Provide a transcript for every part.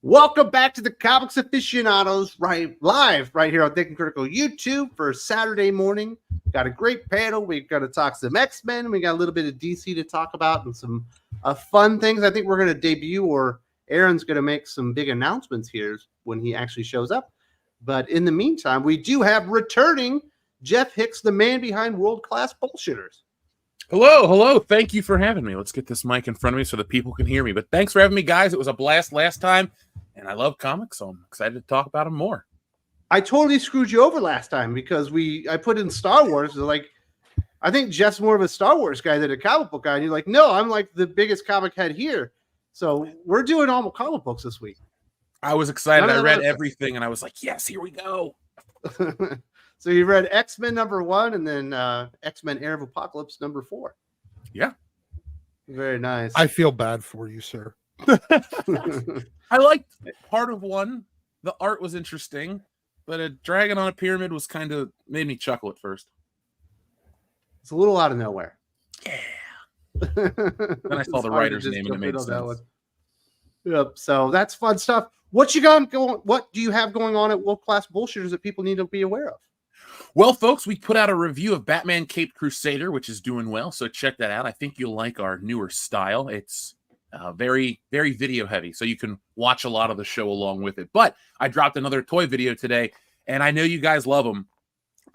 Welcome back to the Comics Aficionados, live right here on Thick and Critical YouTube for Saturday morning. Got a great panel. We've got to talk some X-Men. We got a little bit of DC to talk about and some fun things. I think we're going to debut, or Aaron's going to make some big announcements here when he actually shows up. But in the meantime, we do have returning Jeff Hicks, the man behind World Class Bullshitters. Hello. Thank you for having me. Let's get this mic in front of me so that people can hear me. But thanks for having me, guys. It was a blast last time, and I love comics, so I'm excited to talk about them more. I totally screwed you over last time because I put in Star Wars. Like, I think Jeff's more of a Star Wars guy than a comic book guy. And you're like, no, I'm like the biggest comic head here. So we're doing all comic books this week. I was excited. I read everything, and I was like, yes, here we go. So you read X-Men #1 and then X-Men Era of Apocalypse #4. Yeah. Very nice. I feel bad for you, sir. I liked part of one. The art was interesting, but a dragon on a pyramid was kind of made me chuckle at first. It's a little out of nowhere. Yeah. Then I saw the writer's name and it made sense. Yep. So that's fun stuff. What do you have going on at World Class Bullshitters that people need to be aware of? Well, folks, we put out a review of Batman Caped Crusader, which is doing well, so check that out. I think you'll like our newer style. It's very, very video heavy, so you can watch a lot of the show along with it. But I dropped another toy video today, and I know you guys love them.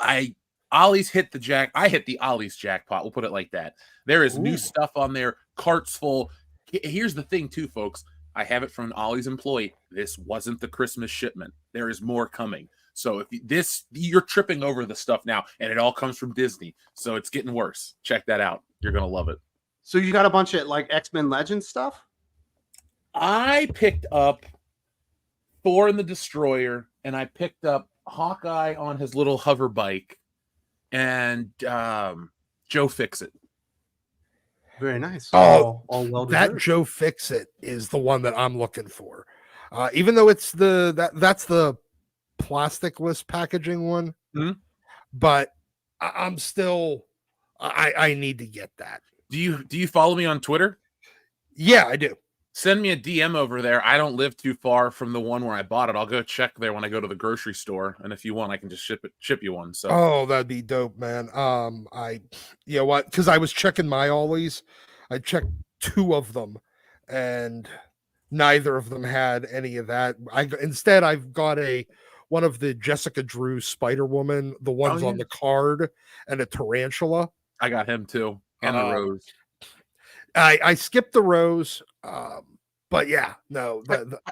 I hit the Ollie's jackpot. We'll put it like that. There is new stuff on there, carts full. Here's the thing, too, folks. I have it from an Ollie's employee. This wasn't the Christmas shipment. There is more coming. So if you're tripping over the stuff now, and it all comes from Disney, so it's getting worse. Check that out. You're gonna love it. So you got a bunch of like X-Men Legends stuff? I picked up Thor and the Destroyer, and I picked up Hawkeye on his little hover bike, and Joe Fixit. Very nice. Oh, all well that deserved. Joe Fixit is the one that I'm looking for. Even though it's that's the plasticless packaging one, but I'm still I need to get that. Do you follow me on Twitter? Yeah, I do. Send me a DM over there. I don't live too far from the one where I bought it. I'll go check there when I go to the grocery store, and if you want, I can just ship you one. So oh, that'd be dope, man. You know what? Because I was checking my Ollies, I checked 2 of them, and neither of them had any of that. Instead I've got one of the Jessica Drew Spider-Woman, the ones on the card, and a tarantula. I got him too, and the rose. I skipped the rose, but yeah, no.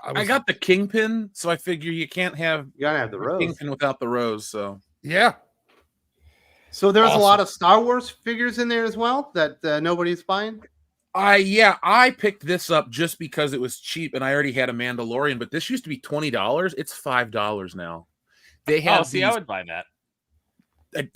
I got the Kingpin, so I figure you gotta have the rose. Kingpin without the rose. So yeah. So there's a lot of Star Wars figures in there as well that nobody's buying. I picked this up just because it was cheap, and I already had a Mandalorian. But this used to be $20. It's $5 now. They have. I would buy that.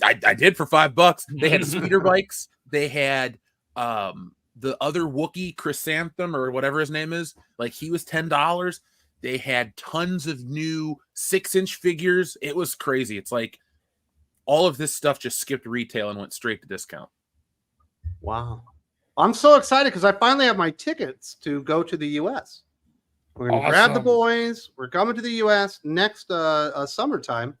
I did for $5. They had speeder bikes. They had the other Wookiee Chrysanthemum or whatever his name is. Like, he was $10. They had tons of new 6-inch figures. It was crazy. It's like all of this stuff just skipped retail and went straight to discount. Wow. I'm so excited because I finally have my tickets to go to the U.S. We're going to grab the boys. We're coming to the U.S. next summertime,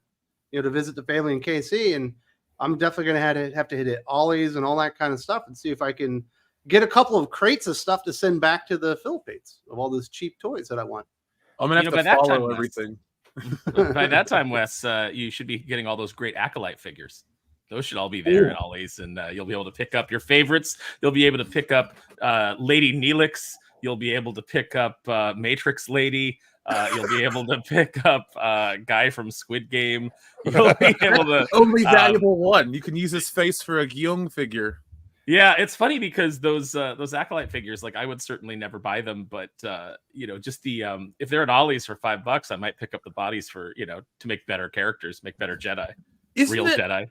to visit the family in KC. And I'm definitely going to have to hit it Ollie's and all that kind of stuff and see if I can get a couple of crates of stuff to send back to the Philippines of all those cheap toys that I want. I'm going to have to follow everything. By that time, Wes, you should be getting all those great Acolyte figures. Those should all be there at Ollie's, and you'll be able to pick up your favorites. You'll be able to pick up Lady Neelix. You'll be able to pick up Matrix Lady. You'll be able to pick up Guy from Squid Game. You'll be able to only valuable one. You can use his face for a Gyung figure. Yeah, it's funny because those Acolyte figures, like, I would certainly never buy them, but just the if they're at Ollie's for $5, I might pick up the bodies for to make better characters, make better Jedi, Jedi.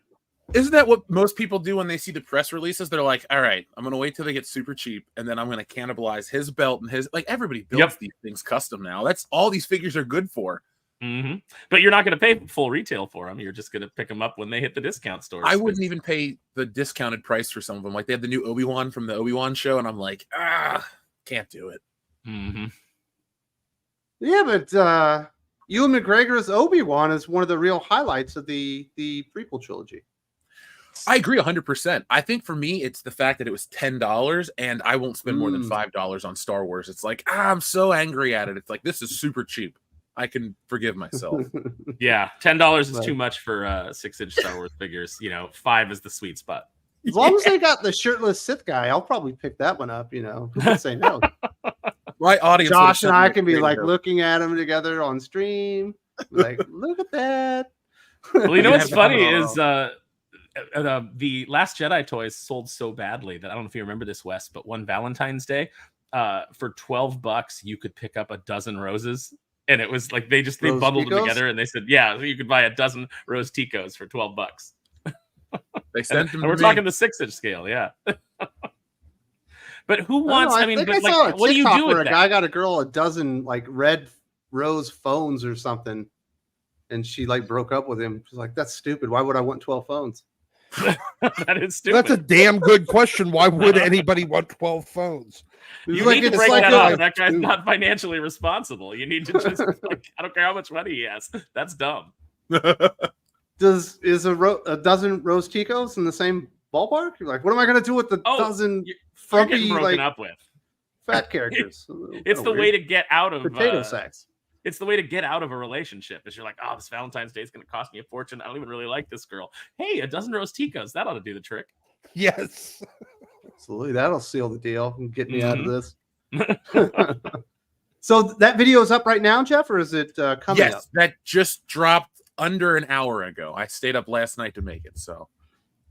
Isn't that what most people do when they see the press releases? They're like, all right, I'm going to wait till they get super cheap, and then I'm going to cannibalize his belt and his... Like, everybody builds these things custom now. That's all these figures are good for. Mm-hmm. But you're not going to pay full retail for them. You're just going to pick them up when they hit the discount stores. I wouldn't even pay the discounted price for some of them. Like, they had the new Obi-Wan from the Obi-Wan show, and I'm like, can't do it. Mm-hmm. Yeah, but Ewan McGregor's Obi-Wan is one of the real highlights of the prequel trilogy. I agree 100%. I think for me, it's the fact that it was $10 and I won't spend more than $5 on Star Wars. It's like, I'm so angry at it. It's like, this is super cheap. I can forgive myself. Yeah, $10 is too much for 6-inch Star Wars figures. You know, 5 is the sweet spot. As long as they got the shirtless Sith guy, I'll probably pick that one up. You know, who can say no? Right, audience. Josh and I can be like looking at them together on stream. Like, look at that. Well, you know what's funny is the Last Jedi toys sold so badly that I don't know if you remember this, Wes, but one Valentine's Day, for $12, you could pick up a dozen roses. And it was like they bundled them together and they said, yeah, you could buy a dozen Rose Ticos for $12. They sent them. And we're talking the 6-inch scale, yeah. But who wants? I mean, but like, what do you do with that? A guy got a girl a dozen like red rose phones or something, and she like broke up with him. She's like, "That's stupid. Why would I want 12 phones?" That is stupid. That's a damn good question. Why would anybody want 12 phones? You need to break that off. That guy's not financially responsible. You need to just like, I don't care how much money he has. That's dumb. Is a dozen Rose Ticos in the same ballpark? You're like, what am I gonna do with the dozen frumpy like up with fat characters? It's the way to get out of potato sacks. It's the way to get out of a relationship. Is you're like, oh, this Valentine's Day is going to cost me a fortune. I don't even really like this girl. Hey, a dozen Rose Ticos. That ought to do the trick. Yes. Absolutely. That'll seal the deal and get me out of this. So that video is up right now, Jeff, or is it coming up? Yes, that just dropped under an hour ago. I stayed up last night to make it. So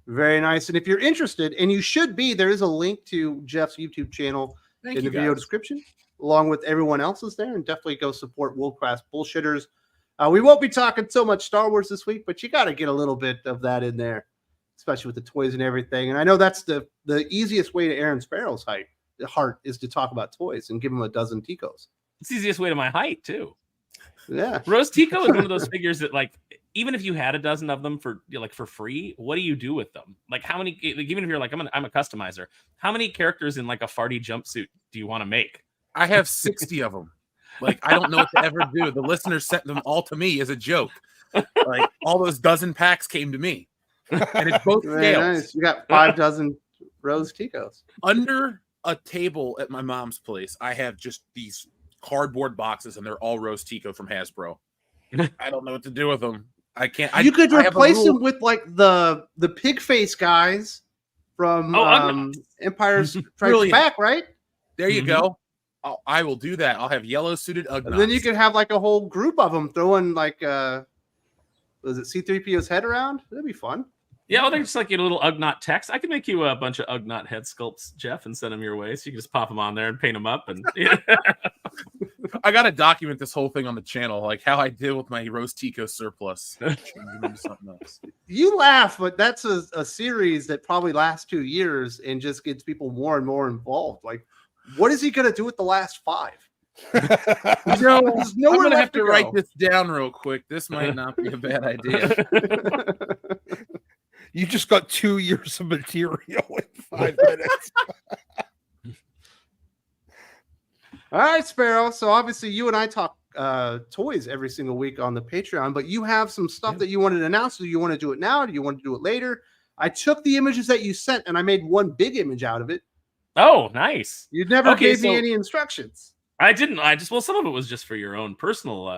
very nice. And if you're interested, and you should be, there is a link to Jeff's YouTube channel in the video description, along with everyone else's there, and definitely go support WorldClassBullshitters. We won't be talking so much Star Wars this week, but you got to get a little bit of that in there, especially with the toys and everything. And I know that's the easiest way to Aaron Sparrow's heart is to talk about toys and give him a dozen Ticos. It's the easiest way to my height too. Yeah, Rose Tico is one of those figures that, like, even if you had a dozen of them for free, what do you do with them? Like, how many? Like, even if you're like, I'm a customizer, how many characters in like a farty jumpsuit do you want to make? I have 60 of them. Like, I don't know what to ever do. The listeners sent them all to me as a joke. Like, all those dozen packs came to me, and it's both scales. Nice. You got 5 dozen Rose Ticos under a table at my mom's place. I have just these cardboard boxes, and they're all Rose Tico from Hasbro. I don't know what to do with them. I can't. You could replace them with like the pig face guys from Empire Strikes Back, right? There you go. I will do that. I'll have yellow suited Ugnaughts. And then you could have like a whole group of them throwing like was it C-3PO's head around? That'd be fun. Yeah, well, they're just like a little Ugnaught text. I can make you a bunch of Ugnaught head sculpts, Jeff, and send them your way. So you can just pop them on there and paint them up. And I got to document this whole thing on the channel, like how I deal with my Rose Tico surplus. You laugh, but that's a series that probably lasts 2 years and just gets people more and more involved. Like, what is he going to do with the last 5? I'm going to have to write this down real quick. This might not be a bad idea. You just got 2 years of material in 5 minutes. All right, Sparrow. So obviously you and I talk toys every single week on the Patreon, but you have some stuff that you wanted to announce. Do you want to do it now? Do you want to do it later? I took the images that you sent and I made one big image out of it. Oh, nice. You never gave me any instructions. I didn't. Some of it was just for your own personal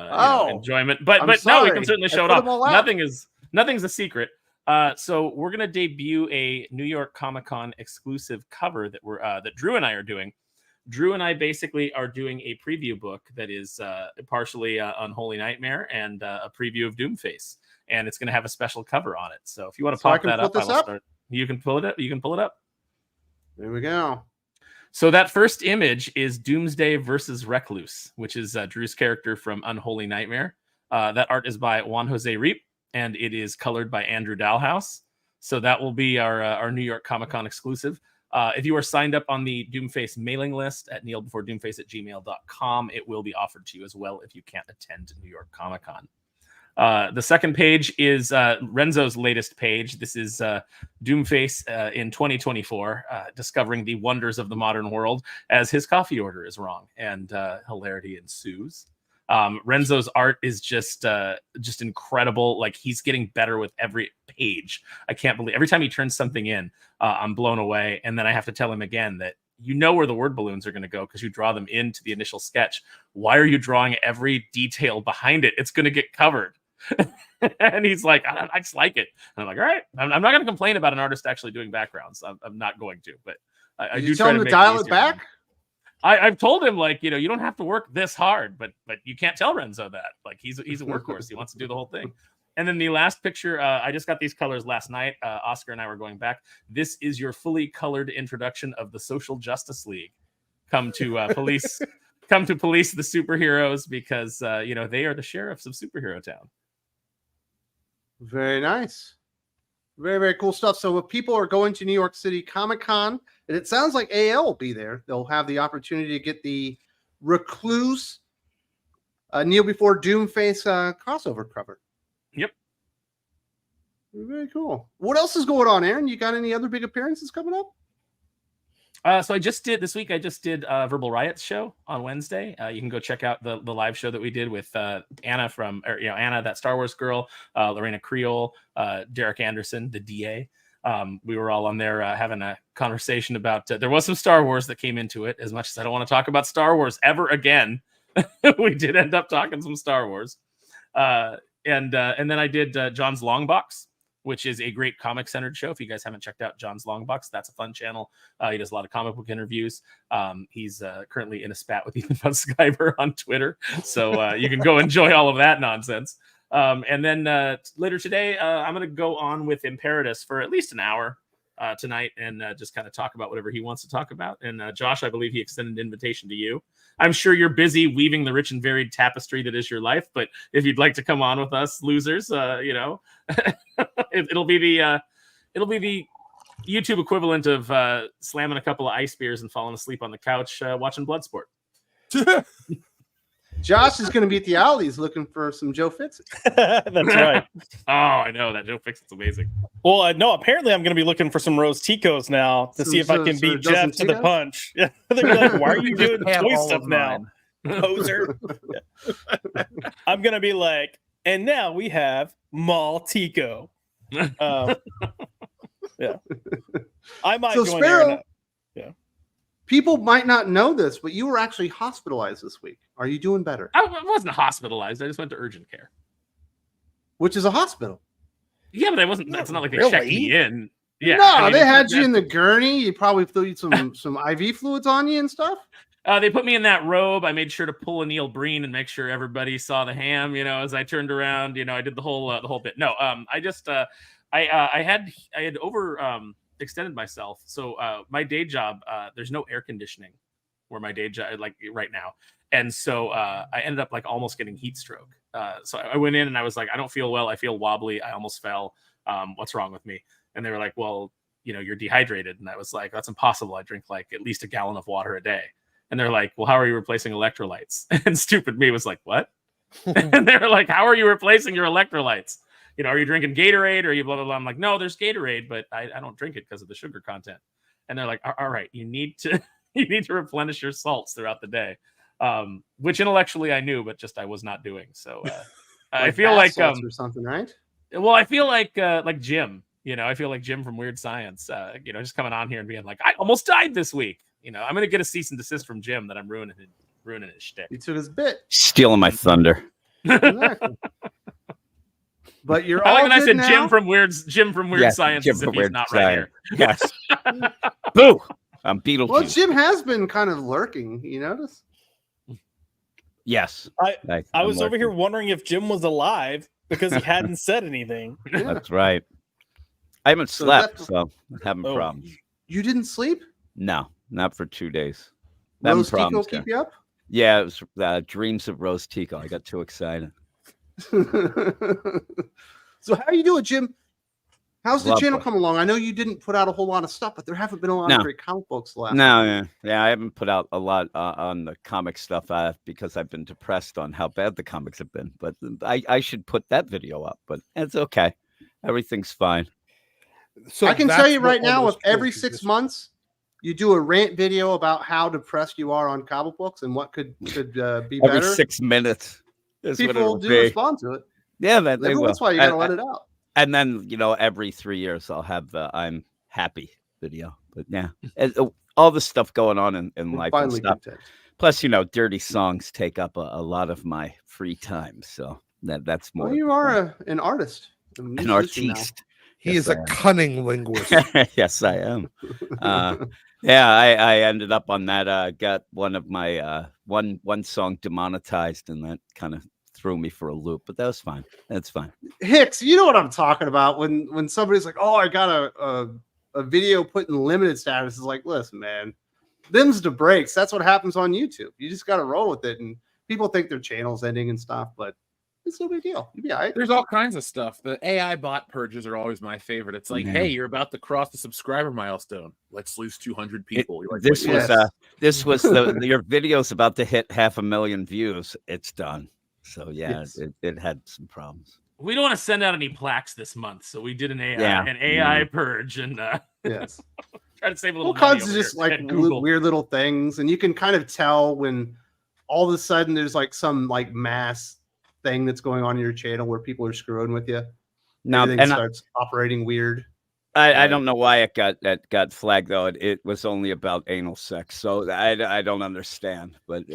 enjoyment. But no, we can certainly show it off. Nothing's a secret. So we're gonna debut a New York Comic-Con exclusive cover that Drew and I are doing. Drew and I basically are doing a preview book that is partially Unholy Nightmare and a preview of Doomface, and it's going to have a special cover on it. So if you want to pop that up, you can pull it up. You can pull it up. There we go. So that first image is Doomsday versus Recluse, which is Drew's character from Unholy Nightmare. That art is by Juan Jose Reap, and it is colored by Andrew Dalhouse. So that will be our New York Comic-Con exclusive. If you are signed up on the Doomface mailing list at kneelbeforedoomface@gmail.com, it will be offered to you as well if you can't attend New York Comic-Con. The second page is Renzo's latest page. This is Doomface in 2024, discovering the wonders of the modern world as his coffee order is wrong, and hilarity ensues. Renzo's art is just incredible. Like, he's getting better with every page. I can't believe every time he turns something in, I'm blown away. And then I have to tell him again that you know where the word balloons are going to go because you draw them into the initial sketch. Why are you drawing every detail behind it? It's going to get covered. And he's like, I just like it. And I'm like, all right, I'm not going to complain about an artist actually doing backgrounds. I'm not going to, but I do tell try him to to dial it easier. back. I've told him, like, you don't have to work this hard, but you can't tell Renzo that. Like, he's a workhorse. He wants to do the whole thing. And then the last picture, I just got these colors last night. Oscar and I were going back. This is your fully colored introduction of the Social Justice League. Come to police the superheroes because they are the sheriffs of Superhero Town. Very nice. Very, very cool stuff. So if people are going to New York City Comic-Con, and it sounds like AL will be there, they'll have the opportunity to get the Recluse Kneel Before Doomface crossover cover. Yep. Very cool. What else is going on, Aaron? You got any other big appearances coming up? So I just did Verbal Riot's show on Wednesday. You can go check out the live show that we did with Anna Anna, that Star Wars girl, Lorena Creole, Derek Anderson, the DA. We were all on there having a conversation about, there was some Star Wars that came into it. As much as I don't want to talk about Star Wars ever again, we did end up talking some Star Wars. And then I did John's Long Box, which is a great comic-centered show. If you guys haven't checked out John's Long Box, that's a fun channel. He does a lot of comic book interviews. He's currently in a spat with Ethan von Sciver on Twitter, so you can go enjoy all of that nonsense. And then later today, I'm going to go on with Imperatus for at least an hour tonight and just kind of talk about whatever he wants to talk about. And Josh, I believe he extended an invitation to you. I'm sure you're busy weaving the rich and varied tapestry that is your life, but if you'd like to come on with us losers, it'll be the YouTube equivalent of slamming a couple of ice beers and falling asleep on the couch watching Bloodsport. Josh is going to be at the Owlies looking for some Joe Fixit. That's right. Oh, I know that Joe Fixit's amazing. Well, no, apparently I'm going to be looking for some Rose Ticos now to see if I can beat Jeff to the punch. Yeah, they're like, why are you doing toy stuff now, poser? Yeah. I'm going to be like, and now we have Mall Tico. Yeah, I might so join Sparrow, there. Yeah. People might not know this, but you were actually hospitalized this week. Are you doing better? I wasn't hospitalized. I just went to urgent care. Which is a hospital. Yeah, but I wasn't. That's not like they Really? checked me in. Yeah, No, they had you in the gurney. You probably threw some IV fluids on you and stuff. They put me in that robe. I made sure to pull a Neil Breen and make sure everybody saw the ham. As I turned around, I did the whole bit. No, I just I had over extended myself. So my day job, there's no air conditioning where my day job, like right now. And so I ended up like almost getting heat stroke. So I went in and I was like, I don't feel well. I feel wobbly. I almost fell. What's wrong with me? And they were like, well, you're dehydrated. And I was like, that's impossible. I drink like at least a gallon of water a day. And they're like, well, how are you replacing electrolytes? And stupid me was like, what? And they were like, how are you replacing your electrolytes? Are you drinking Gatorade or are you blah, blah, blah? I'm like, no, there's Gatorade, but I don't drink it because of the sugar content. And they're like, all right, you need to replenish your salts throughout the day. Which intellectually I knew, but just I was not doing. So I feel like or something, right? Well, I feel like Jim. I feel like Jim from Weird Science. Just coming on here and being like, I almost died this week. I'm gonna get a cease and desist from Jim that I'm ruining his shtick. He took his bit. Stealing my thunder. Exactly. But you're all I like when I said now? Jim from Weird Yes, Science Jim as if from he's Weird not right here. Yes. Boo! I'm Beetlejuice. Well, Jim has been kind of lurking. You notice? Yes. I was over here wondering if Jim was alive because he hadn't said anything. Yeah. That's right. I haven't So slept, that's- so I'm having problems. You didn't sleep? No, not for 2 days. Having Rose Tico problems, keep yeah. you up? Yeah, it was dreams of Rose Tico. I got too excited. So how are you doing, Jim? How's the Love channel it. come along? I know you didn't put out a whole lot of stuff, but there haven't been a lot of No. great comic books left. No, yeah, I haven't put out a lot on the comic stuff because I've been depressed on how bad the comics have been. But I should put that video up, but it's okay. Everything's fine. So I can that's tell you what right now, if almost killed every you 6 this months you do a rant video about how depressed you are on comic books and what could be Every better. 6 minutes. People do respond to it. Yeah, man, they will. That's why you gotta let it out. And then, every 3 years I'll have the I'm happy video. But yeah, all the stuff going on in life and stuff. Content. Plus, dirty songs take up a lot of my free time. So that's more. Well, you are an artist. An artiste. He is a cunning linguist. Yes, I am. I ended up on that. Got one of my one song demonetized, and that kind of threw me for a loop. But that was fine. That's fine. Hicks, you know what I'm talking about when somebody's like, "Oh, I got a video put in limited status." It's like, listen, man, them's the breaks. That's what happens on YouTube. You just got to roll with it, and people think their channel's ending and stuff, but it's no big deal. You'll be all right. There's all kinds of stuff. The AI bot purges are always my favorite. It's like, hey, you're about to cross the subscriber milestone. Let's lose 200 people. This was your video's about to hit 500,000 views. It's done. So it had some problems. We don't want to send out any plaques this month, so we did an AI purge and yes. try to save a little. All kinds of just like weird little things, and you can kind of tell when all of a sudden there's like some like mass thing that's going on in your channel where people are screwing with you. Now everything starts operating weird. I don't know why it got flagged though. It was only about anal sex, so I don't understand. But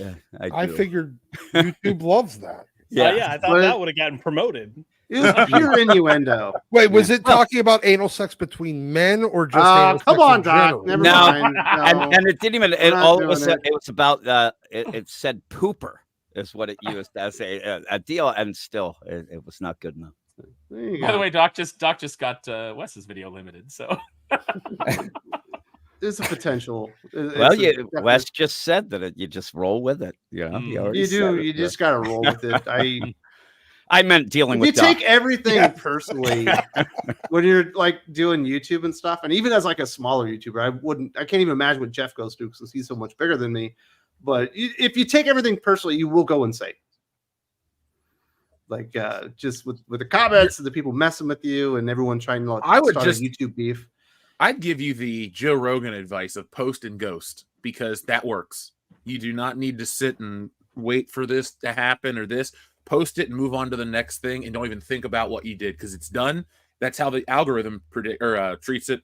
I figured YouTube loves that. Yeah, I thought that would have gotten promoted. It was pure innuendo. Wait, was it talking about anal sex between men or just anal come sex on, in Doc. general? Never No. mind. No. And it didn't even. It was about. It said pooper is what it used as a deal, and still it was not good enough. By the way, Doc just got Wes's video limited, so there's a potential. Wes just said that you just roll with it. You do. You just got to roll with it. I meant dealing with. You take everything personally when you're like doing YouTube and stuff, and even as like a smaller YouTuber, I can't even imagine what Jeff goes through because he's so much bigger than me. But if you take everything personally, you will go insane. Like just with the comments and the people messing with you and everyone trying to start a YouTube beef. I'd give you the Joe Rogan advice of post and ghost because that works. You do not need to sit and wait for this to happen or this. Post it and move on to the next thing and don't even think about what you did because it's done. That's how the algorithm treats it.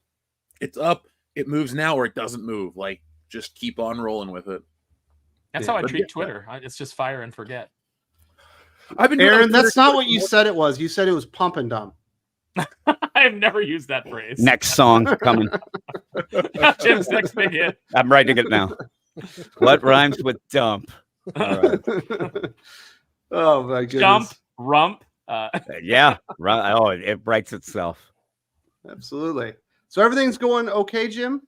It's up, it moves now or it doesn't move. Like just keep on rolling with it. That's how I treat Twitter. It's just fire and forget. Aaron, that's not what you said it was. You said it was pump and dump. I've never used that phrase. Next song coming. Jim's next big hit. I'm writing it now. What rhymes with dump? All right. Oh my goodness. Jump, rump. Yeah. Right. Oh, it writes itself. Absolutely. So everything's going okay, Jim?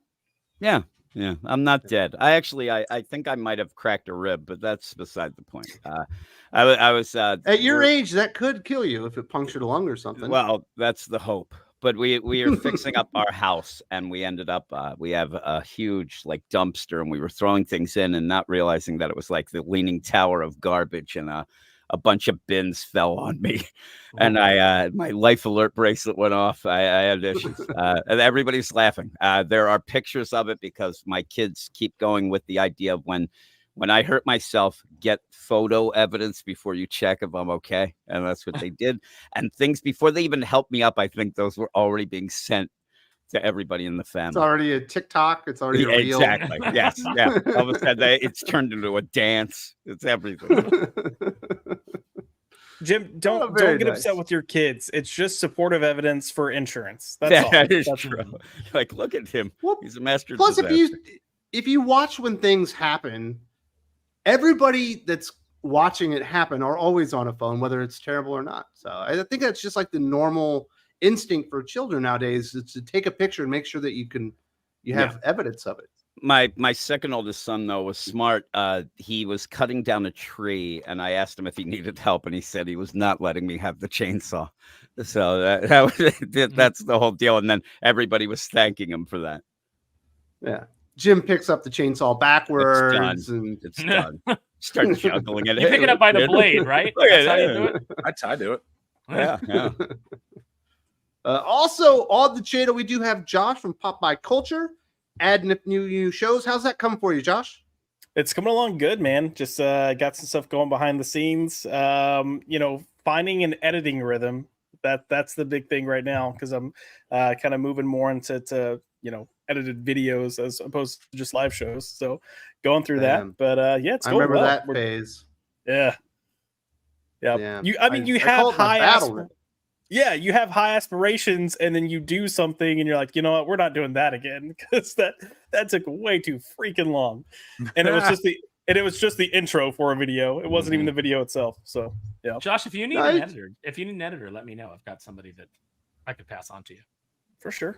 Yeah. Yeah. I'm not dead. I think I might have cracked a rib, but that's beside the point. I was at your age, that could kill you if it punctured a lung or something. Well, that's the hope. But we are fixing up our house, and we ended up we have a huge like dumpster, and we were throwing things in and not realizing that it was like the leaning tower of garbage, and a bunch of bins fell on me, and my life alert bracelet went off. I had issues, and everybody's laughing. There are pictures of it because my kids keep going with the idea of when I hurt myself, get photo evidence before you check if I'm okay. And that's what they did. And things before they even helped me up, I think those were already being sent to everybody in the family. It's already a TikTok. It's already a reel. Exactly. Yes. Yeah. All of a sudden, it's turned into a dance. It's everything. Jim, don't get upset with your kids. It's just supportive evidence for insurance. That's all. That is true. Like, look at him. Well, he's a master. Plus, if you watch when things happen, everybody that's watching it happen are always on a phone, whether it's terrible or not. So I think that's just like the normal instinct for children nowadays is to take a picture and make sure that you have evidence of it. My second oldest son, though, was smart. He was cutting down a tree, and I asked him if he needed help, and he said he was not letting me have the chainsaw. So that's the whole deal. And then everybody was thanking him for that. Yeah. Jim picks up the chainsaw backwards. It's done. Start juggling it. You pick it up by the blade, right? That's how you do it? That's how I do it. Yeah. Also, on the channel, we do have Josh from Pop By Culture adding up new shows. How's that coming for you, Josh? It's coming along good, man. Just got some stuff going behind the scenes. Finding an editing rhythm. That's the big thing right now, because I'm kind of moving more into edited videos as opposed to just live shows. So going through that, but it's going remember well. that phase. Yeah. You have high aspirations, and then you do something and you're like, you know what, we're not doing that again, because that took way too freaking long. And it was just the intro for a video. It wasn't even the video itself. So yeah. Josh, if you need an editor, let me know. I've got somebody that I could pass on to you. For sure.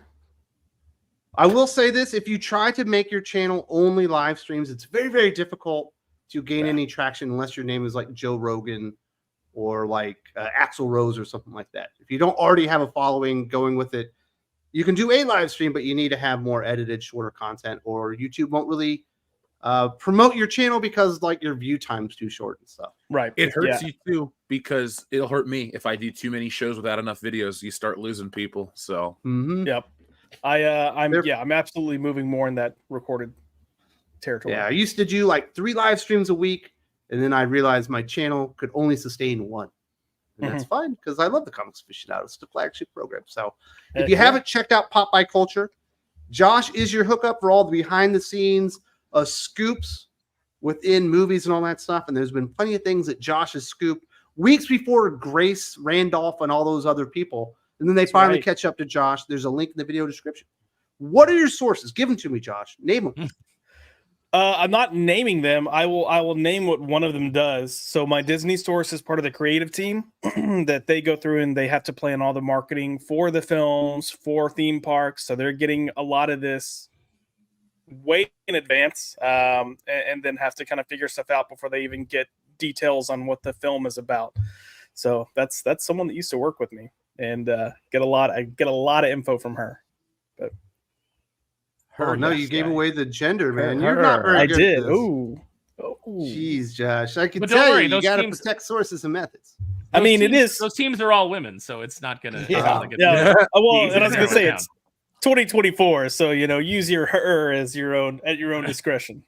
I will say this: if you try to make your channel only live streams, it's very, very difficult to gain any traction unless your name is like Joe Rogan or like Axl Rose or something like that. If you don't already have a following going with it, you can do a live stream, but you need to have more edited, shorter content, or YouTube won't really promote your channel because like your view time's too short and stuff. Right. It hurts you too, because it'll hurt me if I do too many shows without enough videos. You start losing people. So Yep. I'm absolutely moving more in that recorded territory. Yeah, I used to do like 3 live streams a week, and then I realized my channel could only sustain 1. And that's fine, because I love the Comics Aficionados. It's the flagship program. So if you haven't checked out Pop by Culture, Josh is your hookup for all the behind the scenes scoops within movies and all that stuff. And there's been plenty of things that Josh has scooped weeks before Grace, Randolph, and all those other people. And then they finally catch up to Josh. There's a link in the video description. What are your sources? Give them to me, Josh. Name them. I'm not naming them. I will name what one of them does. So my Disney source is part of the creative team that they go through, and they have to plan all the marketing for the films, for theme parks. So they're getting a lot of this way in advance, and then have to kind of figure stuff out before they even get details on what the film is about. So that's someone that used to work with me, and get a lot of info from her. But you gave away the gender, man. You're not very good. I did. At this. Ooh. Jeez, Josh. I can But tell don't worry, you those got to teams- protect sources and methods. I mean, teams, it is. Those teams are all women, so it's not gonna. Yeah. Well, and I was gonna say it's 2024, so use your her as your own at your own discretion.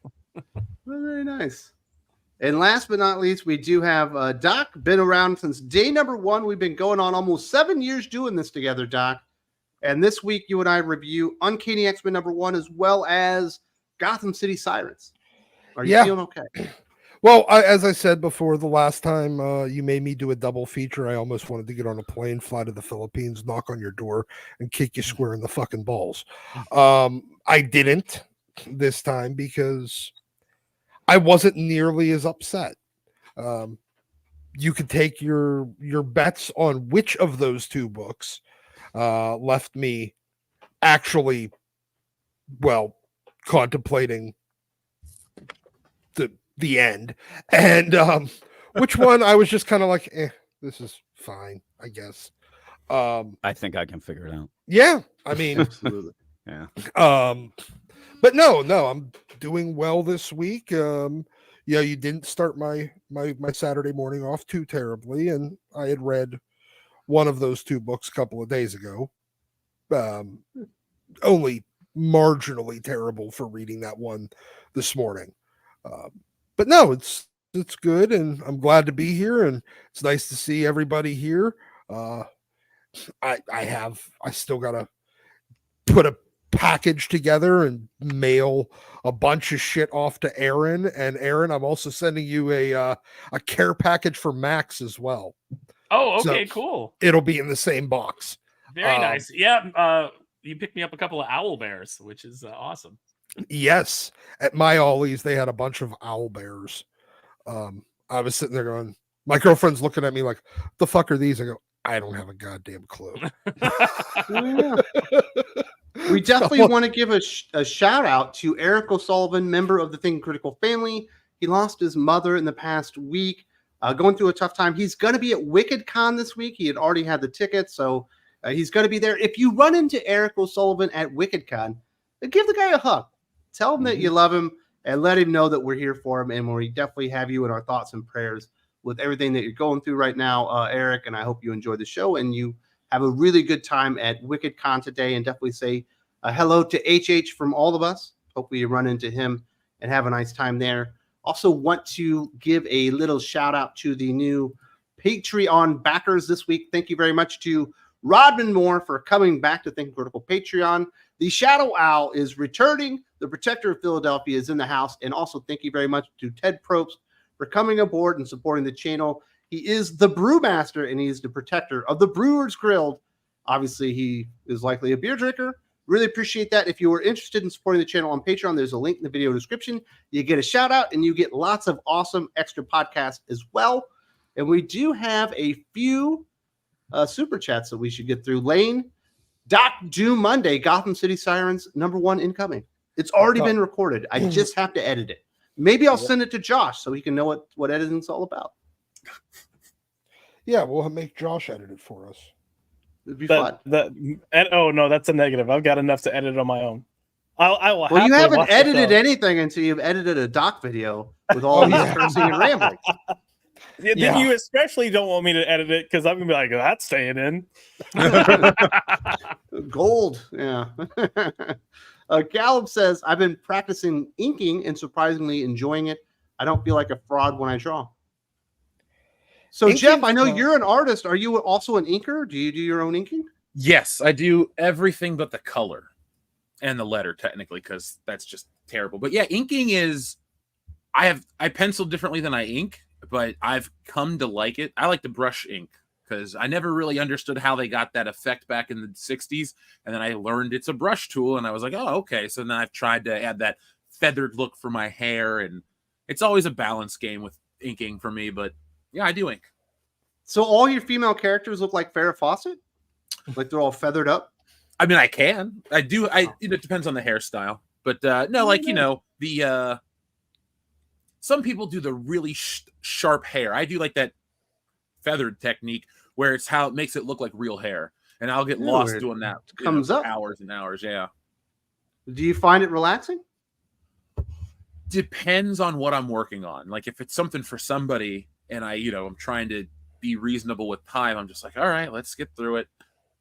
Very nice. And last but not least, we do have Doc. Been around since day number 1. We've been going on almost 7 years doing this together, Doc. And this week, you and I review Uncanny X-Men #1 as well as Gotham City Sirens. Are you feeling okay? Well, as I said before, the last time you made me do a double feature, I almost wanted to get on a plane, fly to the Philippines, knock on your door, and kick you square in the fucking balls. I didn't this time because I wasn't nearly as upset. You could take your bets on which of those 2 books left me actually, contemplating the end, and which one I was just kind of like, this is fine, I guess. I think I can figure it out. Yeah, I mean, Absolutely. Yeah. But no, I'm doing well this week. You didn't start my Saturday morning off too terribly, and I had read one of those 2 books a couple of days ago. Only marginally terrible for reading that one this morning. But no, it's good, and I'm glad to be here, and it's nice to see everybody here. I still gotta put a package together and mail a bunch of shit off to Aaron. And Aaron, I'm also sending you a care package for Max as well. Oh, okay, cool. It'll be in the same box. Very nice. Yeah, you picked me up a couple of owl bears, which is awesome. Yes, at my Ollie's they had a bunch of owl bears. I was sitting there going, my girlfriend's looking at me like, the fuck are these? I go, I don't have a goddamn clue. We definitely want to give a shout out to Eric O'Sullivan, member of the Thinking Critical family. He lost his mother in the past week, going through a tough time. He's going to be at Wicked Con this week. He had already had the tickets, so he's going to be there. If you run into Eric O'Sullivan at Wicked Con, give the guy a hug. Tell him that you love him and let him know that we're here for him. And we definitely have you in our thoughts and prayers with everything that you're going through right now, Eric. And I hope you enjoy the show and you have a really good time at Wicked Con today. And definitely say hello to HH from all of us. Hopefully you run into him and have a nice time there. Also want to give a little shout out to the new Patreon backers this week. Thank you very much to Rodman Moore for coming back to Think Critical Patreon. The Shadow Owl is returning. The Protector of Philadelphia is in the house. And also thank you very much to Ted Probst for coming aboard and supporting the channel. He is the brewmaster and he's the protector of the Brewers Grilled. Obviously, he is likely a beer drinker. Really appreciate that. If you are interested in supporting the channel on Patreon, there's a link in the video description. You get a shout out and you get lots of awesome extra podcasts as well. And we do have a few super chats that we should get through. Lane, Doc Doom Monday, Gotham City Sirens, #1 incoming. It's already been recorded. I just have to edit it. Maybe I'll send it to Josh so he can know what editing's all about. Yeah, we'll make Josh edit it for us. It'd be fun. Oh no, that's a negative. I've got enough to edit on my own. I will. Well, you haven't edited anything until you've edited a doc video with all these cursing and rambling. Then you especially don't want me to edit it because I'm gonna be like, that's staying in. Gold, yeah. Gallup says, I've been practicing inking and surprisingly enjoying it. I don't feel like a fraud when I draw. So, inking, Jeff, I know you're an artist. Are you also an inker? Do you do your own inking? Yes, I do everything but the color and the letter, technically, because that's just terrible. But yeah, inking is, I pencil differently than I ink, but I've come to like it. I like to brush ink because I never really understood how they got that effect back in the 60s. And then I learned it's a brush tool and I was like, oh, okay. So then I've tried to add that feathered look for my hair. And it's always a balance game with inking for me, but yeah, I do ink. So all your female characters look like Farrah Fawcett? Like they're all feathered up? I mean, I can. I do. It depends on the hairstyle. But no, like, you know, the some people do the really sharp hair. I do like that feathered technique where it's how it makes it look like real hair. And I'll get lost doing that. It comes up hours and hours. Yeah. Do you find it relaxing? Depends on what I'm working on. Like if it's something for somebody and I'm trying to be reasonable with time, I'm just like, all right, let's get through it.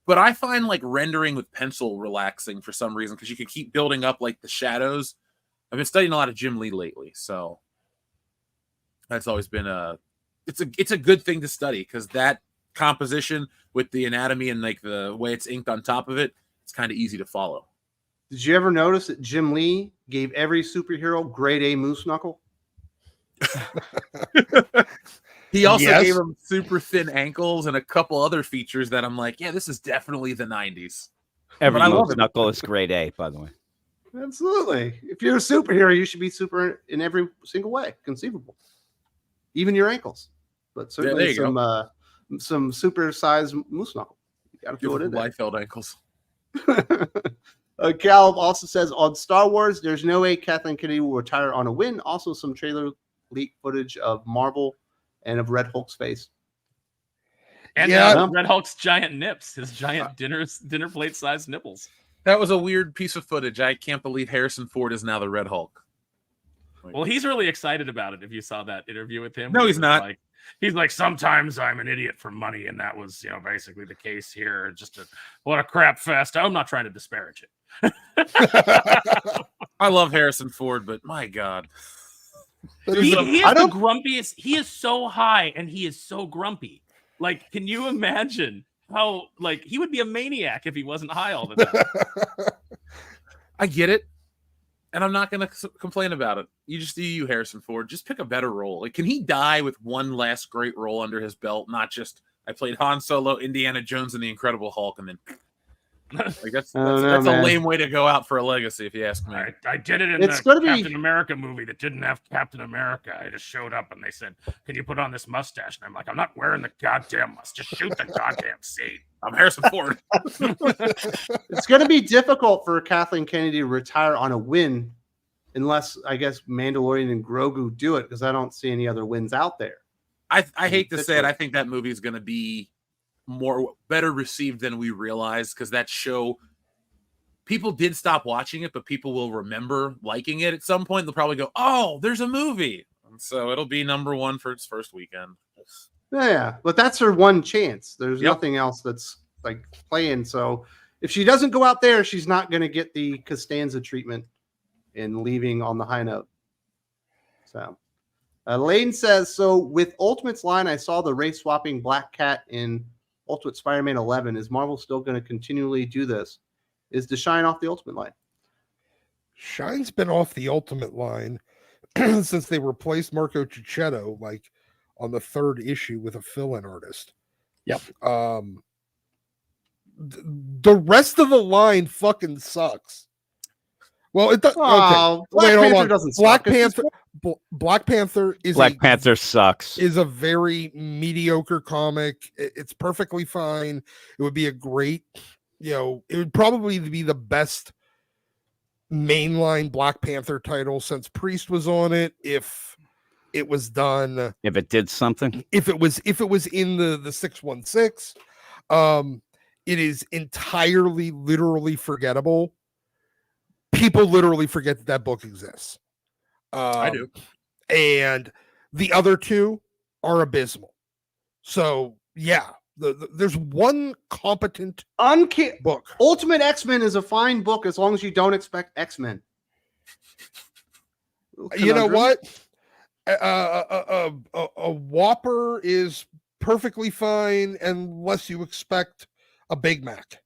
But I find like rendering with pencil relaxing for some reason because you can keep building up like the shadows. I've been studying a lot of Jim Lee lately, so that's always been it's a good thing to study because that composition with the anatomy and like the way it's inked on top of it, it's kind of easy to follow. Did you ever notice that Jim Lee gave every superhero grade A moose knuckle? He also gave him super thin ankles and a couple other features that I'm like, yeah, this is definitely the 90s. Every moose knuckle is grade A, by the way. Absolutely. If you're a superhero, you should be super in every single way conceivable. Even your ankles. But certainly some super sized moose knuckle. You gotta throw it in there. Liefeld ankles. Caleb also says on Star Wars, there's no way Kathleen Kennedy will retire on a win. Also, some trailer leak footage of Marvel and of Red Hulk's face. And Red Hulk's giant nips, his giant dinner plate sized nipples. That was a weird piece of footage. I can't believe Harrison Ford is now the Red Hulk. Well, he's really excited about it. If you saw that interview with him. No, he's not. He's like, sometimes I'm an idiot for money, and that was, basically the case here. What a crap fest. I'm not trying to disparage it. I love Harrison Ford, but my God. He is the grumpiest. He is so high, and he is so grumpy. Like, can you imagine how, he would be a maniac if he wasn't high all the time. I get it. And I'm not going to complain about it. You, Harrison Ford. Just pick a better role. Like, can he die with one last great role under his belt? Not just, I played Han Solo, Indiana Jones, and the Incredible Hulk, and then... that's a lame way to go out for a legacy, if you ask me. I did it in the Captain America movie that didn't have Captain America. I just showed up, and they said, can you put on this mustache? And I'm like, I'm not wearing the goddamn mustache. Just shoot the goddamn scene. I'm Harrison Ford. It's going to be difficult for Kathleen Kennedy to retire on a win unless, I guess, Mandalorian and Grogu do it, because I don't see any other wins out there. I hate to say it. I think that movie is going to be better received than we realized, because that show, people did stop watching it, but people will remember liking it at some point. They'll probably go, oh, there's a movie. And so it'll be #1 for its first weekend. Yeah, but that's her one chance. There's nothing else that's playing. So if she doesn't go out there, she's not going to get the Costanza treatment and leaving on the high note. So Lane says, so with Ultimate's line, I saw the race swapping Black Cat in Ultimate Spider-Man 11. Is Marvel still going to continually do this? Is the Shine off the Ultimate line? Shine's been off the Ultimate line since they replaced Marco Cicchetto, like on the 3rd issue with a fill-in artist. Yep. The rest of the line fucking sucks. Well, it does. Oh, okay. Black Panther doesn't Black suck. Panther. Black Panther is Black Panther sucks. Is a very mediocre comic. It's perfectly fine. It would be a great, it would probably be the best mainline Black Panther title since Priest was on it. If it was done, if it did something, if it was in the 616, it is entirely literally forgettable. People literally forget that book exists. I do. And the other two are abysmal. So yeah, there's one competent book. Ultimate X-Men is a fine book as long as you don't expect X-Men. You know what? A Whopper is perfectly fine unless you expect a Big Mac.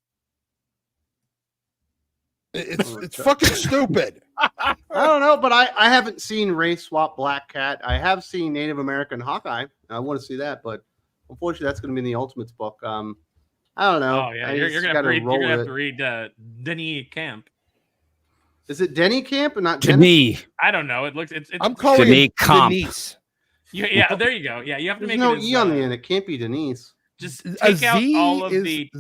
It's fucking stupid. I don't know, but I haven't seen Race Swap Black Cat. I have seen Native American Hawkeye. I want to see that, but unfortunately, that's going to be in the Ultimates book. I don't know. Oh yeah, you're gonna have to read Denis Camp. Is it Denny Camp and not Denis? I don't know. It looks. I'm calling Denis it Camp. Denise. Yeah, there you go. Yeah, you have to There's make no it E on the end. It can't be Denise. Just take out all of the.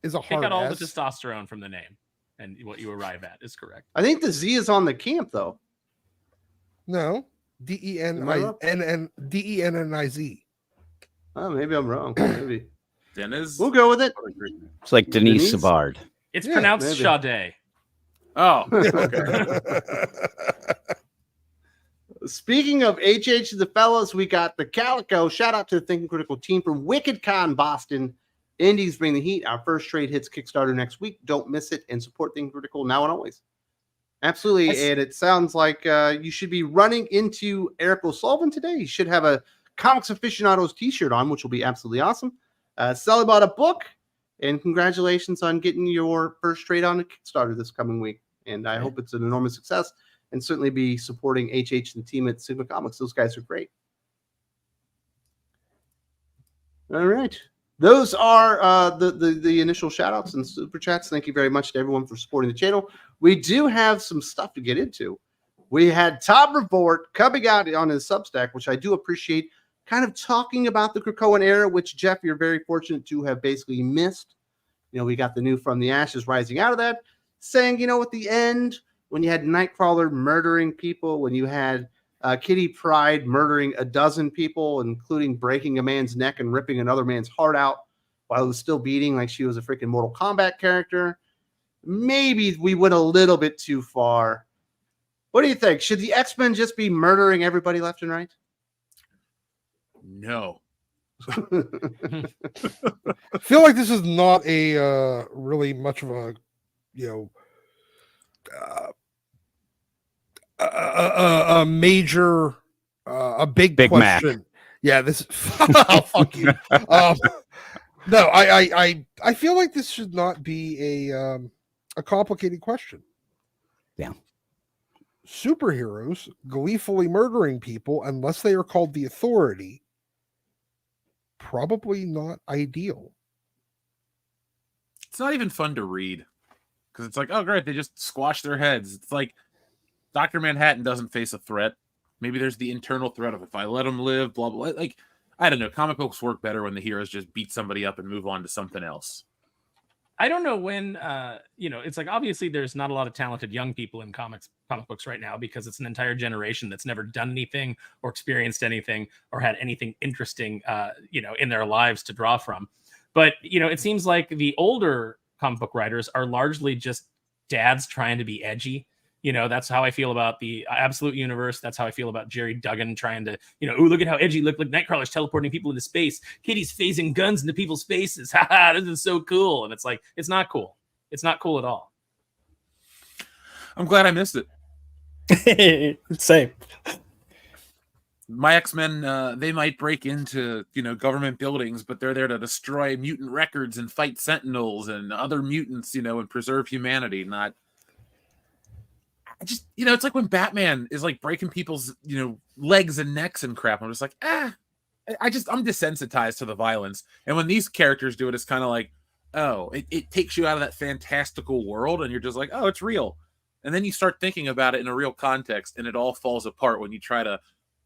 Is a take hard out all S. the testosterone from the name, and what you arrive at is correct. I think the Z is on the camp though. No, DENNIZ. Oh, maybe I'm wrong. Maybe Dennis. we'll go with it. It's like Denise Denise? Savard. It's Yeah, pronounced maybe. Sade. Oh, okay. Speaking of HH the fellas, we got the Calico. Shout out to the Thinking Critical team from WickedCon Boston. Indies bring the heat. Our first trade hits Kickstarter next week. Don't miss it and support Thinking Critical now and always. Absolutely. And it sounds like you should be running into Eric O'Sullivan today. You should have a Comics Aficionados t-shirt on, which will be absolutely awesome. Sally bought a book, and congratulations on getting your first trade on a Kickstarter this coming week. And I hope it's an enormous success, and certainly be supporting HH and the team at Sigma Comics. Those guys are great. All right. Those are the initial shout outs and super chats. Thank you very much to everyone for supporting the channel. We do have some stuff to get into. We had Tom Brevoort coming out on his Substack, which I do appreciate, kind of talking about the Krakoan Era, which, Jeff, you're very fortunate to have basically missed. We got the new From the Ashes rising out of that, saying, at the end, when you had Nightcrawler murdering people, when you had Kitty Pryde murdering a dozen people, including breaking a man's neck and ripping another man's heart out while it was still beating like she was a freaking Mortal Kombat character, maybe we went a little bit too far. What do you think? Should the X-Men just be murdering everybody left and right? No. I feel like this is not a really much of a a major a big Big question. Mac. Yeah, this oh, fuck you. No, I feel like this should not be a complicated question. Yeah. Superheroes gleefully murdering people unless they are called the Authority, probably not ideal. It's not even fun to read because it's like, oh, great, they just squash their heads. It's like Dr. Manhattan doesn't face a threat. Maybe there's the internal threat of if I let him live, blah, blah. Like, I don't know. Comic books work better when the heroes just beat somebody up and move on to something else. I don't know when, it's like, obviously there's not a lot of talented young people in comic books right now because it's an entire generation that's never done anything or experienced anything or had anything interesting, in their lives to draw from. But, it seems like the older comic book writers are largely just dads trying to be edgy. That's how I feel about the Absolute Universe. That's how I feel about Jerry Duggan trying to, ooh, look at how edgy, look like Nightcrawler's teleporting people into space. Kitty's phasing guns into people's faces. Haha, this is so cool. And it's like, it's not cool. It's not cool at all. I'm glad I missed it. Same. my X-Men, they might break into, government buildings, but they're there to destroy mutant records and fight Sentinels and other mutants, and preserve humanity. It's like when Batman is like breaking people's, legs and necks and crap. I'm just like, I'm desensitized to the violence. And when these characters do it, it's kind of like, oh, it takes you out of that fantastical world, and you're just like, oh, it's real. And then you start thinking about it in a real context, and it all falls apart when you try to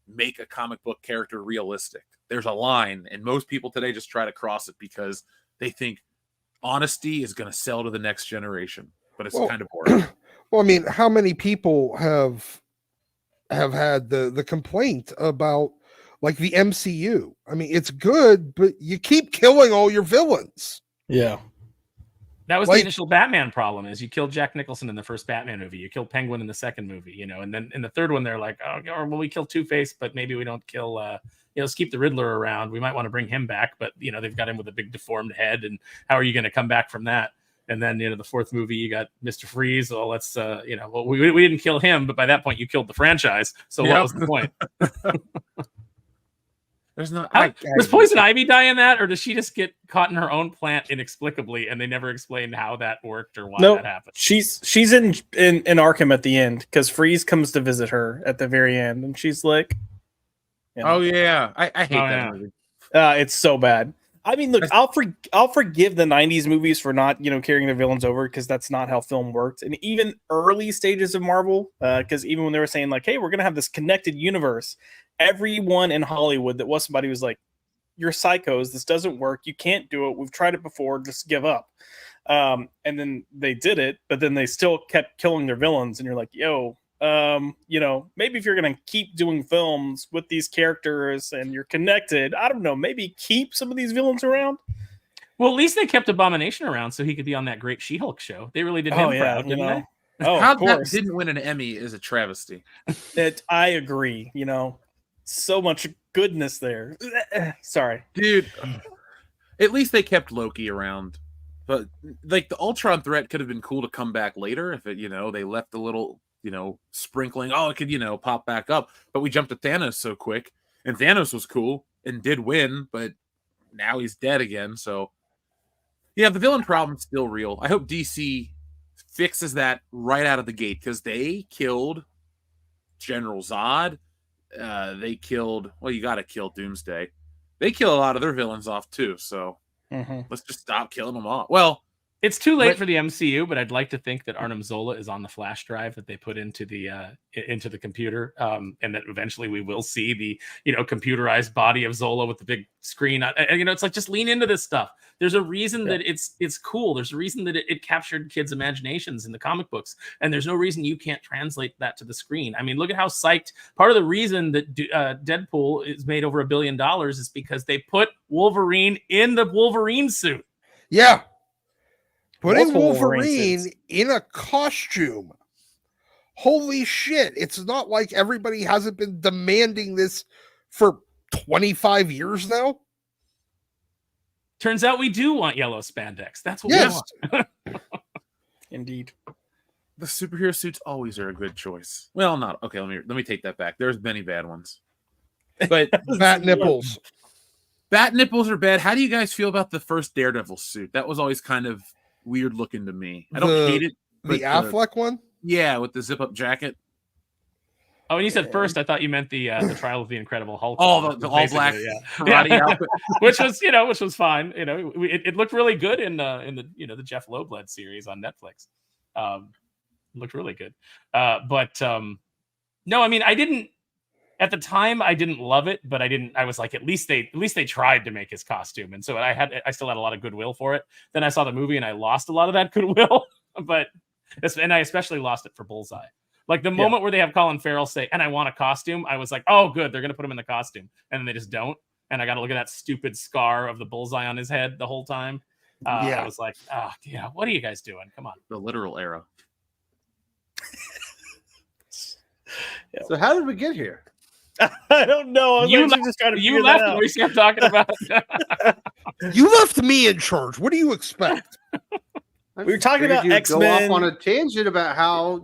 make a comic book character realistic. There's a line, and most people today just try to cross it because they think honesty is going to sell to the next generation, but it's kind of boring. Well, I mean, how many people have had the complaint about like the MCU? I mean, it's good, but you keep killing all your villains. Yeah. That was the initial Batman problem, is you killed Jack Nicholson in the first Batman movie. You killed Penguin in the second movie, and then in the third one, they're like, oh, well, we killed Two-Face, but maybe we don't kill, let's keep the Riddler around. We might want to bring him back, but, they've got him with a big deformed head, and how are you going to come back from that? And then, the fourth movie, you got Mr. Freeze. Well, let's, we didn't kill him, but by that point, you killed the franchise. So what was the point? There's no. Does Poison Ivy die in that, or does she just get caught in her own plant inexplicably, and they never explained how that worked or why that happened? She's in Arkham at the end because Freeze comes to visit her at the very end, and she's like, "Oh yeah, I hate that movie. It's so bad." I mean, look, I'll forgive the '90s movies for not carrying their villains over, because that's not how film worked, and even early stages of Marvel, because even when they were saying like, "Hey, we're gonna have this connected universe," everyone in Hollywood that was somebody was like, "You're psychos. This doesn't work. You can't do it. We've tried it before. Just give up." And then they did it, but then they still kept killing their villains, and you're like, "Yo, maybe if you're gonna keep doing films with these characters and you're connected, I don't know, maybe keep some of these villains around." Well, at least they kept Abomination around so he could be on that great She-Hulk show. They really did him proud, didn't they? Oh, how of course. That didn't win an Emmy is a travesty. I agree. So much goodness there. Sorry, dude. At least they kept Loki around, but like the Ultron threat could have been cool to come back later if it, they left a little, sprinkling. Oh, it could, pop back up. But we jumped to Thanos so quick, and Thanos was cool and did win, but now he's dead again. So yeah, the villain problem's still real. I hope DC fixes that right out of the gate, because they killed General Zod. They killed, you got to kill Doomsday. They kill a lot of their villains off too. So let's just stop killing them off. Well, it's too late for the MCU, but I'd like to think that Arnim Zola is on the flash drive that they put into the computer, and that eventually we will see the computerized body of Zola with the big screen. It's like, just lean into this stuff. There's a reason that it's cool. There's a reason that it captured kids' imaginations in the comic books, and there's no reason you can't translate that to the screen. I mean, look at how psyched. Part of the reason that Deadpool is made over $1 billion is because they put Wolverine in the Wolverine suit. Yeah. Putting Wolverine in a costume. Holy shit. It's not like everybody hasn't been demanding this for 25 years now. Turns out we do want yellow spandex. That's what we want. Indeed. The superhero suits always are a good choice. Well, not okay. Let me take that back. There's many bad ones, but bat nipples. Bat nipples are bad. How do you guys feel about the first Daredevil suit? That was always kind of weird looking to me. I don't hate it. The Affleck one? Yeah, with the zip up jacket. Oh, and you said first, I thought you meant the Trial of the Incredible Hulk. Oh, the all black karate outfit, which was fine. It looked really good in the Jeff Lowblood series on Netflix. Looked really good. But no, I mean, I didn't at the time. I didn't love it, but I was like, at least they tried to make his costume, and so I still had a lot of goodwill for it. Then I saw the movie and I lost a lot of that goodwill, and I especially lost it for Bullseye. Like the moment where they have Colin Farrell say, "And I want a costume," I was like, "Oh, good, they're gonna put him in the costume," and then they just don't. And I got to look at that stupid scar of the bullseye on his head the whole time. I was like, "Oh, yeah, what are you guys doing? Come on." The literal era. So how did we get here? I don't know. You left and we kept talking about it. You left me in charge. What do you expect? We were talking about X-Men. X-Men. Go off on a tangent about how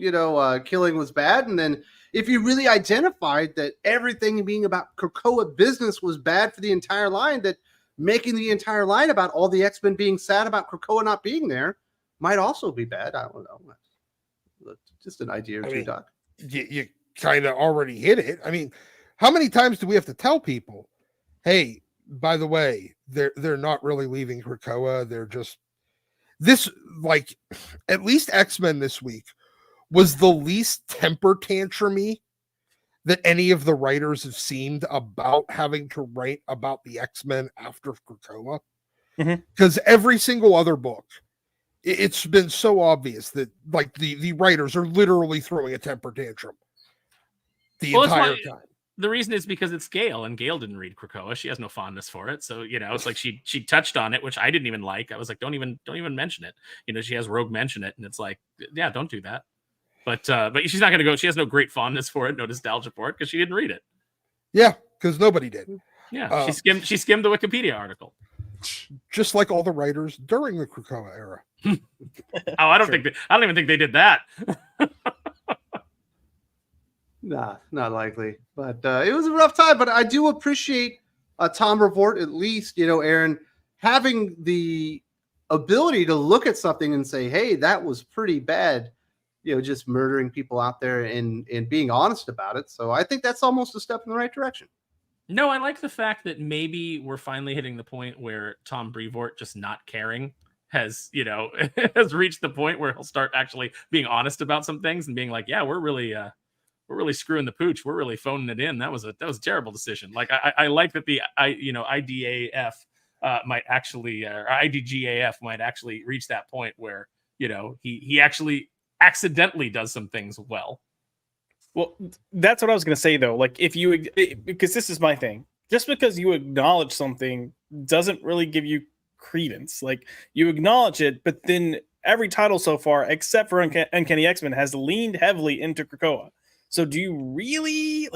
killing was bad, and then if you really identified that everything being about Krakoa business was bad for the entire line, that making the entire line about all the X-Men being sad about Krakoa not being there might also be bad. I don't know. Just an idea or two, Doc. You kind of already hit it. I mean, how many times do we have to tell people, hey, by the way, they're not really leaving Krakoa. They're just this, like, at least X-Men this week was the least temper tantrumy that any of the writers have seemed about having to write about the X-Men after Krakoa. Because every single other book, it's been so obvious that, like, the writers are literally throwing a temper tantrum the entire time. The reason is because it's Gail, and Gail didn't read Krakoa. She has no fondness for it. So, it's like she touched on it, which I didn't even like. I was like, don't even mention it. She has Rogue mention it, and it's like, yeah, don't do that. But she's not going to go. She has no great fondness for it, no nostalgia for it, because she didn't read it. Yeah, because nobody did. Yeah, she skimmed the Wikipedia article. Just like all the writers during the Krakoa era. I don't even think they did that. Nah, not likely. But it was a rough time. But I do appreciate Tom Brevoort, at least, Aaron, having the ability to look at something and say, hey, that was pretty bad. Just murdering people out there and being honest about it. So I think that's almost a step in the right direction. No, I like the fact that maybe we're finally hitting the point where Tom Brevoort just not caring has reached the point where he'll start actually being honest about some things and being like, yeah, we're really screwing the pooch. We're really phoning it in. That was a terrible decision. Like, I like that the IDAF might actually, or IDGAF might actually reach that point where, he actually accidentally does some things well. Well, that's what I was going to say, though. Like, because this is my thing, just because you acknowledge something doesn't really give you credence. Like, you acknowledge it, but then every title so far, except for Uncanny X-Men, has leaned heavily into Krakoa. So do you really,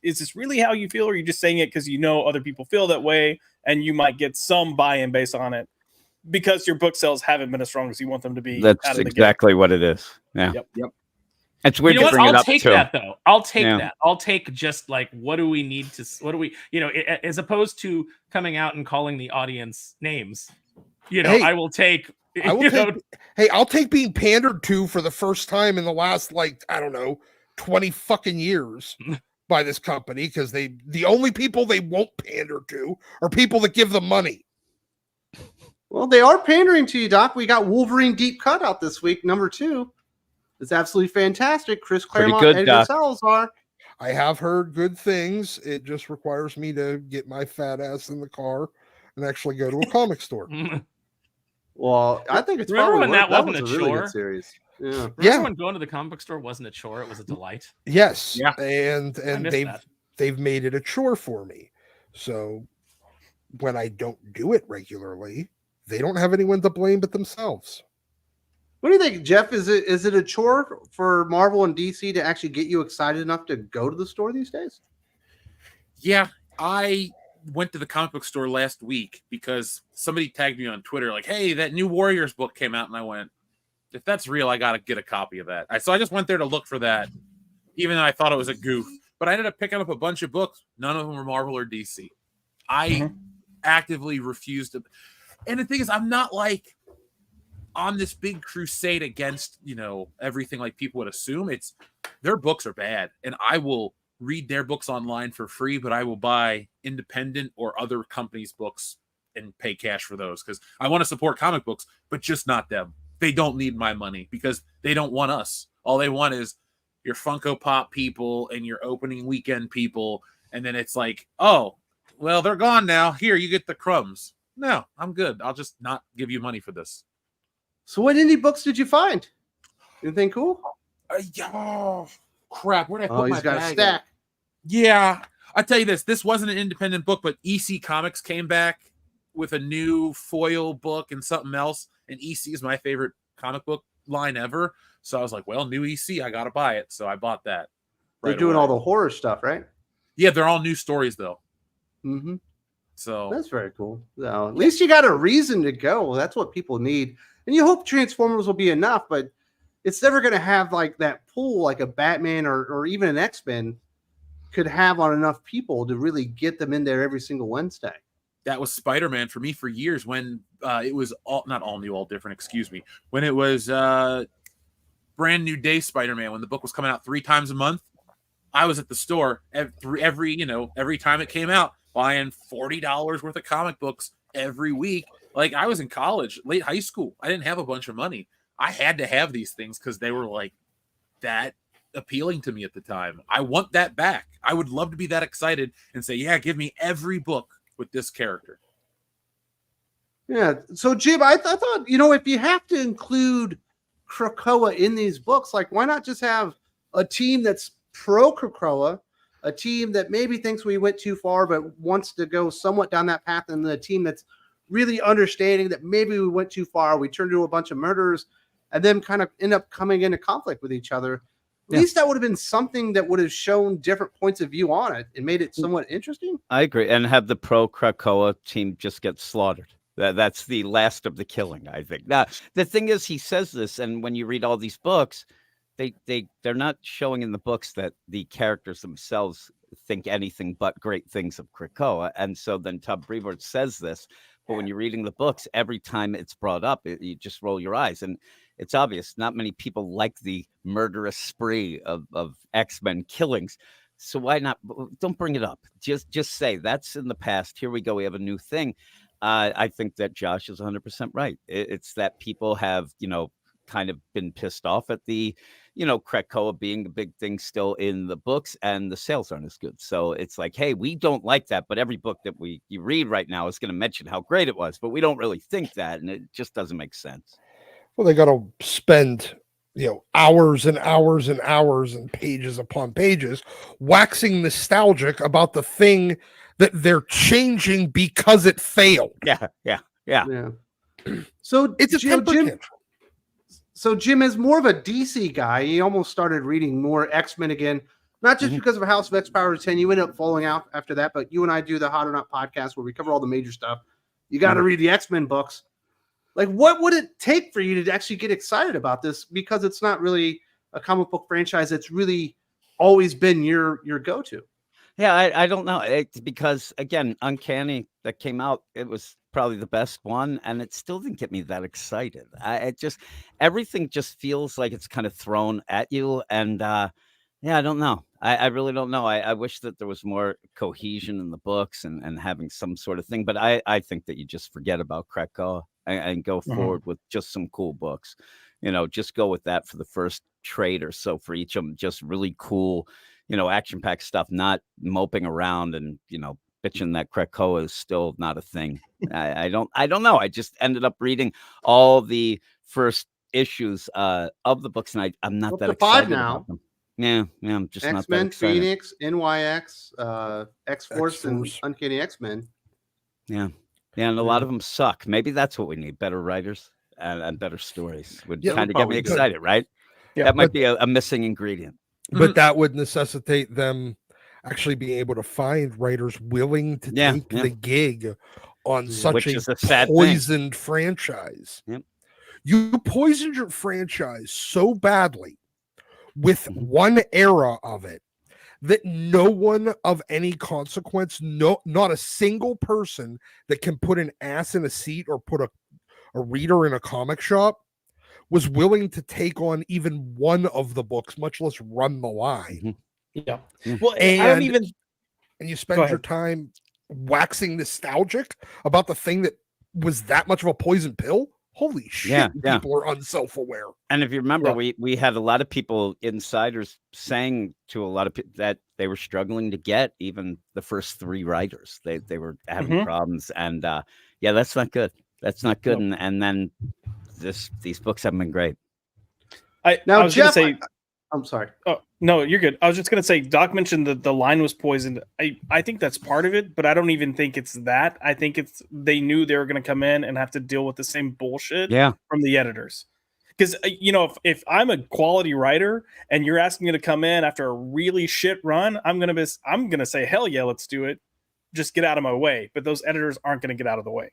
is this really how you feel, or are you just saying it because other people feel that way and you might get some buy-in based on it because your book sales haven't been as strong as you want them to be? That's exactly what it is. Yeah. Yep. It's weird to bring it up. I'll take that, though. I'll take that. I'll take just like, what do we, as opposed to coming out and calling the audience names, I'll take being pandered to for the first time in the last, 20 fucking years by this company, because the only people they won't pander to are people that give them money. Well, they are pandering to you, Doc. We got Wolverine Deep Cut out this week, number 2. It's absolutely fantastic. Chris Claremont and Edgar Salazar. I have heard good things. It just requires me to get my fat ass in the car and actually go to a comic store. Well, I think it's remember probably when that wasn't was a really chore? good series. Yeah. Remember when going to the comic book store wasn't a chore? It was a delight. Yes. Yeah. And they've made it a chore for me. So when I don't do it regularly, they don't have anyone to blame but themselves. What do you think, Jeff? Is it a chore for Marvel and DC to actually get you excited enough to go to the store these days? Yeah, I went to the comic book store last week because somebody tagged me on Twitter like, hey, that new Warriors book came out. And I went, if that's real, I got to get a copy of that. So I just went there to look for that, even though I thought it was a goof. But I ended up picking up a bunch of books. None of them were Marvel or DC. I actively refused to. And the thing is, I'm not like on this big crusade against, everything like people would assume. It's their books are bad, and I will read their books online for free, but I will buy independent or other companies' books and pay cash for those because I want to support comic books, but just not them. They don't need my money because they don't want us. All they want is your Funko Pop people and your opening weekend people. And then it's like, oh, well, they're gone now. Here, you get the crumbs. No, I'm good. I'll just not give you money for this. So what indie books did you find? Anything cool? Oh, crap. Where did I put my he's got bag? a stack. Yeah. I'll tell you this. This wasn't an independent book, but EC Comics came back with a new foil book and something else. And EC is my favorite comic book line ever. So I was like, well, new EC, I got to buy it. So I bought that. They're doing all the horror stuff, right? Yeah, they're all new stories, though. Mm-hmm. So that's very cool. So at least you got a reason to go. That's what people need. And you hope Transformers will be enough, but it's never going to have like that pull like a Batman or even an X-Men could have on enough people to really get them in there every single Wednesday. That was Spider-Man for me for years when it was not all new, all different, excuse me. When it was Brand New Day Spider-Man, when the book was coming out 3 times a month, I was at the store every time it came out, buying $40 worth of comic books every week. Like, I was in college, late high school. I didn't have a bunch of money. I had to have these things because they were like that appealing to me at the time. I want that back. I would love to be that excited and say, yeah, give me every book with this character. Yeah. So Jim, I thought, if you have to include Krakoa in these books, like, why not just have a team that's pro Krakoa, a team that maybe thinks we went too far but wants to go somewhat down that path, and the team that's really understanding that maybe we went too far, we turned into a bunch of murderers, and then kind of end up coming into conflict with each other. At least that would have been something that would have shown different points of view on it and made it somewhat interesting. I agree. And have the pro Krakoa team just get slaughtered. That's the last of the killing, I think. Now, the thing is, he says this, and when you read all these books, they're not showing in the books that the characters themselves think anything but great things of Krakoa. And so then Tub Brevoort says this, but when you're reading the books, every time it's brought up, you just roll your eyes. And it's obvious not many people like the murderous spree of X-Men killings. So why not? Don't bring it up. Just say that's in the past. Here we go. We have a new thing. I think that Josh is 100% right. It's that people have, kind of been pissed off at the, Krakoa being the big thing still in the books, and the sales aren't as good. So it's like, hey, we don't like that, but every book that you read right now is going to mention how great it was, but we don't really think that, and it just doesn't make sense. Well, they got to spend, hours and hours and hours and pages upon pages waxing nostalgic about the thing that they're changing because it failed. Yeah. So it's a Jim. So Jim is more of a DC guy. He almost started reading more X-Men again, not just because of House of X Power 10. You ended up falling out after that, but you and I do the Hot or Not podcast where we cover all the major stuff. You got to read the X-Men books. Like, what would it take for you to actually get excited about this? Because it's not really a comic book franchise that's really always been your go-to. Yeah, I don't know. It's because, again, Uncanny that came out, it was probably the best one, and it still didn't get me that excited. Everything just feels like it's kind of thrown at you, and I don't know. I really don't know. I wish that there was more cohesion in the books and having some sort of thing, but I think that you just forget about Krakoa and go forward with just some cool books. Just go with that for the first trade or so for each of them. Just really cool, action-packed stuff, not moping around and, bitching that Krakoa is still not a thing. I don't know. I just ended up reading all the first issues of the books, and I'm not that excited 5 now. about them. Yeah, I'm just X-Men, not that excited. Phoenix, NYX, X-Force, and Uncanny X-Men. Yeah, and a lot of them suck. Maybe that's what we need: better writers and better stories. Would kind of get me excited, right? Yeah, that might be a missing ingredient. But that would necessitate them actually being able to find writers willing to take the gig on such a poisoned franchise. Yep. You poisoned your franchise so badly with one era of it that no one of any consequence, not a single person that can put an ass in a seat or put a reader in a comic shop was willing to take on even one of the books, much less run the line. Yeah. Well, and you spend your time waxing nostalgic about the thing that was that much of a poison pill. Holy shit, people are unself-aware. And if you remember, we had a lot of people, insiders, saying to a lot of people that they were struggling to get even the first 3 writers. They were having problems. And that's not good. That's not good. Nope. And then these books haven't been great. Jeff, I'm sorry. Oh, no, you're good. I was just going to say, Doc mentioned that the line was poisoned. I think that's part of it, but I don't even think it's that. I think it's they knew they were going to come in and have to deal with the same bullshit from the editors. Because, if I'm a quality writer and you're asking me to come in after a really shit run, I'm going to say, hell yeah, let's do it. Just get out of my way. But those editors aren't going to get out of the way.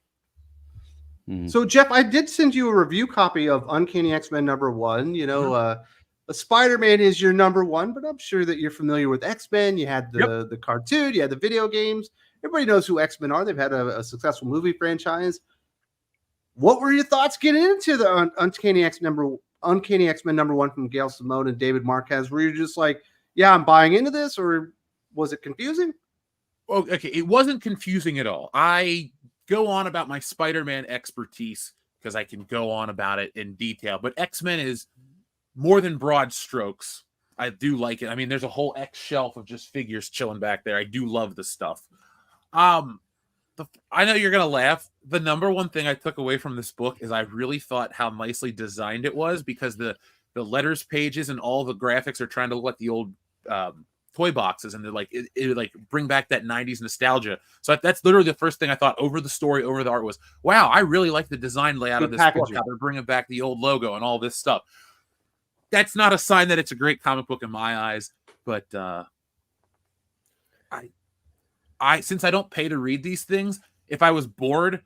So, Jeff, I did send you a review copy of Uncanny X-Men #1. You know, Spider-Man is your #1, but I'm sure that you're familiar with X-Men. You had the cartoon, you had the video games. Everybody knows who X-Men are. They've had a successful movie franchise. What were your thoughts getting into the Uncanny X-Men #1 from Gail, Simone, and David Marquez? Were you just like, yeah, I'm buying into this, or was it confusing? Well, okay, it wasn't confusing at all. I go on about my Spider-Man expertise because I can go on about it in detail, but X-Men is more than broad strokes. I do like it. I mean, there's a whole X shelf of just figures chilling back there. I do love the stuff. I know you're gonna laugh. The #1 thing I took away from this book is I really thought how nicely designed it was, because the letters pages and all the graphics are trying to look like the old toy boxes, and they're like it like bring back that 90s nostalgia. So that's literally the first thing I thought over the story, over the art, was, wow, I really like the design layout of this book, how they're bringing back the old logo and all this stuff. That's not a sign that it's a great comic book in my eyes, but I since I don't pay to read these things, if I was bored,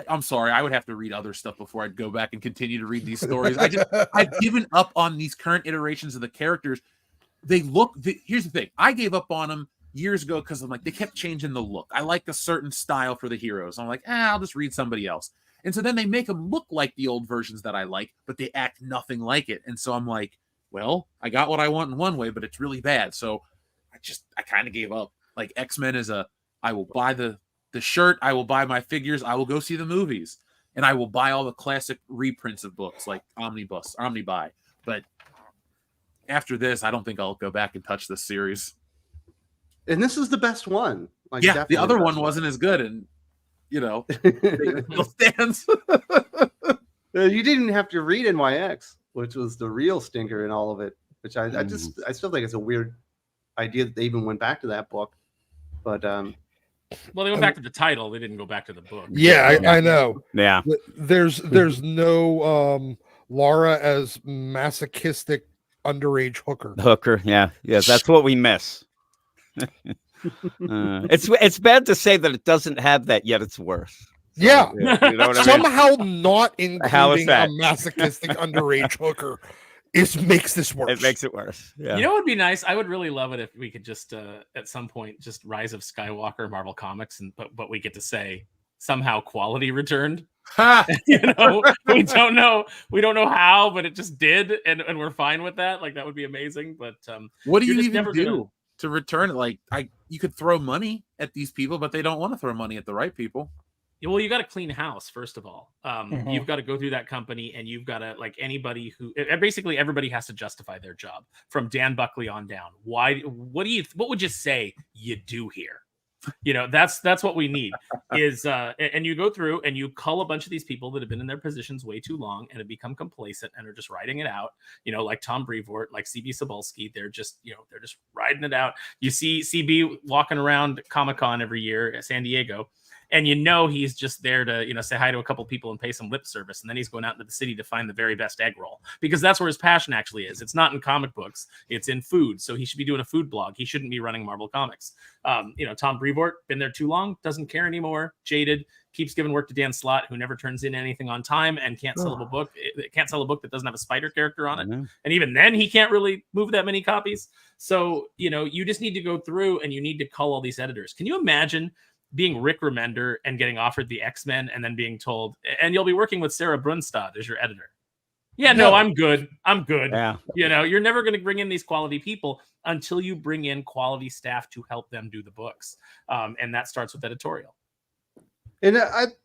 I'm sorry, I would have to read other stuff before I'd go back and continue to read these stories. I've given up on these current iterations of the characters. Here's the thing. I gave up on them years ago because I'm like, they kept changing the look. I like a certain style for the heroes. I'm like, I'll just read somebody else. And so then they make them look like the old versions that I like, but they act nothing like it. And so I'm like, well, I got what I want in one way, but it's really bad. So I kind of gave up. Like, X-Men is I will buy the shirt, I will buy my figures, I will go see the movies, and I will buy all the classic reprints of books like Omnibuy. But after this, I don't think I'll go back and touch this series. And this is the best one. Like, yeah, the other one wasn't as good, and you know, it still stands. You didn't have to read NYX, which was the real stinker in all of it. Which I still think it's a weird idea that they even went back to that book. But well, they went back to the title. They didn't go back to the book. Yeah, I know. Yeah, there's no Laura as masochistic underage hooker. Yeah, that's what we miss. It's bad to say that it doesn't have that, yet it's worse. So, yeah, you know what I mean? Somehow not including a masochistic underage hooker makes this worse. It makes it worse. Yeah. You know what would be nice? I would really love it if we could just at some point just Rise of Skywalker, Marvel Comics, but we get to say somehow quality returned. You know, we don't know how, but it just did, and we're fine with that. Like, that would be amazing. But what do you even do to return it? Like, you could throw money at these people, but they don't want to throw money at the right people. Well, you got to clean house, first of all. You've got to go through that company, and you've got to, like, anybody who basically everybody has to justify their job from Dan Buckley on down. What would you say you do here? You know, that's what we need is and you go through and you cull a bunch of these people that have been in their positions way too long and have become complacent and are just riding it out, you know, like Tom Brevoort, like CB Cebulski. They're just riding it out. You see CB walking around Comic-Con every year at San Diego, and you know he's just there to, you know, say hi to a couple people and pay some lip service, and then he's going out into the city to find the very best egg roll, because that's where his passion actually is. It's not in comic books, it's in food. So he should be doing a food blog. He shouldn't be running Marvel Comics. You know, Tom Brevoort, been there too long, doesn't care anymore, jaded, keeps giving work to Dan Slott, who never turns in anything on time and can't sell a book. It can't sell a book that doesn't have a spider character on it. And even then he can't really move that many copies. So, you know, you just need to go through and you need to cull all these editors. Can you imagine being Rick Remender and getting offered the X-Men and then being told, and you'll be working with Sarah Brunstad as your editor? Yeah, no, I'm good. Yeah. You know, you're never going to bring in these quality people until you bring in quality staff to help them do the books. And that starts with editorial. And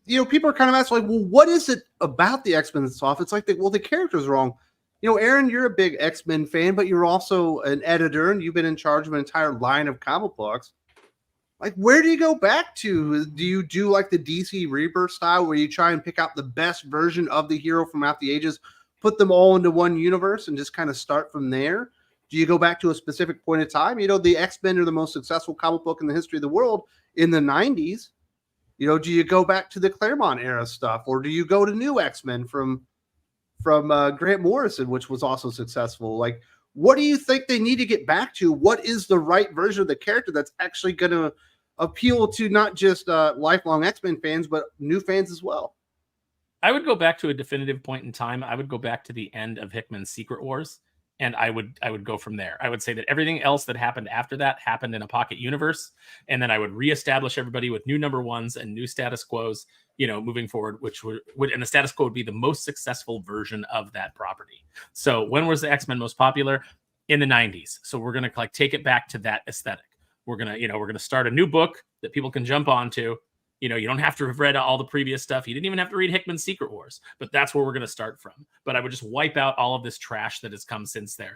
you know, people are kind of asking, like, well, what is it about the X-Men that's off? It's like, the character's wrong. You know, Aaron, you're a big X-Men fan, but you're also an editor, and you've been in charge of an entire line of comic books. Like, where do you go back to? Do you do like the DC Rebirth style, where you try and pick out the best version of the hero from out the ages, put them all into one universe, and just kind of start from there? Do you go back to a specific point in time? You know, the X-Men are the most successful comic book in the history of the world in the 90s. You know, do you go back to the Claremont era stuff, or do you go to new X-Men from Grant Morrison, which was also successful? Like, what do you think they need to get back to? What is the right version of the character that's actually going to appeal to not just lifelong X-Men fans, but new fans as well. I would go back to a definitive point in time. I would go back to the end of Hickman's Secret Wars, and I would go from there. I would say that everything else that happened after that happened in a pocket universe, and then I would reestablish everybody with new number ones and new status quos, moving forward, which would and the status quo would be the most successful version of that property. So when was the X-Men most popular? In the 90s. So we're gonna take it back to that aesthetic. We're gonna start a new book that people can jump onto. You don't have to have read all the previous stuff. You didn't even have to read Hickman's Secret Wars, but that's where we're going to start from. But I would just wipe out all of this trash that has come since then.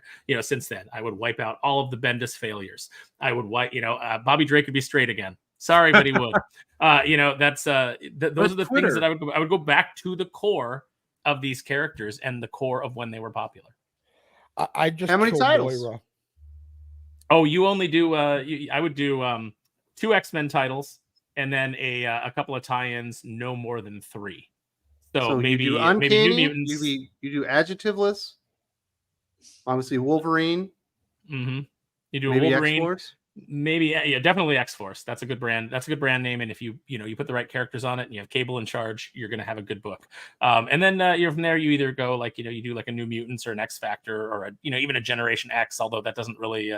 I would wipe out all of the Bendis failures. I would Bobby Drake could be straight again. Sorry, but he would. Those are the things that I would go back to the core of these characters and the core of when they were popular. I just how many titles? Moira. Oh, you only do. I would do 2 X-Men titles. And then a couple of tie-ins, no more than 3. So maybe you do Uncanny, maybe New Mutants. You do adjectiveless. Obviously, Wolverine. Mm-hmm. You do maybe Wolverine. X-Force. Maybe definitely X-Force. That's a good brand. That's a good brand name. And if you put the right characters on it and you have Cable in charge, you're going to have a good book. And then from there, you either go you do like a New Mutants or an X Factor or even a Generation X. Although that doesn't really.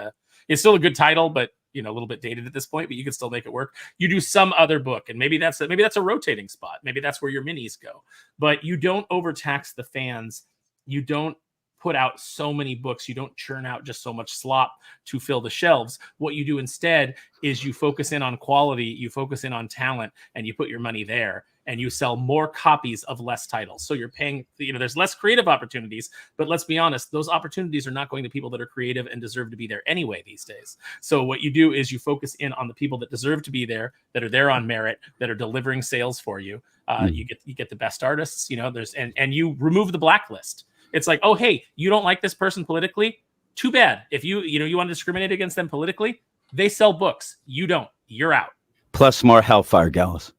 It's still a good title, but a little bit dated at this point, but you can still make it work. You do some other book, and maybe that's a rotating spot. Maybe that's where your minis go. But you don't overtax the fans. You don't put out so many books. You don't churn out just so much slop to fill the shelves. What you do instead is you focus in on quality, you focus in on talent, and you put your money there, and you sell more copies of less titles. So you're paying, there's less creative opportunities, but let's be honest, those opportunities are not going to people that are creative and deserve to be there anyway these days. So what you do is you focus in on the people that deserve to be there, that are there on merit, that are delivering sales for you. You get the best artists, and you remove the blacklist. It's like, oh, hey, you don't like this person politically? Too bad. If you want to discriminate against them politically, they sell books. You don't. You're out. Plus more Hellfire Galas.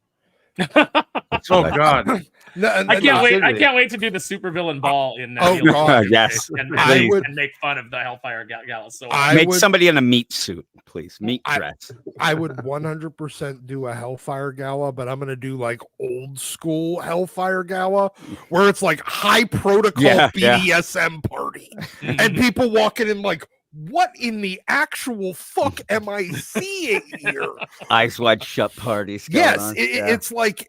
Oh God! I can't wait to do the supervillain ball in. Yes, and make fun of the Hellfire Gala. So make somebody in a meat suit, please. Meat dress. I would 100% do a Hellfire Gala, but I'm gonna do like old school Hellfire Gala, where it's like high protocol BDSM party, and people walking in like, what in the actual fuck am I seeing here? Eyes wide shut parties. Yes, it's like,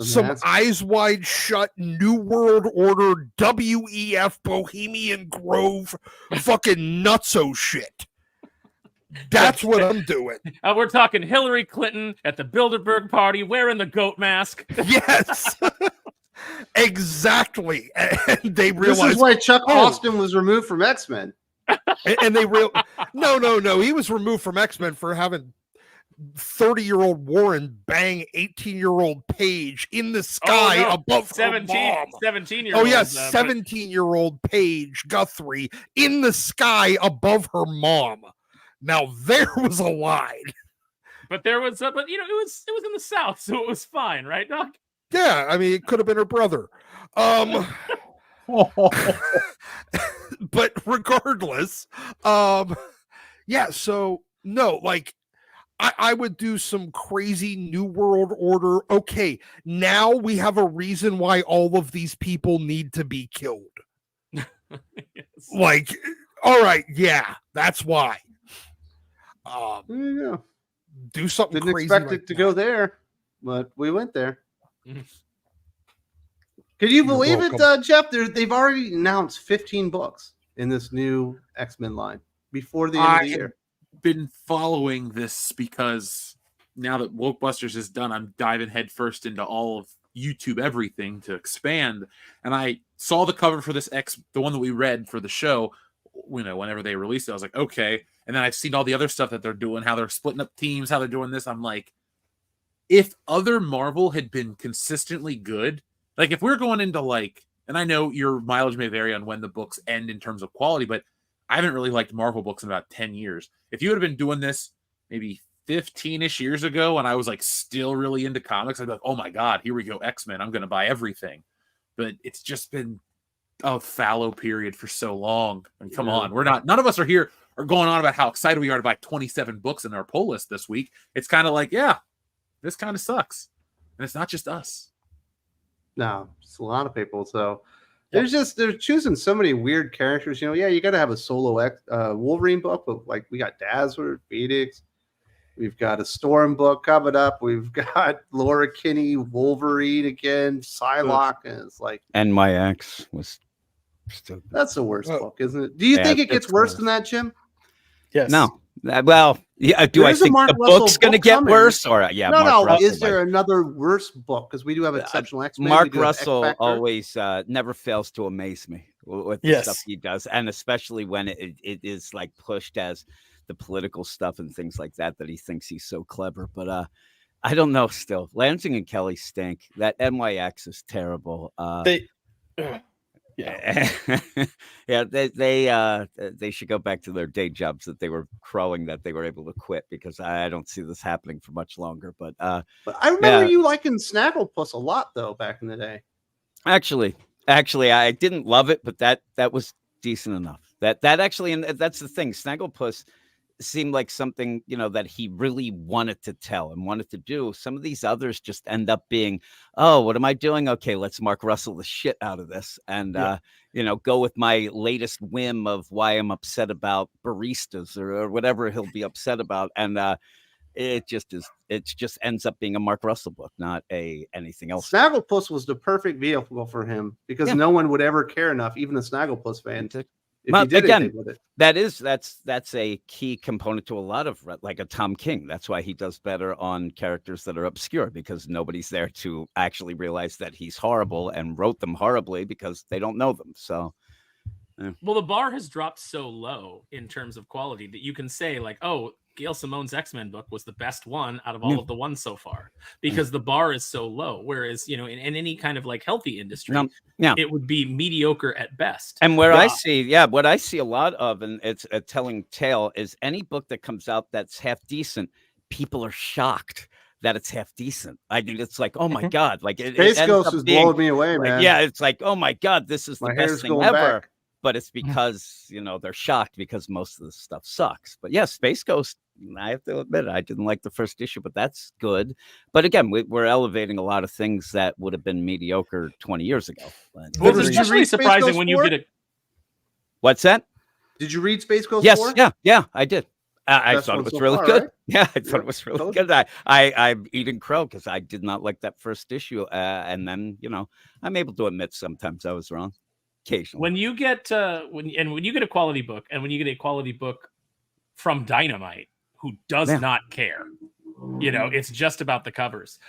some eyes wide shut, New World Order, WEF, Bohemian Grove, fucking nutso shit. That's what I'm doing. We're talking Hillary Clinton at the Bilderberg party wearing the goat mask. Yes. Exactly. And they realized this is why Chuck Austin was removed from X-Men. And they no, he was removed from X-Men for having 30-year-old Warren bang 18-year-old Paige in the sky above 17-year-old. Oh yes, 17-year-old Paige Guthrie in the sky above her mom. Now there was a line. But there was it was in the South, so it was fine, right, Doc? Yeah, I mean it could have been her brother. But regardless, so no, like I would do some crazy New World Order. Okay, now we have a reason why all of these people need to be killed. Yes. Like, all right, yeah, that's why. Do something Didn't crazy. Expect it to go there, but we went there. Can you believe it, Jeff? They've already announced 15 books in this new X-Men line before the end of the year. I've been following this because now that WorldClassBullshitters is done, I'm diving headfirst into all of YouTube everything to expand. And I saw the cover for this the one that we read for the show, whenever they released it. I was like, okay. And then I've seen all the other stuff that they're doing, how they're splitting up teams, how they're doing this. I'm like, if other Marvel had been consistently good, like if we're going into and I know your mileage may vary on when the books end in terms of quality, but I haven't really liked Marvel books in about 10 years. If you would have been doing this maybe 15-ish years ago and I was still really into comics, I'd be like, oh my God, here we go, X-Men. I'm going to buy everything. But it's just been a fallow period for so long. And come on, none of us are here are going on about how excited we are to buy 27 books in our pull list this week, it's kind of like, yeah, this kind of sucks. And it's not just us. No, it's a lot of people. So they're choosing so many weird characters. You know, yeah, you got to have a solo Wolverine book, but like we got Dazzler, Phoenix. We've got a Storm book coming up. We've got Laura Kinney, Wolverine again, Psylocke, and it's like NYX was stupid. That's the worst book, isn't it? Do you think it gets worse than that, Jim? Yes. No. Well, yeah. Do I think the book's going to get worse? Or no. Is there another worse book? Because we do have exceptional X-Men. Mark Russell always never fails to amaze me with the stuff he does, and especially when it is like pushed as the political stuff and things like that he thinks he's so clever. But I don't know. Still, Lansing and Kelly stink. That NYX is terrible. They should go back to their day jobs that they were crowing that they were able to quit, because I don't see this happening for much longer. But I remember you liking Snagglepuss a lot though back in the day. Actually, I didn't love it, but that was decent enough. That actually, and that's the thing. Snagglepuss seemed like something, that he really wanted to tell and wanted to do. Some of these others just end up being, oh, what am I doing? Okay, let's Mark Russell the shit out of this and go with my latest whim of why I'm upset about baristas or whatever he'll be upset about. And it just ends up being a Mark Russell book, not anything else. Snagglepuss was the perfect vehicle for him, because no one would ever care enough, even a Snagglepuss fan, again, that's a key component to a lot of, like, a Tom King. That's why he does better on characters that are obscure, because nobody's there to actually realize that he's horrible and wrote them horribly because they don't know them. So, well, the bar has dropped so low in terms of quality that you can say, like, oh, Gail Simone's X-Men book was the best one out of all of the ones so far, because the bar is so low. Whereas, in any kind of like healthy industry, it would be mediocre at best. And what I see a lot of, and it's a telling tale, is any book that comes out that's half decent, people are shocked that it's half decent. I mean, it's like, oh my God, like Space Ghost is blowing me away, man. Like, yeah, it's like, oh my God, this is the best thing ever. Back. But it's because, they're shocked because most of the stuff sucks. But yeah, Space Ghost, I have to admit, I didn't like the first issue, but that's good. But again, we're elevating a lot of things that would have been mediocre 20 years ago. Well, it's especially surprising when you get it. What's that? Did you read Space Ghost 4? Yeah, I did. I thought it was really good. Right? Yeah, I thought it was really good. I'm eating crow because I did not like that first issue. And then, I'm able to admit sometimes I was wrong. Occasionally. When you get when you get a quality book, and when you get a quality book from Dynamite, who does not care, it's just about the covers.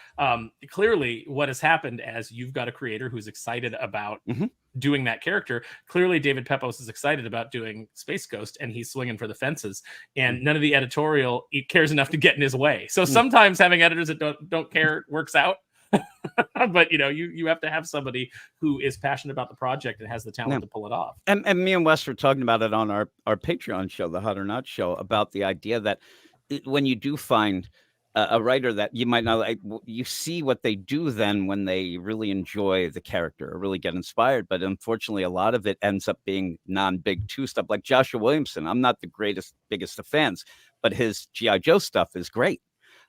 Clearly, what has happened, as you've got a creator who's excited about doing that character. Clearly, David Pepos is excited about doing Space Ghost, and he's swinging for the fences. And none of the editorial cares enough to get in his way. So sometimes having editors that don't care works out. But you have to have somebody who is passionate about the project and has the talent to pull it off. And me and Wes were talking about it on our Patreon show, the Hot or Not show, about the idea that when you do find a writer that you might not like, you see what they do then when they really enjoy the character or really get inspired. But unfortunately, a lot of it ends up being non-big two stuff, like Joshua Williamson. I'm not the biggest of fans, but his G.I. Joe stuff is great.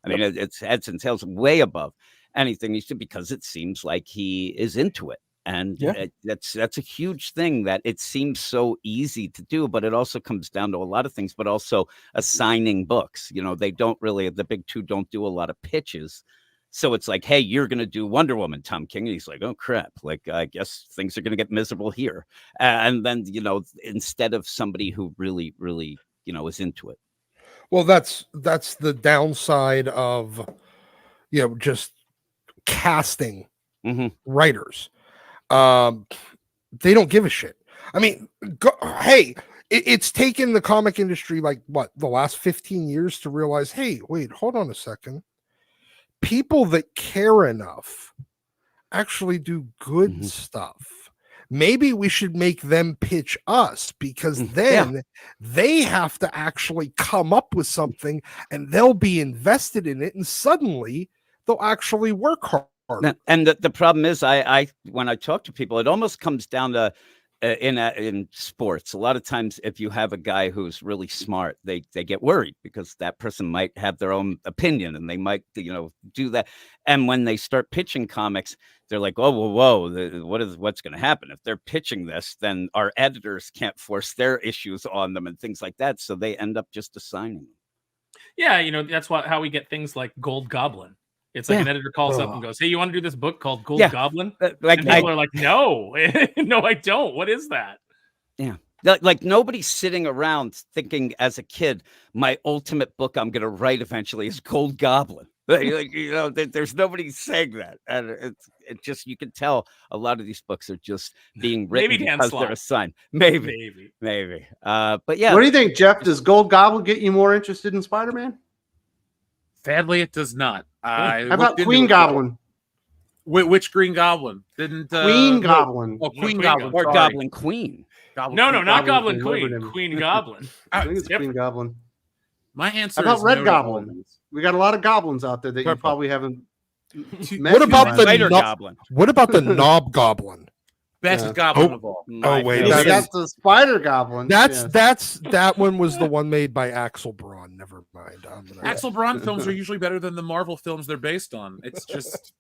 I mean, it's heads and tails way above anything used to, because it seems like he is into it. And that's a huge thing, that it seems so easy to do, but it also comes down to a lot of things, but also assigning books. They don't really, the big two don't do a lot of pitches. So it's like, hey, you're going to do Wonder Woman, Tom King. And he's like, oh crap. Like, I guess things are going to get miserable here. And then, instead of somebody who really, really, is into it. Well, that's the downside of, just casting writers. They don't give a shit. I mean, it's taken the comic industry like the last 15 years to realize, hey, wait, hold on a second. People that care enough actually do good stuff. Maybe we should make them pitch us, because then they have to actually come up with something, and they'll be invested in it, and suddenly they'll actually work hard. And the problem is, I when I talk to people, it almost comes down to in sports, a lot of times if you have a guy who's really smart, they get worried because that person might have their own opinion and they might, do that. And when they start pitching comics, they're like, oh, whoa, what's going to happen if they're pitching this? Then our editors can't force their issues on them and things like that, so they end up just assigning them. Yeah, that's how we get things like Gold Goblin. It's like an editor calls up and goes, "Hey, you want to do this book called Gold Goblin?" And people are like, "No, no, I don't. What is that?" Yeah. Like nobody's sitting around thinking as a kid, my ultimate book I'm going to write eventually is Gold Goblin. There's nobody saying that. And it just, you can tell a lot of these books are just being written because they're assigned. Maybe. But yeah. What do you think, Jeff? Does Gold Goblin get you more interested in Spider-Man? Sadly, it does not. How about Queen Goblin? Which Green Goblin? Didn't Queen Goblin? Oh, Queen Goblin. Or Goblin Queen. No, not Goblin Queen. Queen Goblin. I think it's Queen Goblin. My answer How about is Red Goblin? We got a lot of goblins out there that you probably haven't met. What about the Spider Goblin? What about the Knob Goblin? Best goblin of all. Wait, that's the Spider Goblin. That one was the one made by Axel Braun. Never mind. Axel Braun films are usually better than the Marvel films they're based on. It's just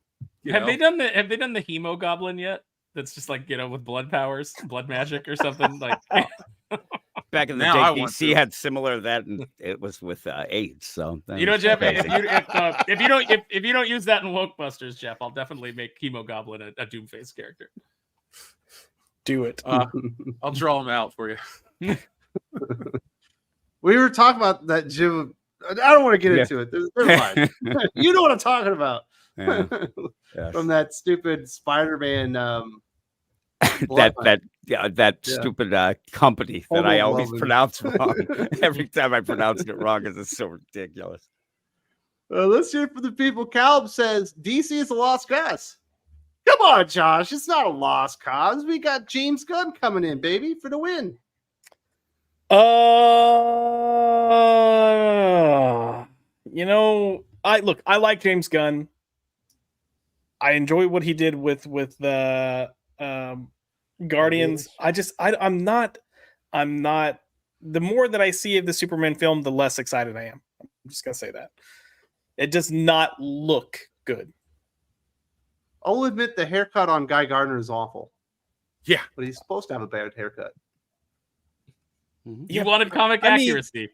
Have they done the Hemo Goblin yet? That's just like, with blood powers, blood magic or something like. Back in the day, DC had similar that, and it was with AIDS. So Jeff, if you don't use that in Wokebusters, Jeff, I'll definitely make Hemo Goblin a Doomface character. Do it. I'll draw him out for you. We were talking about that, Jim. I don't want to get into it. They're fine. You know what I'm talking about. Yeah. From that stupid Spider-Man. that stupid company that I always pronounce wrong. Every time I pronounce it wrong, because it's so ridiculous. Let's hear it from the people. Caleb says DC is a lost cause. Come on, Josh. It's not a lost cause. We got James Gunn coming in, baby, for the win. I like James Gunn. I enjoy what he did with the Guardians. I'm not. The more that I see of the Superman film, the less excited I am. I'm just gonna say that it does not look good. I'll admit the haircut on Guy Gardner is awful. Yeah, but he's supposed to have a bad haircut. You wanted comic accuracy.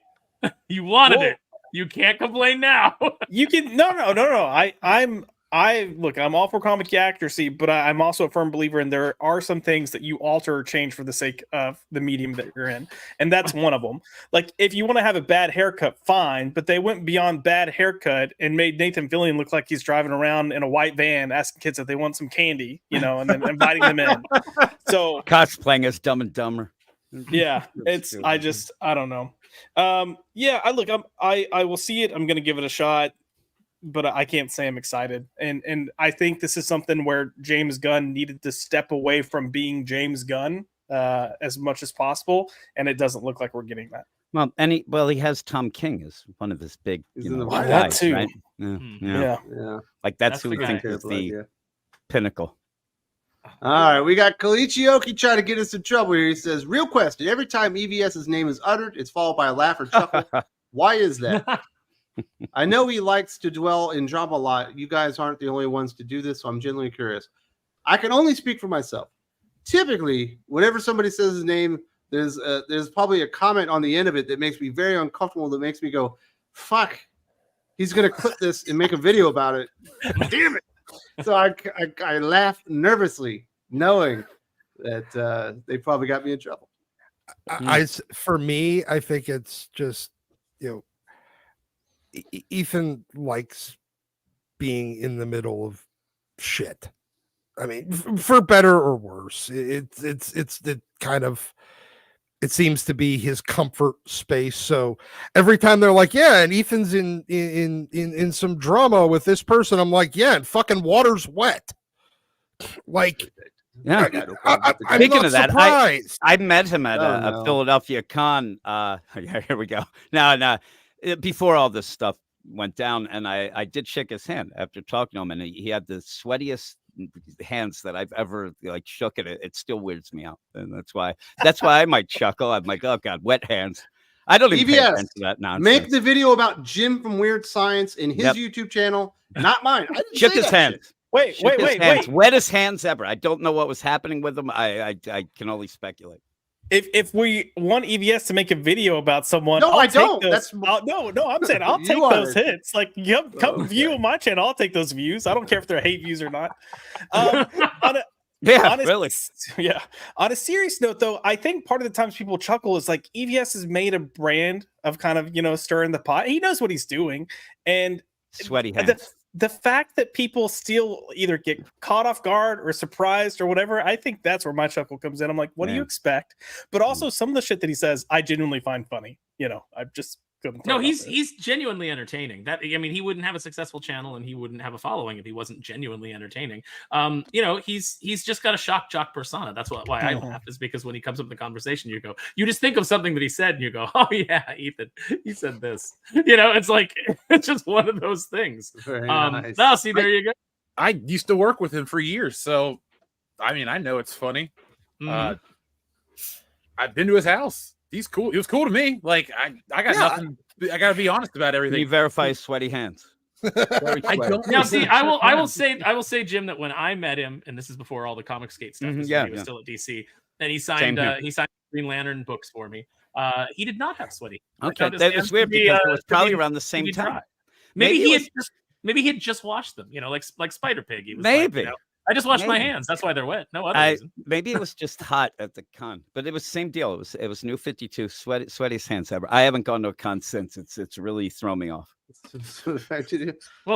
You wanted it. You can't complain now. You can no. I'm all for comic accuracy, but I'm also a firm believer in there are some things that you alter or change for the sake of the medium that you're in. And that's one of them. Like, if you want to have a bad haircut, fine, but they went beyond bad haircut and made Nathan Fillion look like he's driving around in a white van asking kids if they want some candy, and then inviting them in. So cosplaying as Dumb and Dumber. Yeah, I don't know. I will see it. I'm going to give it a shot. But I can't say I'm excited. And I think this is something where James Gunn needed to step away from being James Gunn as much as possible. And it doesn't look like we're getting that. Well, he has Tom King as one of his big, guys, that too. Right? Yeah. Like that's who we think is the pinnacle. All right, we got Kalichi Oki trying to get us in trouble here. He says, real question. Every time EVS's name is uttered, it's followed by a laugh or chuckle. Why is that? I know he likes to dwell in drama a lot. You guys aren't the only ones to do this, so I'm genuinely curious. I can only speak for myself. Typically, whenever somebody says his name, there's probably a comment on the end of it that makes me very uncomfortable, that makes me go, fuck, he's going to clip this and make a video about it. Damn it. So I laugh nervously, knowing that they probably got me in trouble. For me, I think it's just, Ethan likes being in the middle of shit. I mean, for better or worse, it's the kind of, it seems to be his comfort space. So every time they're like, yeah, and Ethan's in some drama with this person, I'm like, yeah, and fucking water's wet. Like, yeah. Speaking of that, I met him at a Philadelphia con. Here we go. No. Before all this stuff went down, and I did shake his hand after talking to him, and he had the sweatiest hands that I've ever like shook it. It still weirds me out, and that's why I might chuckle. I'm like, oh god, wet hands. I don't even pay attention to that nonsense. Make the video about Jim from Weird Science in his YouTube channel, not mine. I didn't shook say his that hands. shit. Wait. Wettest hands ever. I don't know what was happening with them. I can only speculate. If we want EVS to make a video about someone, no, I don't. That's no. I'm saying I'll take those hits. Like, come view my channel. I'll take those views. I don't care if they're hate views or not. Really. Yeah. On a serious note, though, I think part of the times people chuckle is like EVS has made a brand of kind of stirring the pot. He knows what he's doing, and sweaty hands. The fact that people still either get caught off guard or surprised or whatever, I think that's where my chuckle comes in. I'm like, what do you expect? But also some of the shit that he says, I genuinely find funny. I just couldn't. No, he's genuinely entertaining. He wouldn't have a successful channel and he wouldn't have a following if he wasn't genuinely entertaining. He's just got a shock jock persona. That's why I laugh, is because when he comes up in the conversation, you just think of something that he said and you go, oh yeah, Ethan, he said this. It's like it's just one of those things. Very nice. Now, see, there you go. I used to work with him for years, so I know it's funny. Mm-hmm. I've been to his house. He's cool. He was cool to me. Like I got nothing. I got to be honest about everything. Can you verify his sweaty hands? I don't. Now, see, I will say, Jim, that when I met him, and this is before all the Comic Skate stuff, he was still at DC, and he signed Green Lantern books for me. He did not have sweaty. Okay, that was weird because it was probably around the same time. Maybe he had just washed them. Like Spider Pig. He was maybe. I just washed my hands. That's why they're wet. No other reason. Maybe it was just hot at the con, but it was the same deal. It was New 52, sweatiest hands ever. I haven't gone to a con since. It's really thrown me off. Well,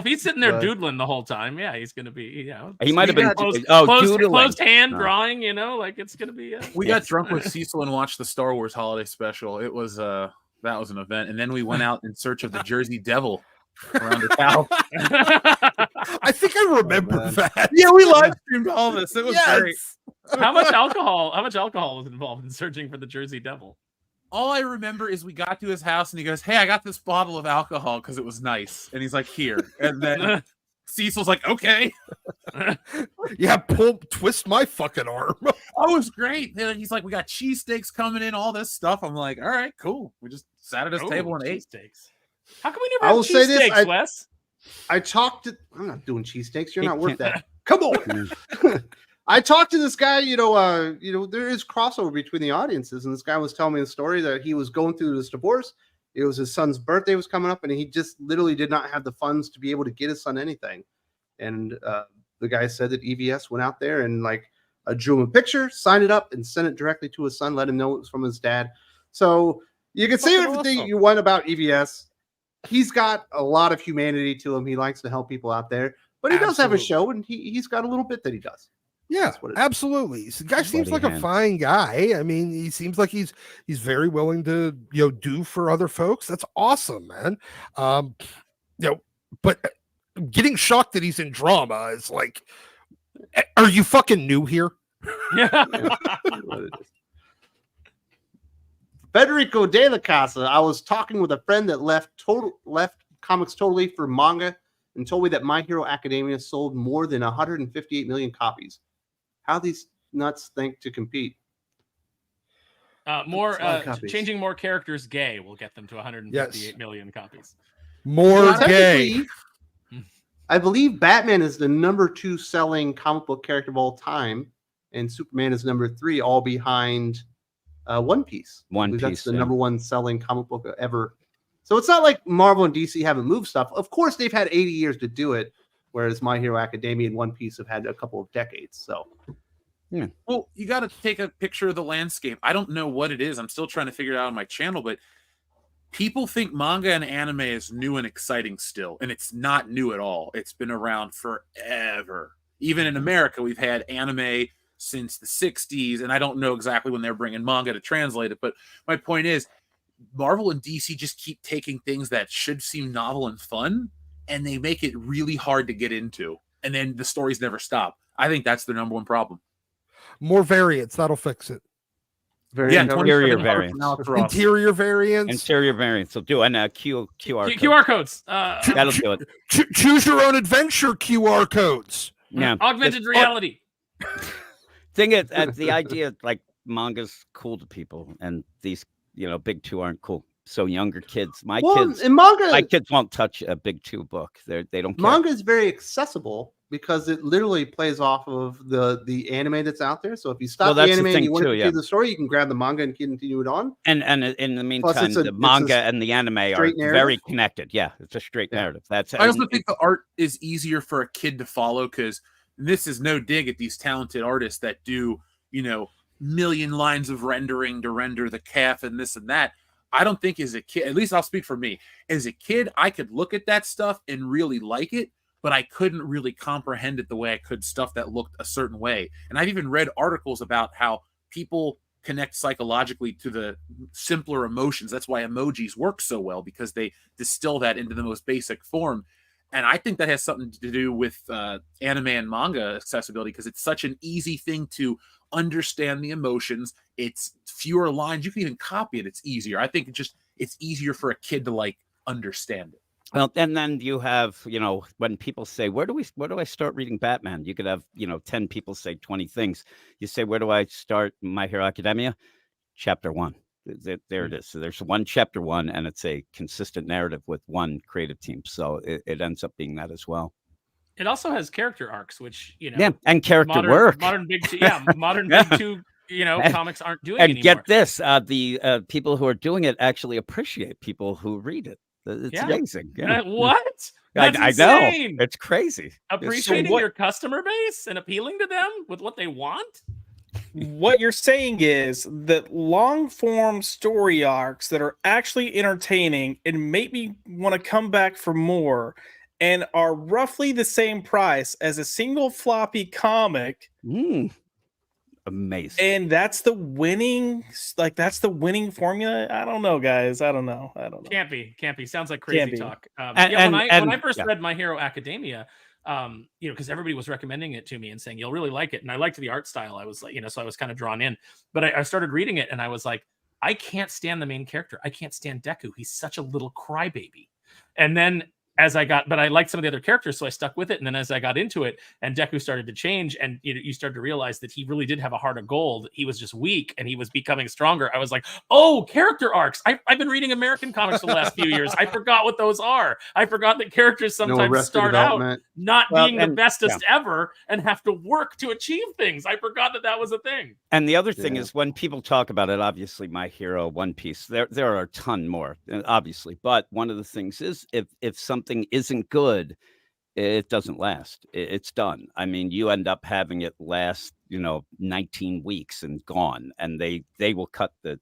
if he's sitting there doodling the whole time, he's gonna be. He might have been closed hand drawing. Like it's gonna be. We got drunk with Cecil and watched the Star Wars holiday special. It was that was an event, and then we went out in search of the Jersey Devil around the town. I think I remember that. Yeah, we live streamed all this. It was great. How much alcohol was involved in searching for the Jersey Devil? All I remember is we got to his house and he goes, "Hey, I got this bottle of alcohol because it was nice." And he's like, "Here." And then Cecil's like, "Okay." Yeah, twist my fucking arm. Oh, it was great. And he's like, "We got cheesesteaks coming in, all this stuff." I'm like, "All right, cool." We just sat at his table and ate steaks. How come we never have cheesesteaks, Wes? I'm not doing cheesesteaks. You're not worth that. Come on. I talked to this guy, there is crossover between the audiences, and this guy was telling me a story that he was going through this divorce. It was his son's birthday was coming up, and he just literally did not have the funds to be able to get his son anything. And the guy said that EVS went out there and drew him a picture, signed it up, and sent it directly to his son, let him know it was from his dad. So you can say everything you want about EVS. He's got a lot of humanity to him. He likes to help people out there, but he does have a show, and he's got a little bit that he does. Yeah, absolutely. The guy seems like a fine guy. I mean, he seems like he's very willing to do for other folks. That's awesome, man. But getting shocked that he's in drama is like, are you fucking new here? Yeah. Federico De La Casa. I was talking with a friend that left comics totally for manga and told me that My Hero Academia sold more than 158 million copies. How these nuts think to compete? Changing more characters gay will get them to 158 million copies. More gay. I believe Batman is the number 2 selling comic book character of all time, and Superman is number 3, all behind One Piece. That's the number 1 selling comic book ever. So it's not like Marvel and DC haven't moved stuff. Of course, they've had 80 years to do it, whereas My Hero Academia and One Piece have had a couple of decades. So, well, you got to take a picture of the landscape. I don't know what it is. I'm still trying to figure it out on my channel, but people think manga and anime is new and exciting still, and it's not new at all. It's been around forever. Even in America, we've had anime since the 60s, and I don't know exactly when they're bringing manga to translate it, but my point is Marvel and DC just keep taking things that should seem novel and fun, and they make it really hard to get into, and then the stories never stop. I think that's the number one problem. More variants, that'll fix it. Interior variants. Interior variants. Interior variants. So do and QR QR codes. That'll do it. Choose your own adventure QR codes. Yeah. Augmented reality. Thing is, the idea like manga's cool to people, and these big two aren't cool. So younger kids, my kids won't touch a big two book. They don't care. Manga is very accessible because it literally plays off of the anime that's out there. So if you stop the anime and you want to see the story, you can grab the manga and continue it on. And in the meantime, the manga and the anime are very connected. Yeah, it's a straight narrative. I also think the art is easier for a kid to follow, because this is no dig at these talented artists that do, million lines of rendering to render the calf and this and that. I don't think as a kid, at least I'll speak for me, as a kid, I could look at that stuff and really like it, but I couldn't really comprehend it the way I could stuff that looked a certain way. And I've even read articles about how people connect psychologically to the simpler emotions. That's why emojis work so well, because they distill that into the most basic form. And I think that has something to do with anime and manga accessibility, because it's such an easy thing to understand the emotions. It's fewer lines. You can even copy it. It's easier. I think it's easier for a kid to understand it. Well, and then you have, when people say, where do I start reading Batman? You could have, 10 people say 20 things. You say, where do I start My Hero Academia? Chapter 1. There it is. So there's chapter 1, and it's a consistent narrative with one creative team. So it ends up being that as well. It also has character arcs, which, and character work. Modern big two, modern big two, comics aren't doing and anymore. Get this, the people who are doing it actually appreciate people who read it. It's amazing. Yeah. What? That's I know. It's crazy. Appreciating your customer base and appealing to them with what they want? What you're saying is that long form story arcs that are actually entertaining and make me want to come back for more and are roughly the same price as a single floppy comic. Amazing. And that's the winning formula. I don't know, guys. I don't know. Can't be. Sounds like crazy talk. When I first read My Hero Academia, because everybody was recommending it to me and saying you'll really like it, and I liked the art style. I was like, so I was kind of drawn in. But I started reading it, and I was like, I can't stand the main character. I can't stand Deku. He's such a little crybaby. And then but I liked some of the other characters, so I stuck with it. And then as I got into it, and Deku started to change, and you started to realize that he really did have a heart of gold. He was just weak, and he was becoming stronger. I was like, oh, character arcs. I've been reading American comics the last few years. I forgot what those are. I forgot that characters sometimes start out not being the bestest ever and have to work to achieve things. I forgot that was a thing. And the other thing is, when people talk about it, obviously My Hero, One Piece, there are a ton more, obviously. But one of the things is, if something isn't good, it doesn't last. It's done. I mean, you end up having it last 19 weeks and gone, and they will cut the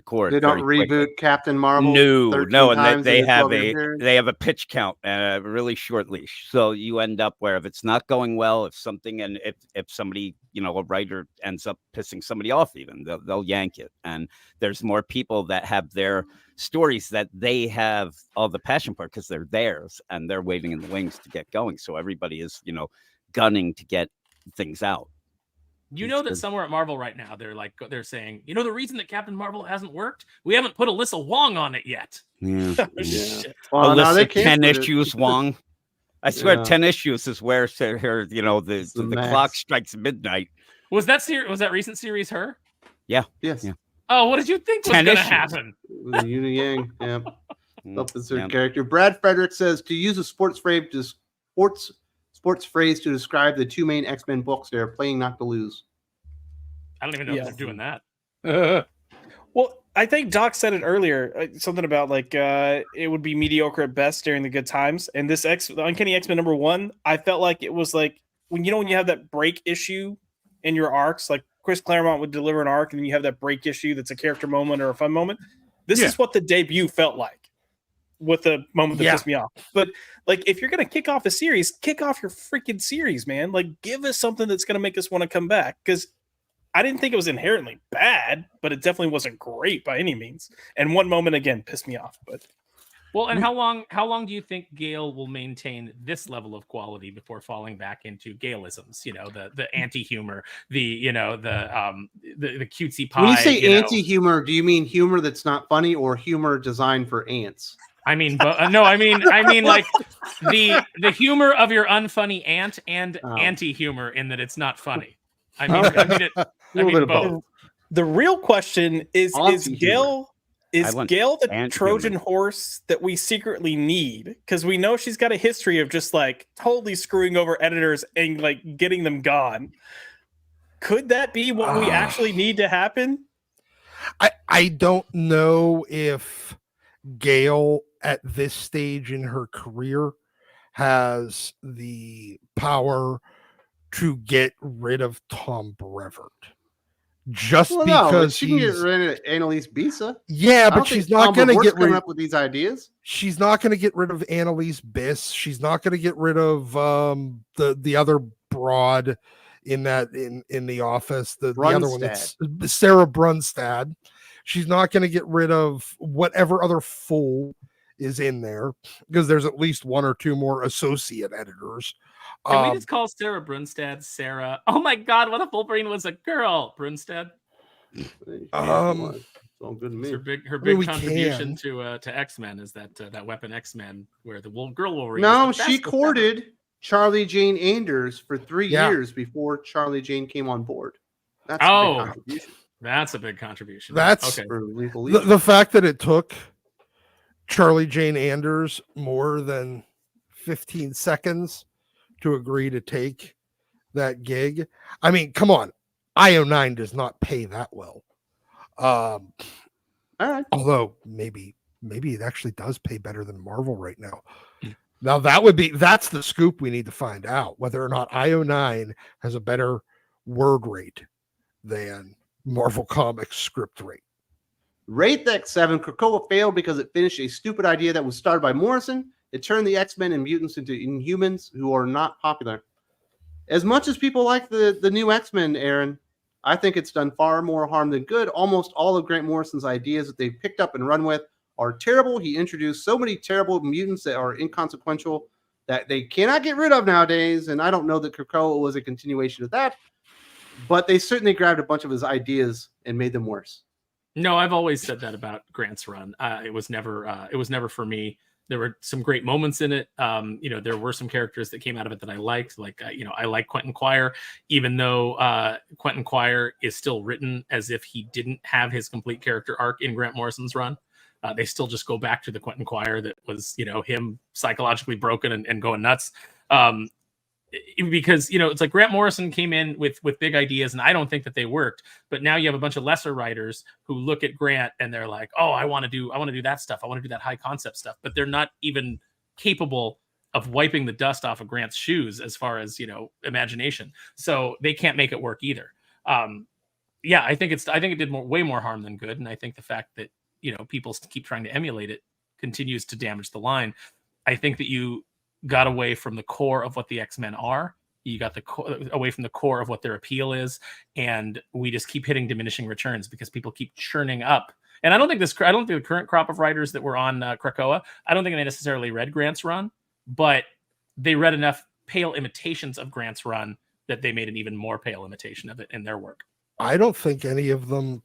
cord. They don't reboot quickly. Captain Marvel. No, and they have a pitch count, really short leash. So you end up where if it's not going well, if somebody a writer ends up pissing somebody off, even they'll yank it. And there's more people that have their stories that they have all the passion for because they're theirs, and they're waiting in the wings to get going. So everybody is gunning to get things out. That somewhere at Marvel right now, they're saying, the reason that Captain Marvel hasn't worked, we haven't put Alyssa Wong on it yet. Shit. Well, Alyssa 10 issues Wong. I swear 10 issues is where her, the clock strikes midnight. Was that recent series her? Yeah. Yes. Yeah. Oh, what did you think was going to happen? Yin and Yang. Yeah. Up is her character. Brad Frederick says, to use a sports phrase to describe the two main X-Men books, they're playing not to lose. I don't even know if they're doing that. Well, I think Doc said it earlier, something about it would be mediocre at best during the good times. And this Uncanny X-Men #1, I felt like it was like when you have that break issue in your arcs, like Chris Claremont would deliver an arc, and then you have that break issue that's a character moment or a fun moment. This is what the debut felt like, with the moment that pissed me off. But if you're gonna kick off a series, kick off your freaking series, man. Give us something that's gonna make us want to come back. Because I didn't think it was inherently bad, but it definitely wasn't great by any means. And one moment again pissed me off. But and how long do you think Gail will maintain this level of quality before falling back into Gailisms? The anti-humor, the cutesy pie. When you say anti-humor, do you mean humor that's not funny or humor designed for ants? I mean, no, I mean like the humor of your unfunny aunt and anti-humor in that it's not funny. I mean both. The real question is Gail the Trojan horse that we secretly need? Because we know she's got a history of just like totally screwing over editors and like getting them gone. Could that be what we actually need to happen? I don't know if Gail at this stage in her career has the power to get rid of Tom Brevoort. Because she can get rid of Annalise Bisa. Yeah, but she's not going to get rid up with these ideas. She's not going to get rid of Annalise Biss. She's not going to get rid of the other broad in the office. The other one, that's Sarah Brunstad. She's not going to get rid of whatever other fool is in there, because there's at least one or two more associate editors. Can we just call Sarah Brunstad Sarah? Oh my God, what if Wolverine was a girl? Brunstad. It's all good to me. Her big contribution to X-Men is that Weapon X-Men where the girl Wolverine. No, she courted Charlie Jane Anders for 3 years before Charlie Jane came on board. That's a big contribution. That's a big contribution. That's okay. The fact that it took Charlie Jane Anders more than 15 seconds to agree to take that gig. I mean, come on. IO9 does not pay that well. All right. Although maybe it actually does pay better than Marvel right now. Now that's the scoop we need to find out, whether or not IO9 has a better word rate than Marvel Comics script rate. Rate the X7. Krakoa failed because it finished a stupid idea that was started by Morrison. It turned the X-Men and mutants into Inhumans who are not popular. As much as people like the new X-Men, Aaron, I think it's done far more harm than good. Almost all of Grant Morrison's ideas that they picked up and run with are terrible. He introduced so many terrible mutants that are inconsequential that they cannot get rid of nowadays, and I don't know that Krakoa was a continuation of that, but they certainly grabbed a bunch of his ideas and made them worse. No, I've always said that about Grant's run. It was never for me. There were some great moments in it. There were some characters that came out of it that I liked. Like, I like Quentin Quire, even though Quentin Quire is still written as if he didn't have his complete character arc in Grant Morrison's run. They still just go back to the Quentin Quire that was, him psychologically broken and going nuts. Because it's like Grant Morrison came in with big ideas, and I don't think that they worked. But now you have a bunch of lesser writers who look at Grant and they're like, "Oh, I want to do that stuff. I want to do that high concept stuff." But they're not even capable of wiping the dust off of Grant's shoes as far as imagination. So they can't make it work either. I think it did way more harm than good, and I think the fact that people keep trying to emulate it continues to damage the line. I think that you got away from the core of what the X-Men are. You got away from the core of what their appeal is, and we just keep hitting diminishing returns because people keep churning up. And I don't think the current crop of writers that were on Krakoa, I don't think they necessarily read Grant's run, but they read enough pale imitations of Grant's run that they made an even more pale imitation of it in their work. I don't think any of them.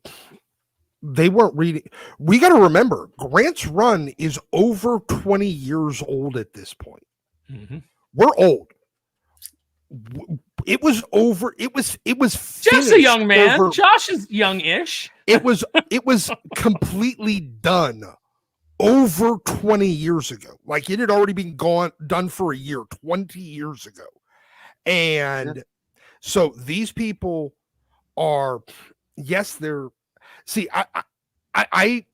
They weren't reading. We got to remember, Grant's run is over 20 years old at this point. Mm-hmm. We're old. It was over. It was just a young man. Josh is young-ish. It was completely done over 20 years ago. Like, it had already been done for a year, 20 years ago. And so these people are, yes, they're, see, I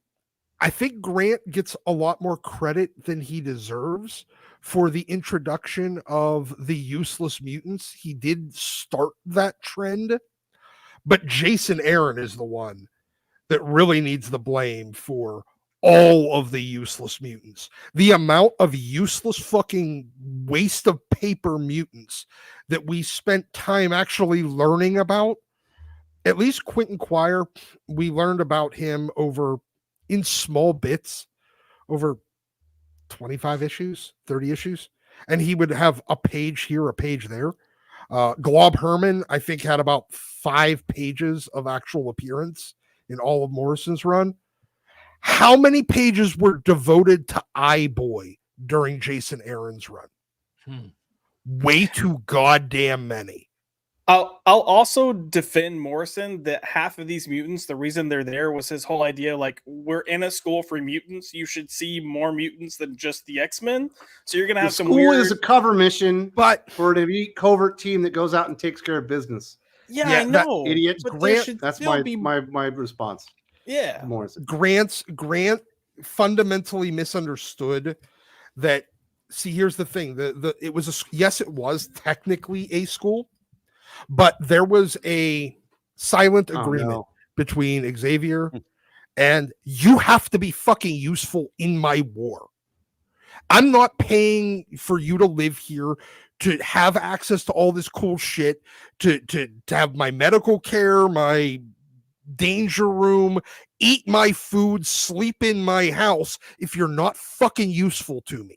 think Grant gets a lot more credit than he deserves for the introduction of the useless mutants. He did start that trend, but Jason Aaron is the one that really needs the blame for all of the useless mutants. The amount of useless fucking waste of paper mutants that we spent time actually learning about. At least Quentin Quire, we learned about him in small bits over 25 issues, 30 issues. And he would have a page here, a page there. Glob Herman, I think, had about 5 pages of actual appearance in all of Morrison's run. How many pages were devoted to iBoy during Jason Aaron's run? Way too goddamn many. I'll also defend Morrison that half of these mutants, the reason they're there was his whole idea, like, we're in a school for mutants. You should see more mutants than just the X-Men. So you're gonna have some weird. weird. Is a cover mission, but for an elite covert team that goes out and takes care of business. Yeah, I know, idiot. But That's my response. Yeah, Morrison. Grant fundamentally misunderstood that. See, here's the thing: it was yes, it was technically a school, but there was a silent agreement between Xavier and you have to be fucking useful in my war. I'm not paying for you to live here, to have access to all this cool shit, to have my medical care, my danger room, eat my food, sleep in my house if you're not fucking useful to me.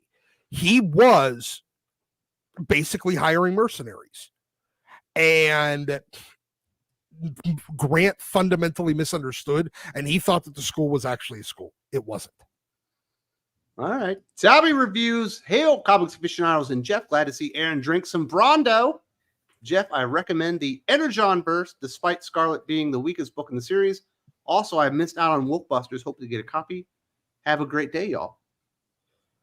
He was basically hiring mercenaries. And Grant fundamentally misunderstood, and he thought that the school was actually a school. It wasn't. All right. Salby reviews. Hail, Comics Aficionados and Jeff. Glad to see Aaron drink some Brondo. Jeff, I recommend the Energon Universe, despite Scarlet being the weakest book in the series. Also, I missed out on Wolfbusters. Hope to get a copy. Have a great day, y'all.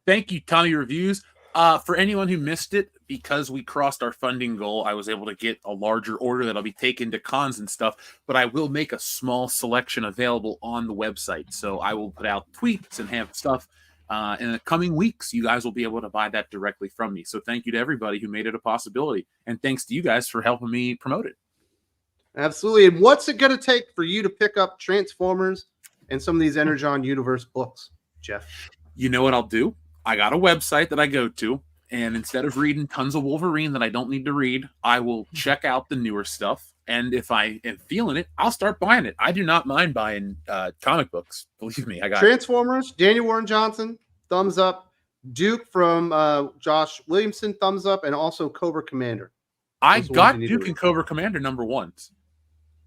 Thank you, Tommy Reviews. For anyone who missed it, because we crossed our funding goal, I was able to get a larger order that'll be taken to cons and stuff, but I will make a small selection available on the website. So I will put out tweets and have stuff in the coming weeks. You guys will be able to buy that directly from me. So thank you to everybody who made it a possibility. And thanks to you guys for helping me promote it. Absolutely. And what's it going to take for you to pick up Transformers and some of these Energon Universe books, Jeff? You know what I'll do? I got a website that I go to, and instead of reading tons of Wolverine that I don't need to read, I will check out the newer stuff. And if I am feeling it, I'll start buying it. I do not mind buying comic books. Believe me, I got Transformers, Daniel Warren Johnson, thumbs up. Duke from Josh Williamson, thumbs up. And also Cobra Commander. I got Duke and Cobra Commander number ones.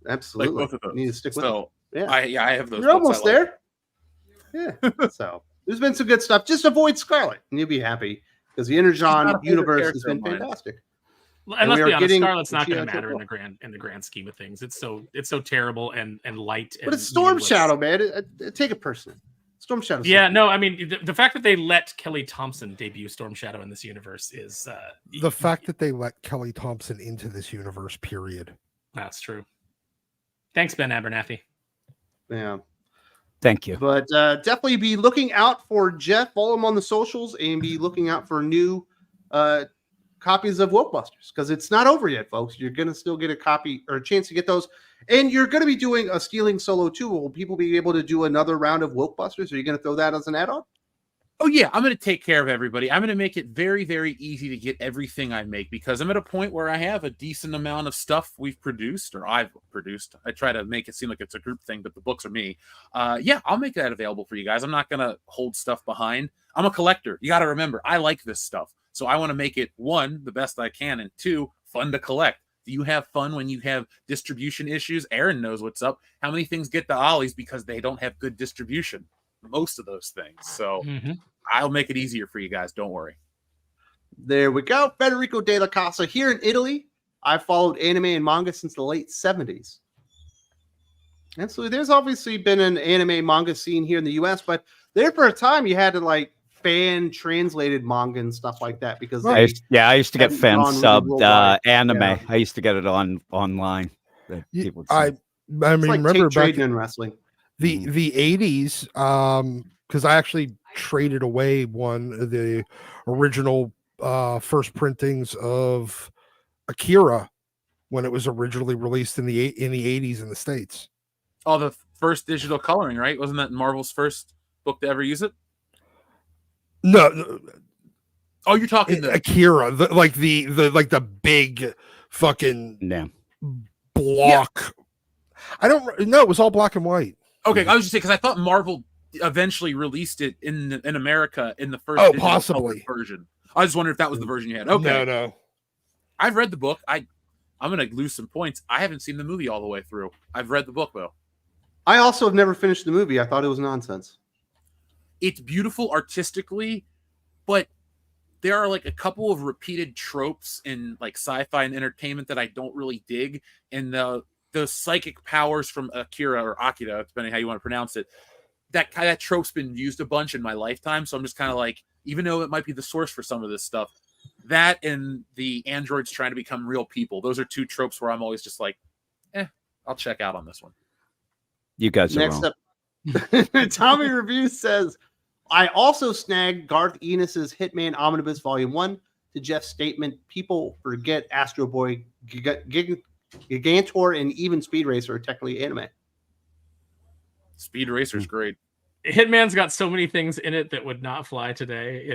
Absolutely. Like both of those. You need to stick with it. Yeah. I have those. You're almost there. Yeah. So there's been some good stuff. Just avoid Scarlet and you'll be happy because the Energon Universe has been fantastic. And let's be honest, Scarlet's not going to matter in the grand scheme of things. It's so terrible and light. But it's Storm Shadow, man. Take it personally. Storm Shadow. Yeah, no, I mean the fact that they let Kelly Thompson debut Storm Shadow in this universe is the fact that they let Kelly Thompson into this universe. Period. That's true. Thanks, Ben Abernathy. Yeah. Thank you. But definitely be looking out for Jeff. Follow him on the socials and be looking out for new copies of Wolfbusters because it's not over yet, folks. You're going to still get a copy or a chance to get those. And you're going to be doing a Stealing Solo too. Will people be able to do another round of Wolfbusters? Are you going to throw that as an add-on? Oh, yeah. I'm going to take care of everybody. I'm going to make it very, very easy to get everything I make because I'm at a point where I have a decent amount of stuff we've produced or I've produced. I try to make it seem like it's a group thing, but the books are me. Yeah, I'll make that available for you guys. I'm not going to hold stuff behind. I'm a collector. You got to remember, I like this stuff. So I want to make it, one, the best I can, and two, fun to collect. Do you have fun when you have distribution issues? Aaron knows what's up. How many things get to Ollie's because they don't have good distribution? Most of those things. So I'll make it easier for you guys. Don't worry. There we go. Federico De La Casa here in Italy. I've followed anime and manga since the late 70s. And so there's obviously been an anime manga scene here in the US, but there for a time you had to like fan translated manga and stuff like that because I used to get fan subbed anime. Yeah. I used to I mean, like remember back in wrestling. The 80s, because I actually traded away one of the original first printings of Akira when it was originally released in the 80s in the States. Oh, the first digital coloring, right? Wasn't that Marvel's first book to ever use it? No. Oh, you're talking Akira, the big fucking block. Yeah. I don't know. It was all black and white. Okay, I was just saying because I thought Marvel eventually released it in America in the first possibly version. I just wondered if that was the version you had. Okay, no. I've read the book. I'm gonna lose some points. I haven't seen the movie all the way through. I've read the book though. I also have never finished the movie. I thought it was nonsense. it's beautiful artistically, but there are like a couple of repeated tropes in like sci-fi and entertainment that I don't really dig. And the psychic powers from Akira or Akira, depending how you want to pronounce it, that trope's been used a bunch in my lifetime. So I'm just kind of like, even though it might be the source for some of this stuff, that and the androids trying to become real people, those are two tropes where I'm always just like, I'll check out on this one. You guys are Next wrong. up, Tommy Review says, I also snagged Garth Ennis's Hitman Omnibus Volume 1 to Jeff's statement, people forget Astro Boy, Gigantor, and even Speed Racer are technically anime. Speed Racer's great. Hitman's got so many things in it that would not fly today.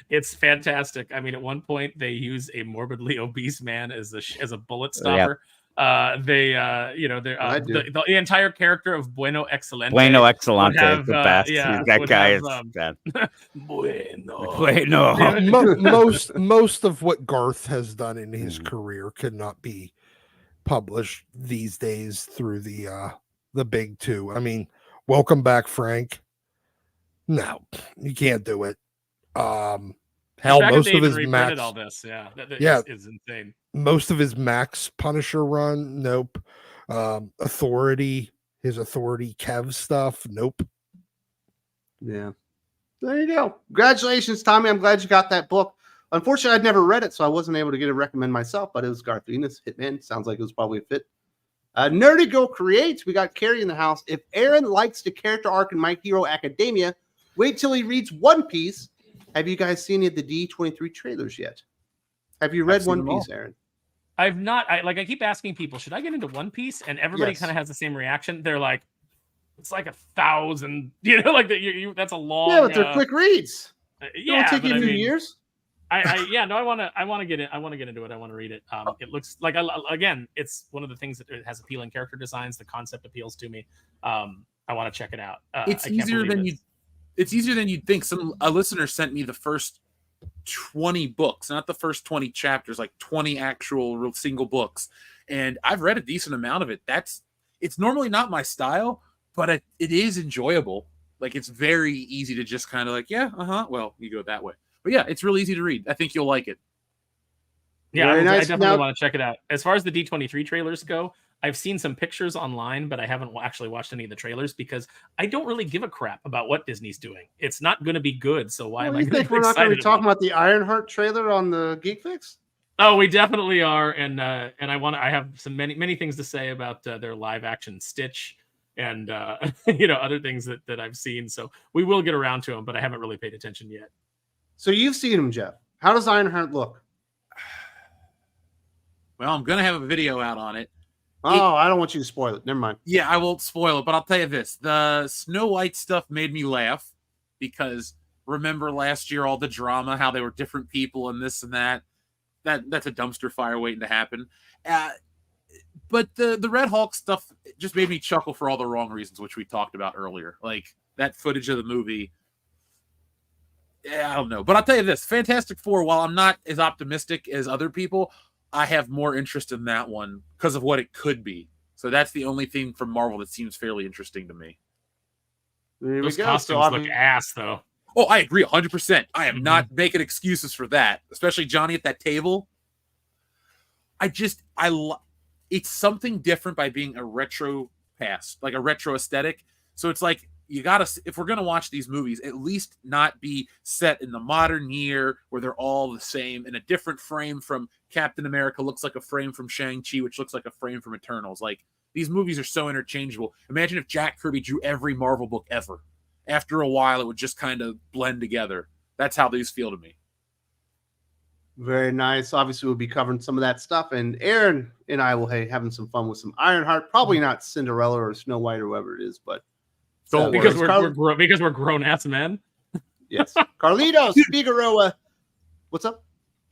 It's fantastic. I mean, at one point they use a morbidly obese man as a bullet stopper. The entire character of Bueno Excelente. Bueno Excelente is the best. That guy is bad. Bueno. Most of what Garth has done in his career could not be published these days through the big two. I mean, Welcome Back, Frank. No, you can't do it. Hell, most of his Max. All this, is insane. Most of his Max Punisher run, nope. Authority, his Authority Kev stuff, nope. Yeah. There you go. Congratulations, Tommy. I'm glad you got that book. Unfortunately, I'd never read it, so I wasn't able to get a recommend myself, but it was Garth Ennis, Hitman. Sounds like it was probably a fit. Nerdy Girl Creates. We got Carrie in the house. If Aaron likes the character arc in My Hero Academia, wait till he reads One Piece. Have you guys seen any of the D23 trailers yet? Have you read One Piece, Aaron? I've not. I keep asking people, should I get into One Piece? And everybody kind of has the same reaction. They're like, it's like 1,000. That's a long. Yeah, but they're quick reads. It'll take you a few years. I want to get it. I want to get into it. I want to read it. It looks like it's one of the things that it has appealing character designs. The concept appeals to me. I want to check it out. It's easier than you'd think. A listener sent me the first 20 books, not the first 20 chapters, like 20 actual real single books. And I've read a decent amount of it. It's normally not my style, but it is enjoyable. Like, it's very easy to just kind of like, well, you go that way. But yeah, it's really easy to read. I think you'll like it. Yeah, I definitely want to check it out. As far as the D23 trailers go, I've seen some pictures online, but I haven't actually watched any of the trailers because I don't really give a crap about what Disney's doing. It's not going to be good, so why am I? You think we're not going to be talking about the Ironheart trailer on the Geek Fix? Oh, we definitely are, and I have some many things to say about their live action Stitch and other things that I've seen. So we will get around to them, but I haven't really paid attention yet. So you've seen him, Jeff. How does Ironheart look? Well, I'm going to have a video out on it. I don't want you to spoil it. Never mind. Yeah, I won't spoil it, but I'll tell you this. The Snow White stuff made me laugh because remember last year, all the drama, how they were different people and this and that. That's a dumpster fire waiting to happen. But the Red Hulk stuff just made me chuckle for all the wrong reasons, which we talked about earlier. Like that footage of the movie. Yeah, I don't know. But I'll tell you this. Fantastic Four, while I'm not as optimistic as other people, I have more interest in that one because of what it could be. So that's the only thing from Marvel that seems fairly interesting to me. Those costumes look ass, though. Oh, I agree 100%. I am not making excuses for that, especially Johnny at that table. It's something different by being a retro past, like a retro aesthetic. So it's like, if we're going to watch these movies, at least not be set in the modern year where they're all the same in a different frame from Captain America looks like a frame from Shang-Chi, which looks like a frame from Eternals. Like, these movies are so interchangeable. Imagine if Jack Kirby drew every Marvel book ever. After a while, it would just kind of blend together. That's how these feel to me. Very nice. Obviously, we'll be covering some of that stuff, and Aaron and I will having some fun with some Ironheart. Probably not Cinderella or Snow White or whoever it is, but because we're grown ass men. Yes, Carlitos Figueroa. What's up?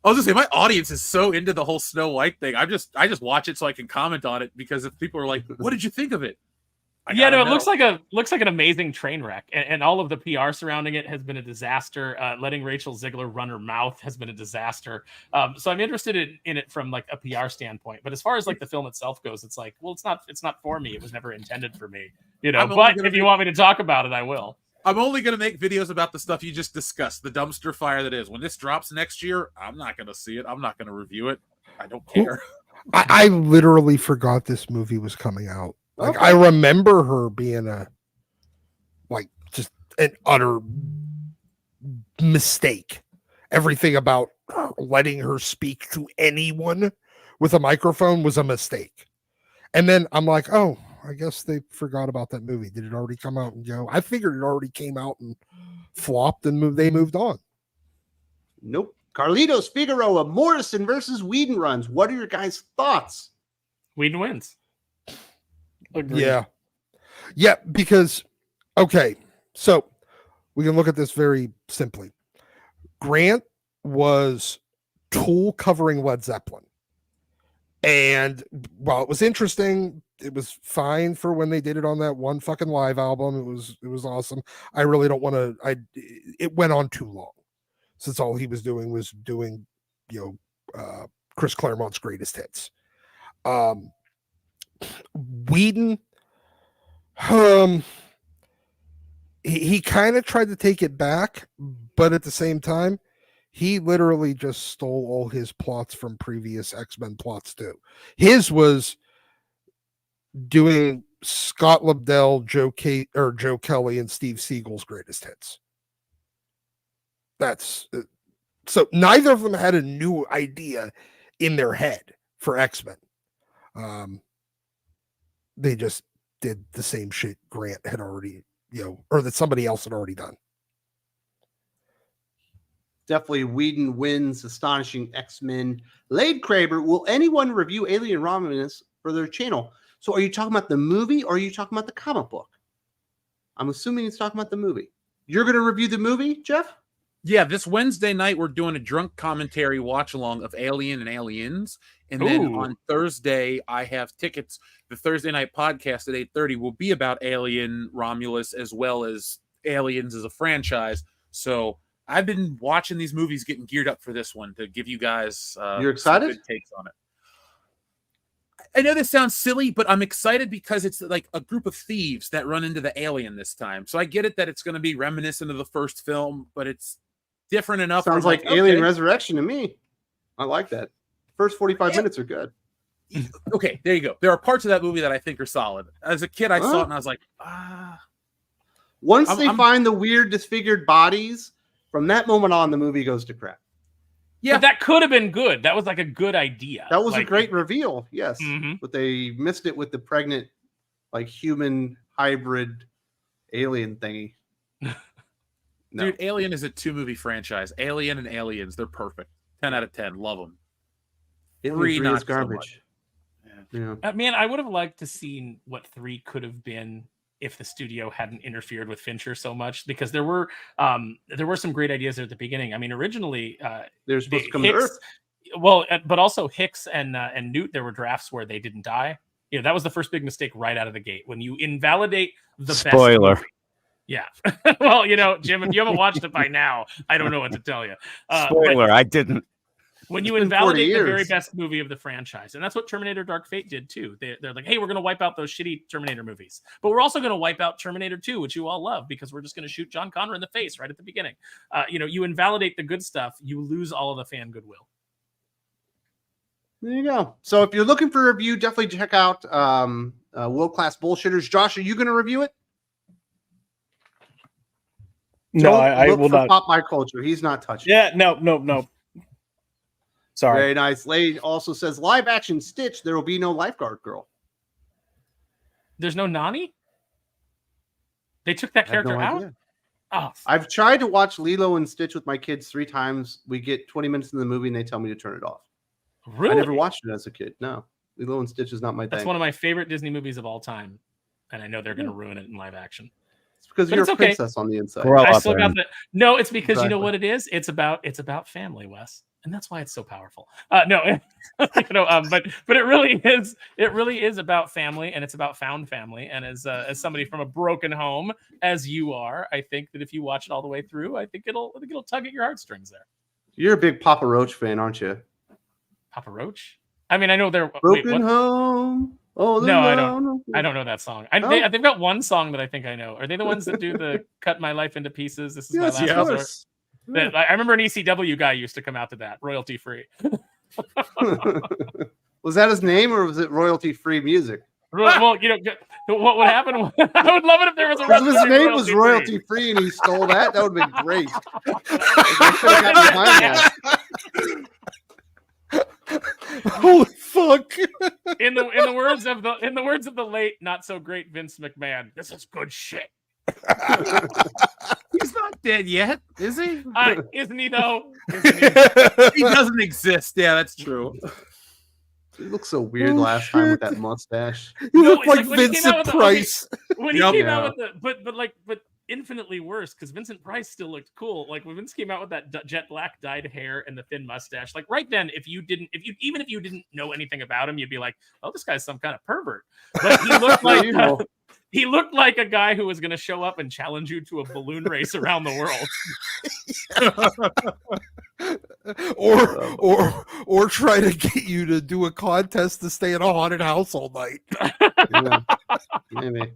I was gonna say my audience is so into the whole Snow White thing. I just watch it so I can comment on it because if people are like, "What did you think of it?" Yeah, no, it looks like an amazing train wreck, and all of the PR surrounding it has been a disaster. Letting Rachel Ziegler run her mouth has been a disaster. So I'm interested in it from like a PR standpoint. But as far as like the film itself goes, it's like, well, it's not for me. It was never intended for me, you know. But if you want me to talk about it, I will. I'm only going to make videos about the stuff you just discussed, the dumpster fire that is. When this drops next year, I'm not going to see it. I'm not going to review it. I don't care. I literally forgot this movie was coming out. Like, I remember her being just an utter mistake. Everything about letting her speak to anyone with a microphone was a mistake. And then I'm like, oh, I guess they forgot about that movie. Did it already come out and go? I figured it already came out and flopped and they moved on. Nope. Carlitos Figueroa, Morrison versus Whedon runs. What are your guys' thoughts? Whedon wins. Agreed. Yeah, because, okay, so we can look at this very simply. Grant was Tool covering Led Zeppelin. And while it was interesting, it was fine for when they did it on that one fucking live album. It was awesome. I really don't want to, it went on too long, since all he was doing, Chris Claremont's greatest hits. Whedon, he kind of tried to take it back, but at the same time, he literally just stole all his plots from previous X-Men plots too. His was doing Scott Lobdell, Joe Kelly, and Steve Siegel's greatest hits. That's so neither of them had a new idea in their head for X-Men. They just did the same shit Grant had already, or that somebody else had already done. Definitely Whedon wins. Astonishing X-Men. Lade Kraber, will anyone review Alien Romulus for their channel? So are you talking about the movie or are you talking about the comic book? I'm assuming it's talking about the movie. You're going to review the movie, Jeff? Yeah, this Wednesday night, we're doing a drunk commentary watch along of Alien and Aliens. And then on Thursday, I have tickets. The Thursday night podcast at 8:30 will be about Alien Romulus as well as Aliens as a franchise. So I've been watching these movies, getting geared up for this one to give you guys you're excited? Some good takes on it. I know this sounds silly, but I'm excited because it's like a group of thieves that run into the alien this time. So I get it that it's going to be reminiscent of the first film, but it's different enough. Sounds like Alien Resurrection to me. I like that. First 45 minutes are good. Okay, there you go. There are parts of that movie that I think are solid. As a kid, I saw it and I was like, Once they find the weird disfigured bodies, from that moment on, the movie goes to crap. Yeah, but that could have been good. That was like a good idea. That was a great reveal, yes. But they missed it with the pregnant, like human hybrid alien thingy. No. Dude, Alien is a 2-movie franchise. Alien and Aliens, they're perfect. 10 out of 10. Love them. Three not garbage. So yeah. Man, I would have liked to seen what 3 could have been if the studio hadn't interfered with Fincher so much, because there were some great ideas there at the beginning. I mean, originally they're supposed to come to Earth. Well, but also Hicks and Newt, there were drafts where they didn't die. You know, that was the first big mistake right out of the gate. When you invalidate the spoiler. Best movie. Yeah. Well, Jim, if you haven't watched it by now, I don't know what to tell you. Spoiler, I didn't. When you invalidate the very best movie of the franchise, and that's what Terminator Dark Fate did too. They're like, hey, we're going to wipe out those shitty Terminator movies, but we're also going to wipe out Terminator 2, which you all love, because we're just going to shoot John Connor in the face right at the beginning. You invalidate the good stuff, you lose all of the fan goodwill. There you go. So if you're looking for a review, definitely check out World Class Bullshitters. Josh, are you going to review it? No, I will not. Pop My Culture. He's not touching. Yeah, no. Sorry. Very nice. Lady also says live action Stitch. There will be no lifeguard girl. There's no Nani? They took that character out? Oh, I've tried to watch Lilo and Stitch with my kids 3 times. We get 20 minutes in the movie and they tell me to turn it off. Really? I never watched it as a kid. No. Lilo and Stitch is not my thing. That's one of my favorite Disney movies of all time. And I know they're going to ruin it in live action. It's because you're a princess on the inside. I still got the. No, it's because you know what it is? It's about family, Wes. and that's why it's so powerful. No, but it really is about family, and it's about found family. And as somebody from a broken home as you are, I think that if you watch it all the way through, I think it'll tug at your heartstrings there. You're a big Papa Roach fan, aren't you? Papa Roach? I mean, I know they're broken home. Oh no, I don't know that song. They've got one song that I think I know. Are they the ones that do the "Cut My Life into Pieces"? This is my last resort. Yeah. I remember an ECW guy used to come out to that, royalty free. Was that his name, or was it royalty free music? Well, what would happen? I would love it if there was a. If his name was royalty free and he stole that, that would have been great. Holy fuck! In the words of the late, not so great Vince McMahon, this is good shit. He's not dead yet, is he? Isn't he though? He doesn't exist. Yeah, that's true. He looked so weird last time with that mustache. You look like Vincent Price. When he came out with but infinitely worse, because Vincent Price still looked cool. Like when Vince came out with that jet black dyed hair and the thin mustache, like right then, if you didn't know anything about him, you'd be like, oh, this guy's some kind of pervert. But he looked like he looked like a guy who was going to show up and challenge you to a balloon race around the world. or try to get you to do a contest to stay in a haunted house all night. Yeah, maybe.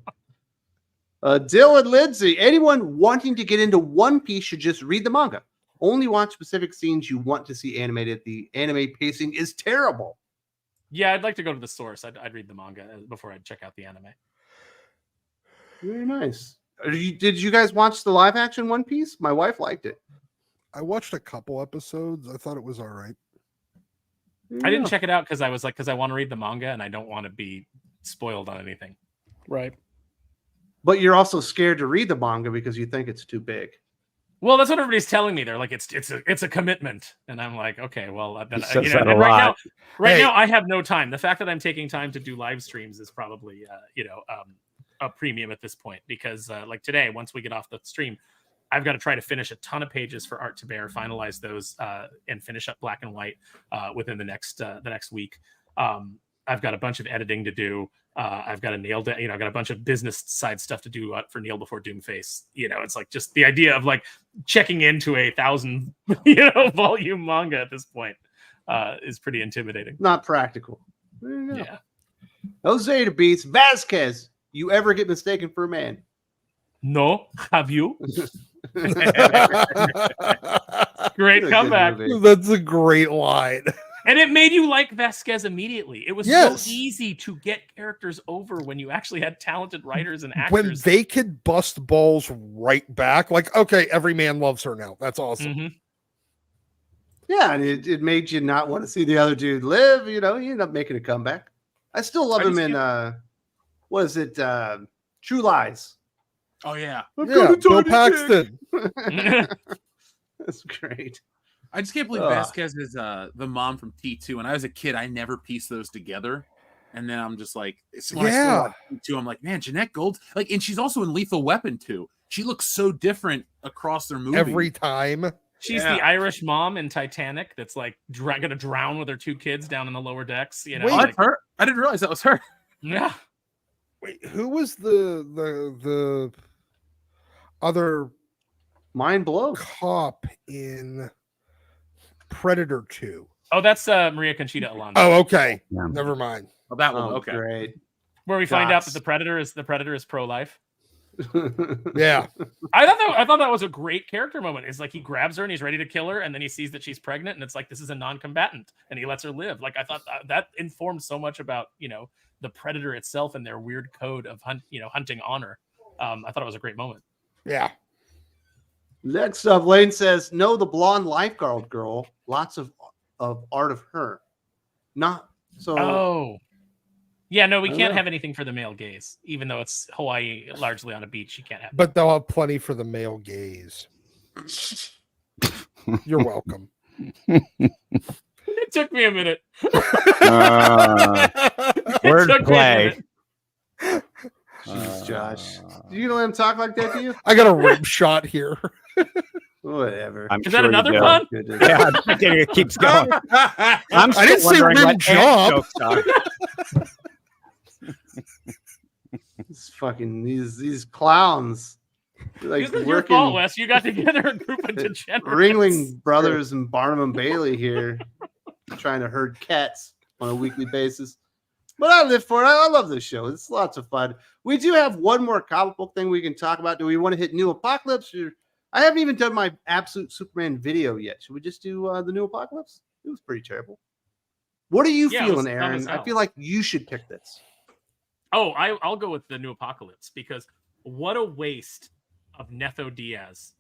Dylan Lindsay, anyone wanting to get into One Piece should just read the manga. Only watch specific scenes you want to see animated. The anime pacing is terrible. Yeah, I'd like to go to the source. I'd read the manga before I'd check out the anime. Very nice. Did you guys watch the live action One Piece? My wife liked it. I watched a couple episodes. I thought it was all right. I didn't check it out because I want to read the manga and I don't want to be spoiled on anything. Right. But you're also scared to read the manga because you think it's too big. Well, that's what everybody's telling me. They're like, it's a commitment, and I'm like, okay, well, then, now I have no time. The fact that I'm taking time to do live streams is probably a premium at this point because like today, once we get off the stream, I've got to try to finish a ton of pages for Art to Bear, finalize those, and finish up Black and White within the next week. I've got a bunch of editing to do. I've got to nail down, I've got a bunch of business side stuff to do for Neil before Doomface. It's like just the idea of like checking into 1,000, volume manga at this point is pretty intimidating. Not practical. Yeah. Jose to Beats. Vasquez, you ever get mistaken for a man? No. Have you? Great comeback. That's a great line. And it made you like Vasquez immediately. It was so easy to get characters over when you actually had talented writers and actors. When they could bust balls right back. Like, okay, every man loves her now. That's awesome. Mm-hmm. Yeah, and it made you not want to see the other dude live. He ended up making a comeback. I still love him in, what is it? True Lies. Oh, yeah. Bill Paxton. That's great. I just can't believe Vasquez is the mom from T2. When I was a kid, I never pieced those together. And then I'm just like, when I still watch T2, I'm like, man, Jeanette Gold. Like, and she's also in Lethal Weapon too. She looks so different across their movie. Every time. She's the Irish mom in Titanic that's like going to drown with her 2 kids down in the lower decks. Wait, that's her? I didn't realize that was her. Yeah. Wait, who was the other mind blow cop in Predator 2? Oh, that's Maria Conchita Alonso. Oh, okay. Yeah. Never mind. Oh, that one. Okay. Great. Where we find out that the Predator is pro-life. Yeah. I thought that was a great character moment. It's like he grabs her and he's ready to kill her, and then he sees that she's pregnant, and it's like this is a non-combatant, and he lets her live. Like I thought that informed so much about the Predator itself and their weird code of hunting honor. I thought it was a great moment. Yeah. Next up, Lane says, no, the blonde lifeguard girl. Lots of art of her. Not so. Oh. Yeah, no, we can't have anything for the male gaze. Even though it's Hawaii largely on a beach, you can't have. But they'll have plenty for the male gaze. You're welcome. It took me a minute. Wordplay. Jeez, Josh. You gonna let him talk like that to you? I got a rib shot here. Whatever. I'm Is sure that another you do. pun? Yeah, it keeps going. I'm I didn't say rim job. These clowns. Like This is your working fault, Wes. You got together a group of degenerates. Ringling Brothers and Barnum and Bailey here, trying to herd cats on a weekly basis. But I live for it. I love this show. It's lots of fun. We do have one more comic book thing we can talk about. Do we want to hit New Apocalypse? I haven't even done my Absolute Superman video yet. Should we just do the New Apocalypse? It was pretty terrible. What are you feeling, Aaron? I feel like you should pick this. Oh, I'll go with the New Apocalypse, because what a waste of Netho Diaz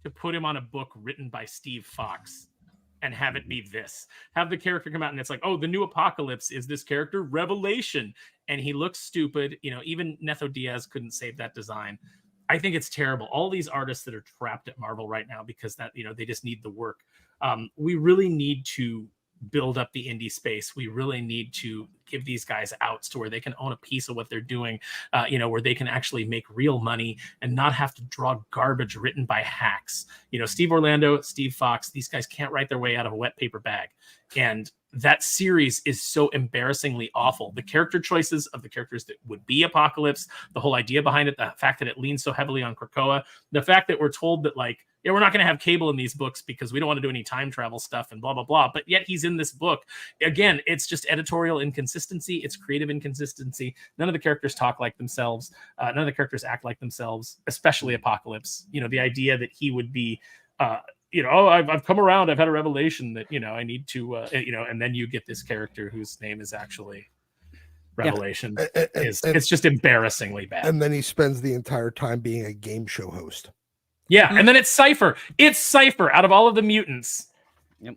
to put him on a book written by Steve Fox and have it be this. Have the character come out and it's like, oh, the New Apocalypse is this character revelation, and he looks stupid. You know, even Netho Diaz couldn't save that design. I think it's terrible. All these artists that are trapped at Marvel right now because that, you know, they just need the work. We really need to build up the indie space. We really need to give these guys outs to where they can own a piece of what they're doing, where they can actually make real money and not have to draw garbage written by hacks. You know, Steve Orlando, Steve Fox, these guys can't write their way out of a wet paper bag. And that series is so embarrassingly awful. The character choices of the characters that would be Apocalypse, the whole idea behind it, the fact that it leans so heavily on Krakoa, the fact that we're told that, like, yeah, we're not going to have Cable in these books because we don't want to do any time travel stuff and blah, blah, blah. But yet he's in this book. Again, it's just editorial inconsistency. It's creative inconsistency. None of the characters talk like themselves. None of the characters act like themselves, especially Apocalypse. You know, the idea that he would be, I've come around. I've had a revelation that, I need to, and then you get this character whose name is actually Revelation. Yeah. It's just embarrassingly bad. And then he spends the entire time being a game show host. Yeah, and then it's Sciver. It's Sciver out of all of the mutants. Yep.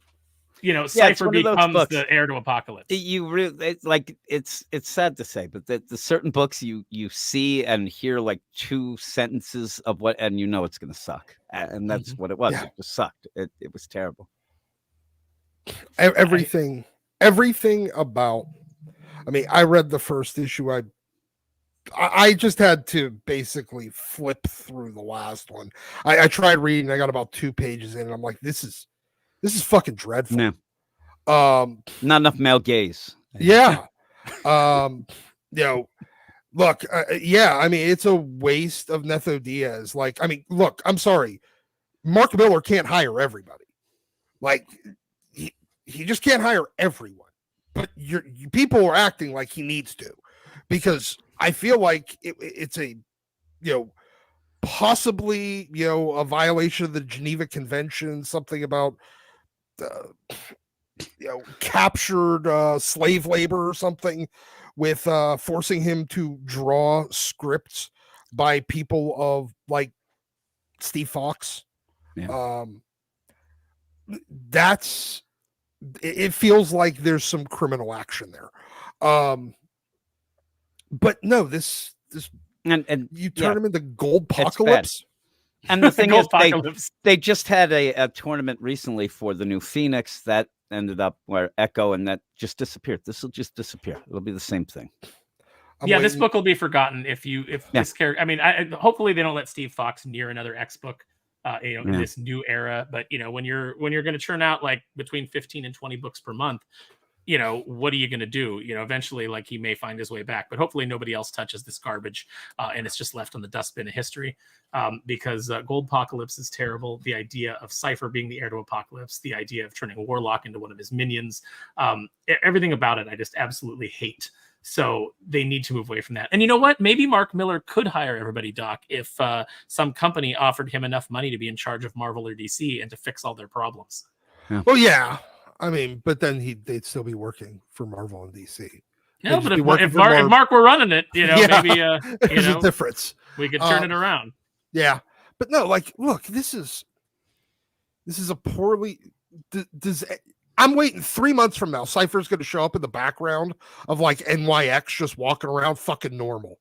Sciver becomes the heir to Apocalypse. It's sad to say, but the certain books you see and hear like 2 sentences of what, and it's going to suck, and that's what it was. Yeah. It just sucked. It was terrible. Everything about. I mean, I read the first issue. I just had to basically flip through the last one. I tried reading. I got about 2 pages in, and I'm like, this is fucking dreadful. Yeah. Not enough male gaze. Yeah. Look. I mean, it's a waste of Netho Diaz. Like, I mean, look. I'm sorry, Mark Miller can't hire everybody. Like, he just can't hire everyone. But people are acting like he needs to, because I feel like it's a, possibly, a violation of the Geneva Convention, something about, captured slave labor or something, with forcing him to draw scripts by people of like Steve Fox. Yeah. It feels like there's some criminal action there. But no, this and you turn them into Gold Apocalypse. And the thing is, they just had a tournament recently for the new Phoenix that ended up where Echo, and that just disappeared. This will just disappear. It'll be the same thing. This book will be forgotten if this character. I mean, hopefully they don't let Steve Fox near another X book. In this new era, but when you're going to churn out like between 15 and 20 books per month, what are you going to do? Eventually, like, he may find his way back, but hopefully nobody else touches this garbage, and it's just left on the dustbin of history. Because Gold Apocalypse is terrible. The idea of Sciver being the heir to Apocalypse, the idea of turning Warlock into one of his minions, everything about it, I just absolutely hate. So they need to move away from that. And you know what? Maybe Mark Miller could hire everybody, Doc, if some company offered him enough money to be in charge of Marvel or DC and to fix all their problems. Yeah. Well, yeah. I mean, but then they'd still be working for Marvel and DC. No, but if Mark were running it, maybe there's a difference. We could turn it around. Yeah. But no, like, look, this is a poorly I'm waiting 3 months from now. Cypher's going to show up in the background of like NYX just walking around fucking normal.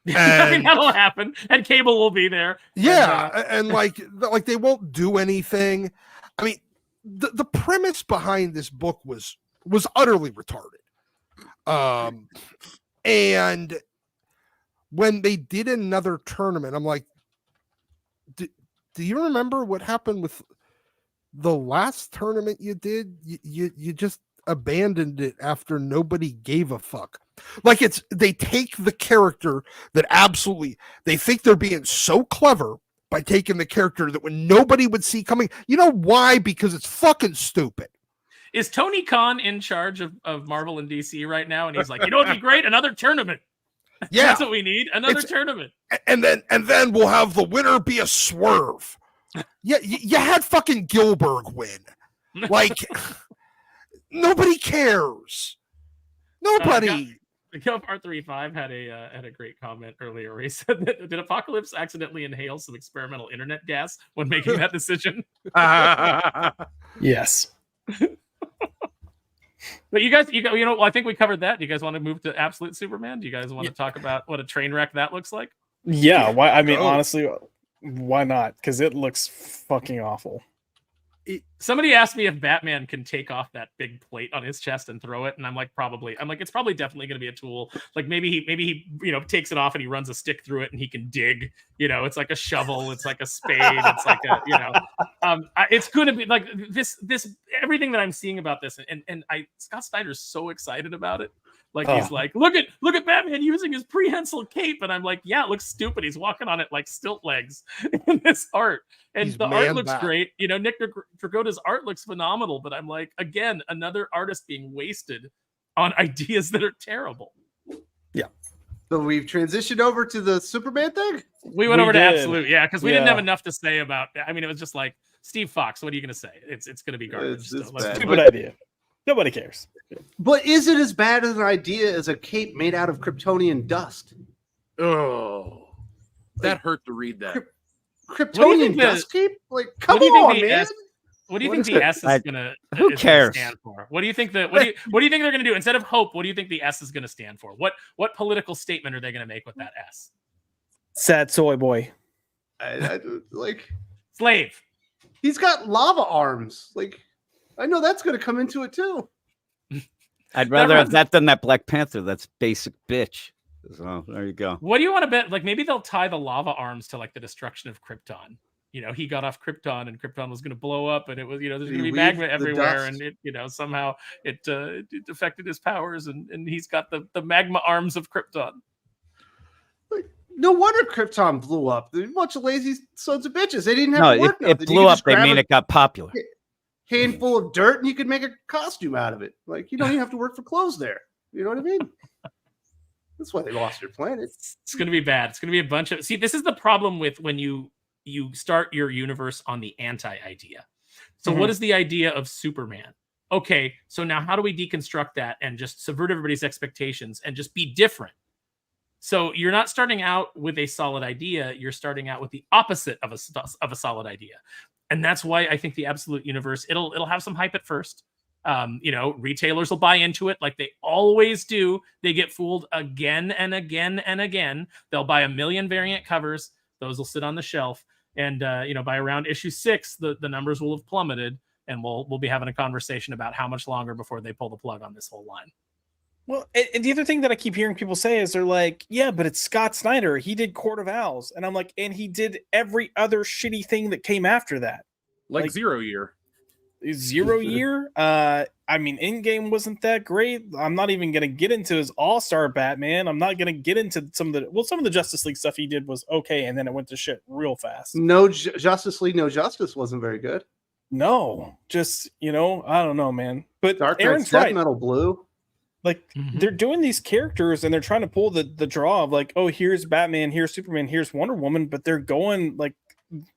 I mean, that'll happen. And Cable will be there. Yeah. And like they won't do anything. I mean, the premise behind this book was utterly retarded. And when they did another tournament, I'm like, do you remember what happened with the last tournament you did? You just abandoned it after nobody gave a fuck. Like they take the character that absolutely they think they're being so clever by taking the character that when nobody would see coming. You know why? Because it's fucking stupid. Is Tony Khan in charge of Marvel and DC right now? And he's like, you know what'd be great? Another tournament. Yeah, that's what we need. Another tournament. And then we'll have the winner be a swerve. Yeah, you had fucking Gilbert win. Like nobody cares. Nobody. R35 had a great comment earlier where he said that did Apocalypse accidentally inhale some experimental internet gas when making that decision? Yes. But you guys, I think we covered that. Do you guys want to move to Absolute Superman? Do you guys want to talk about what a train wreck that looks like? Yeah. Why? I mean, honestly, why not? Because it looks fucking awful. Somebody asked me if Batman can take off that big plate on his chest and throw it, and I'm like, probably. I'm like, it's probably definitely going to be a tool. Like maybe he takes it off and he runs a stick through it and he can dig. It's like a shovel. It's like a spade. It's like it's going to be like this. Everything that I'm seeing about this, and Scott Snyder's so excited about it. Like he's like, look at Batman using his prehensile cape, and I'm like, yeah, it looks stupid. He's walking on it like stilt legs in this art, and the art looks great. Nick Dragota's art looks phenomenal, but I'm like, again, another artist being wasted on ideas that are terrible. Yeah. So we've transitioned over to the Superman thing. We went over to Absolute, yeah, because we didn't have enough to say about. I mean, it was just like Steve Fox. What are you going to say? It's going to be garbage. Stupid idea. Nobody cares. But is it as bad as an idea as a cape made out of Kryptonian dust? Oh, that hurt to read that. Kryptonian dust cape? Like, come on, man. What do you think the S is gonna? Who cares? Stand for? What do you think what do you think they're gonna do instead of hope? What do you think the S is gonna stand for? What political statement are they gonna make with that S? Sad soy boy. I like slave. He's got lava arms. Like, I know that's going to come into it too. I'd rather have that than that Black Panther. That's basic bitch. So there you go. What do you want to bet? Like maybe they'll tie the lava arms to like the destruction of Krypton. He got off Krypton and Krypton was going to blow up, and it was, there's going to be magma everywhere, and it, somehow it affected his powers, and he's got the magma arms of Krypton. Like, no wonder Krypton blew up. They're a bunch of lazy sons of bitches. They didn't have to work. It blew up. They mean it got popular. Handful of dirt and you could make a costume out of it. Like, you don't even have to work for clothes there. You know what I mean? That's why they lost their planet. It's going to be bad. It's going to be a bunch of... See, this is the problem with when you start your universe on the anti-idea. So what is the idea of Superman? Okay, so now how do we deconstruct that and just subvert everybody's expectations and just be different? So you're not starting out with a solid idea. You're starting out with the opposite of a solid idea. And that's why I think the Absolute Universe, it'll have some hype at first. Retailers will buy into it like they always do. They get fooled again and again and again. They'll buy 1 million variant covers. Those will sit on the shelf. And, by around issue 6, the numbers will have plummeted. And we'll be having a conversation about how much longer before they pull the plug on this whole line. Well, and the other thing that I keep hearing people say is they're like, yeah, but it's Scott Snyder. He did Court of Owls. And I'm like, and he did every other shitty thing that came after that. Like 0 Year. 0 Year? I mean, Endgame wasn't that great. I'm not even going to get into his All-Star Batman. I'm not going to get into some of the Justice League stuff he did was okay, and then it went to shit real fast. No Justice League, No Justice wasn't very good. No, just, I don't know, man. But Dark Aaron's Knight's right. Metal Blue. Like, they're doing these characters and they're trying to pull the draw of like, oh, here's Batman, here's Superman, here's Wonder Woman, but they're going like,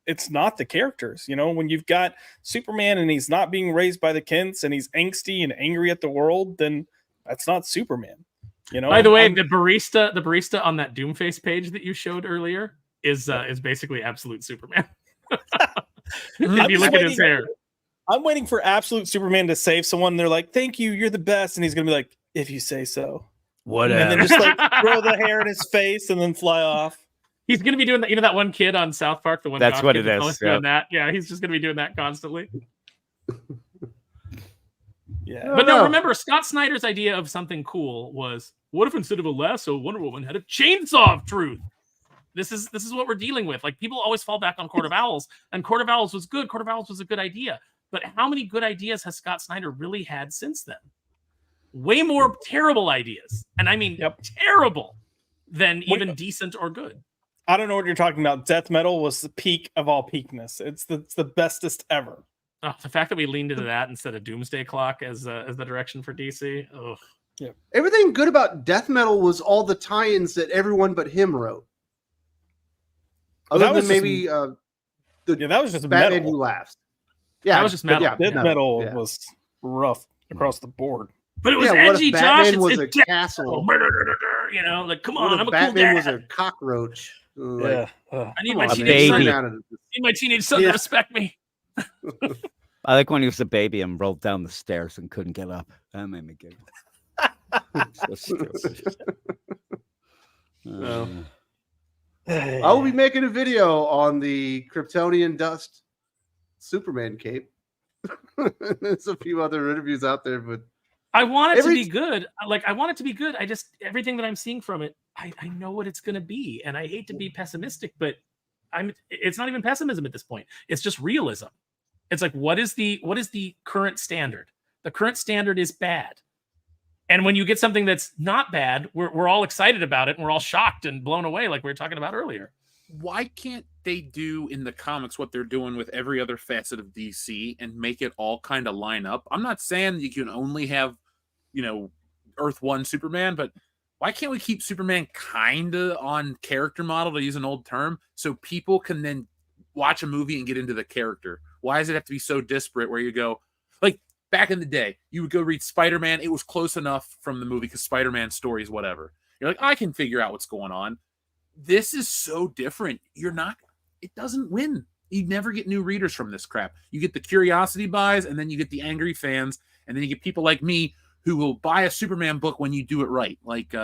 it's not the characters. When you've got Superman and he's not being raised by the Kents and he's angsty and angry at the world, then that's not Superman. By the way, the barista on that Doomface page that you showed earlier is basically Absolute Superman. If you look at his hair. I'm waiting for Absolute Superman to save someone. And they're like, thank you, you're the best. And he's going to be like, if you say so. Whatever. And then just like throw the hair in his face and then fly off. He's going to be doing that. That one kid on South Park, the one that's what it is. Doing that. Yeah, he's just going to be doing that constantly. Yeah. But no, remember, Scott Snyder's idea of something cool was, what if instead of a lasso, Wonder Woman had a chainsaw of truth? This is what we're dealing with. Like, people always fall back on Court of Owls, and Court of Owls was good. Court of Owls was a good idea. But how many good ideas has Scott Snyder really had since then? Way more terrible ideas. And I mean terrible than even decent or good. I don't know what you're talking about. Death Metal was the peak of all peakness. It's the bestest ever. Oh, the fact that we leaned into that instead of Doomsday Clock as the direction for DC. Oh, yeah. Everything good about Death Metal was all the tie-ins that everyone but him wrote. Other than maybe that was just Batman metal. Who Laughs. Yeah, that was just metal. Death Metal was rough across the board. But it was what edgy, if Batman Josh. was It's a castle. You know, like, come on, What if I'm a Batman cool was dad. a cockroach. Yeah. I need my on, teenage son. baby. Need my teenage son to respect me. I like when he was a baby and rolled down the stairs and couldn't get up. That made me giggle. So stupid. I will be making a video on the Kryptonian Dust Superman cape. There's a few other interviews out there, but I want it to be good. Like, I want it to be good. I just, everything that I'm seeing from it, I know what it's going to be. And I hate to be pessimistic, but it's not even pessimism at this point. It's just realism. It's like, what is the current standard? The current standard is bad. And when you get something that's not bad, we're all excited about it and we're all shocked and blown away, like we were talking about earlier. Why can't they do in the comics what they're doing with every other facet of DC and make it all kind of line up? I'm not saying you can only have, Earth 1 Superman, but why can't we keep Superman kind of on character model, to use an old term, so people can then watch a movie and get into the character? Why does it have to be so disparate where you go, like, back in the day, you would go read Spider-Man. It was close enough from the movie because Spider-Man stories, whatever. You're like, I can figure out what's going on. This is so different. It doesn't win. You never get new readers from this crap. You get the curiosity buys, and then you get the angry fans, and then you get people like me who will buy a Superman book when you do it right, like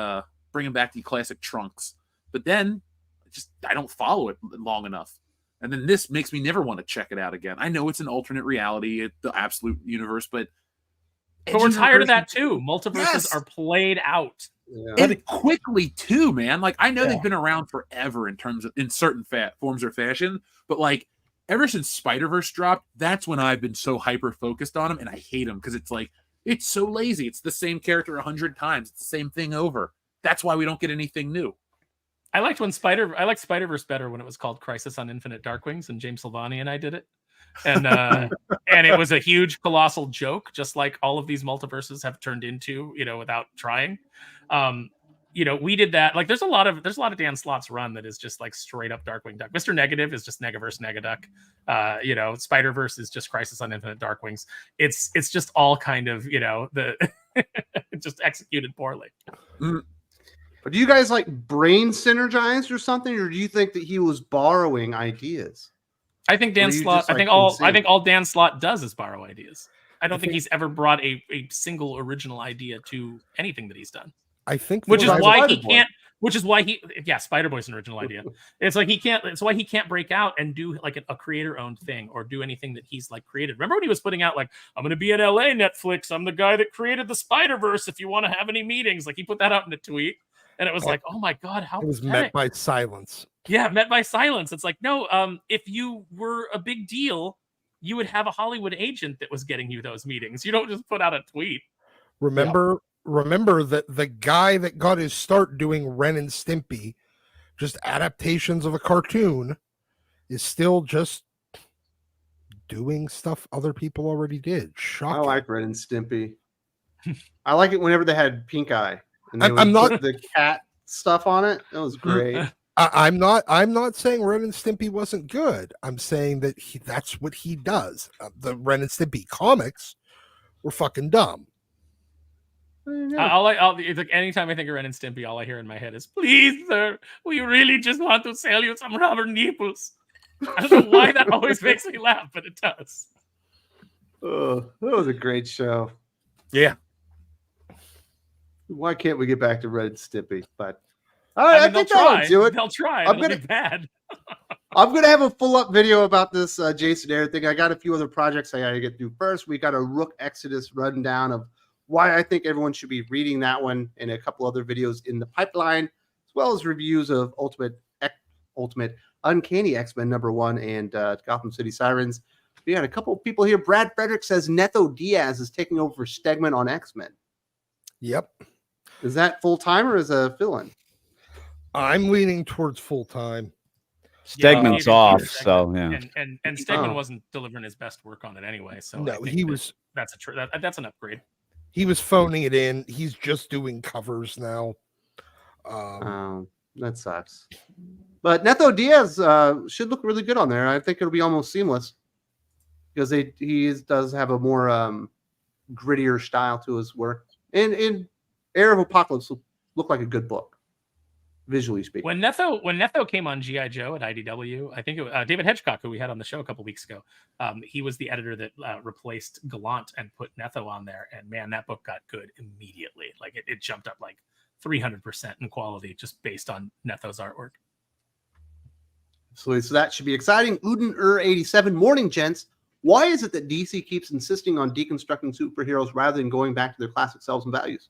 bringing back the classic Trunks. But then, I don't follow it long enough. And then this makes me never want to check it out again. I know it's an alternate reality, the absolute universe, but we're tired of that too. Multiverses are played out. Yeah. And quickly too, man. Like, I know they've been around forever in certain forms or fashion, but like ever since Spider-Verse dropped, that's when I've been so hyper focused on them, and I hate them because it's like, it's so lazy. It's the same character 100 times. It's the same thing over. That's why we don't get anything new. I liked Spider-Verse better when it was called Crisis on Infinite Darkwings, and James Silvani and I did it. And and it was a huge, colossal joke, just like all of these multiverses have turned into, without trying. We did that. Like, there's a lot of Dan Slott's run that is just like straight up Darkwing Duck. Mr. Negative is just Negaverse Negaduck. Spider-Verse is just Crisis on Infinite Darkwings. It's just all kind of, just executed poorly. But do you guys like brain synergize or something, or do you think that he was borrowing ideas? I think Dan Slott. I think all Dan Slott does is borrow ideas. I don't think he's ever brought a single original idea to anything that he's done. I think, which is why he can't. Spider-Boy's an original idea. It's like he can't. It's why he can't break out and do like a creator-owned thing or do anything that he's like created. Remember when he was putting out like, I'm going to be in LA, Netflix. I'm the guy that created the Spider-Verse. If you want to have any meetings, like he put that out in a tweet. And it was like, oh my God, how it was pathetic. met by silence. Yeah, met by silence. It's like, no, if you were a big deal, you would have a Hollywood agent that was getting you those meetings. You don't just put out a tweet. Remember that the guy that got his start doing Ren and Stimpy, just adaptations of a cartoon, is still just doing stuff other people already did. Shocking. I like Ren and Stimpy. I like it whenever they had pink eye. And I'm not put the cat stuff on it. That was great. I'm not saying Ren and Stimpy wasn't good. I'm saying that that's what he does. The Ren and Stimpy comics were fucking dumb. Anytime I think of Ren and Stimpy, all I hear in my head is, "Please, sir, we really just want to sell you some rubber nipples." I don't know why that always makes me laugh, but it does. Oh, that was a great show. Yeah. Why can't we get back to Ren and Stimpy? But I think that'll do it. They'll try. I'm gonna be bad. I'm gonna have a full up video about this Jason Aaron thing. I got a few other projects I gotta get through first. We got a Rook Exodus rundown of why I think everyone should be reading that one, and a couple other videos in the pipeline, as well as reviews of Ultimate Ultimate Uncanny X-Men #1 and Gotham City Sirens. We got a couple of people here. Brad Frederick says Netho Diaz is taking over for Stegman on X-Men. Yep. Is that full-time or is a fill-in? I'm leaning towards full-time. Stegman's off, so yeah. And Stegman wasn't delivering his best work on it anyway. So no, he was. That's that's an upgrade. He was phoning it in. He's just doing covers now. That sucks. But Netho Diaz should look really good on there. I think it'll be almost seamless because he does have a more grittier style to his work. And Era of Apocalypse will look like a good book, visually speaking. When Netho came on G.I. Joe at IDW, I think David Hedgecock, who we had on the show a couple weeks ago, he was the editor that replaced Gallant and put Netho on there. And man, that book got good immediately. Like it jumped up like 300% in quality just based on Netho's artwork. So that should be exciting. Uden 87 morning, gents. Why is it that DC keeps insisting on deconstructing superheroes rather than going back to their classic selves and values?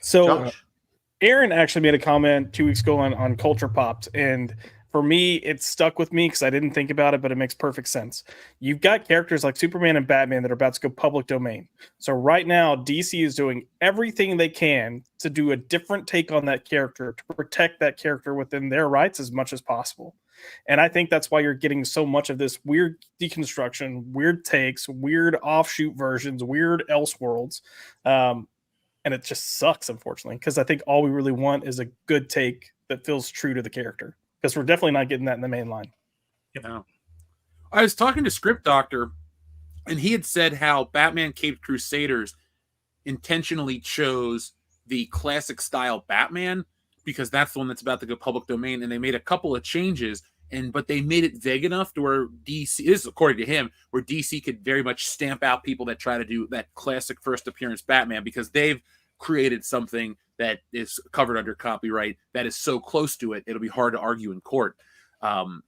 So Josh? Aaron actually made a comment 2 weeks ago on Culture Popped, and for me, it stuck with me because I didn't think about it, but it makes perfect sense. You've got characters like Superman and Batman that are about to go public domain. So right now, DC is doing everything they can to do a different take on that character, to protect that character within their rights as much as possible. And I think that's why you're getting so much of this weird deconstruction, weird takes, weird offshoot versions, weird Elseworlds. And it just sucks, unfortunately, because I think all we really want is a good take that feels true to the character. Because we're definitely not getting that in the main line. Yeah. I was talking to Script Doctor, and he had said how Batman Caped Crusaders intentionally chose the classic style Batman because that's the one that's about to go public domain, and they made a couple of changes, but they made it vague enough to where DC, this is according to him, where DC could very much stamp out people that try to do that classic first appearance Batman because they've created something that is covered under copyright that is so close to it, it'll be hard to argue in court. All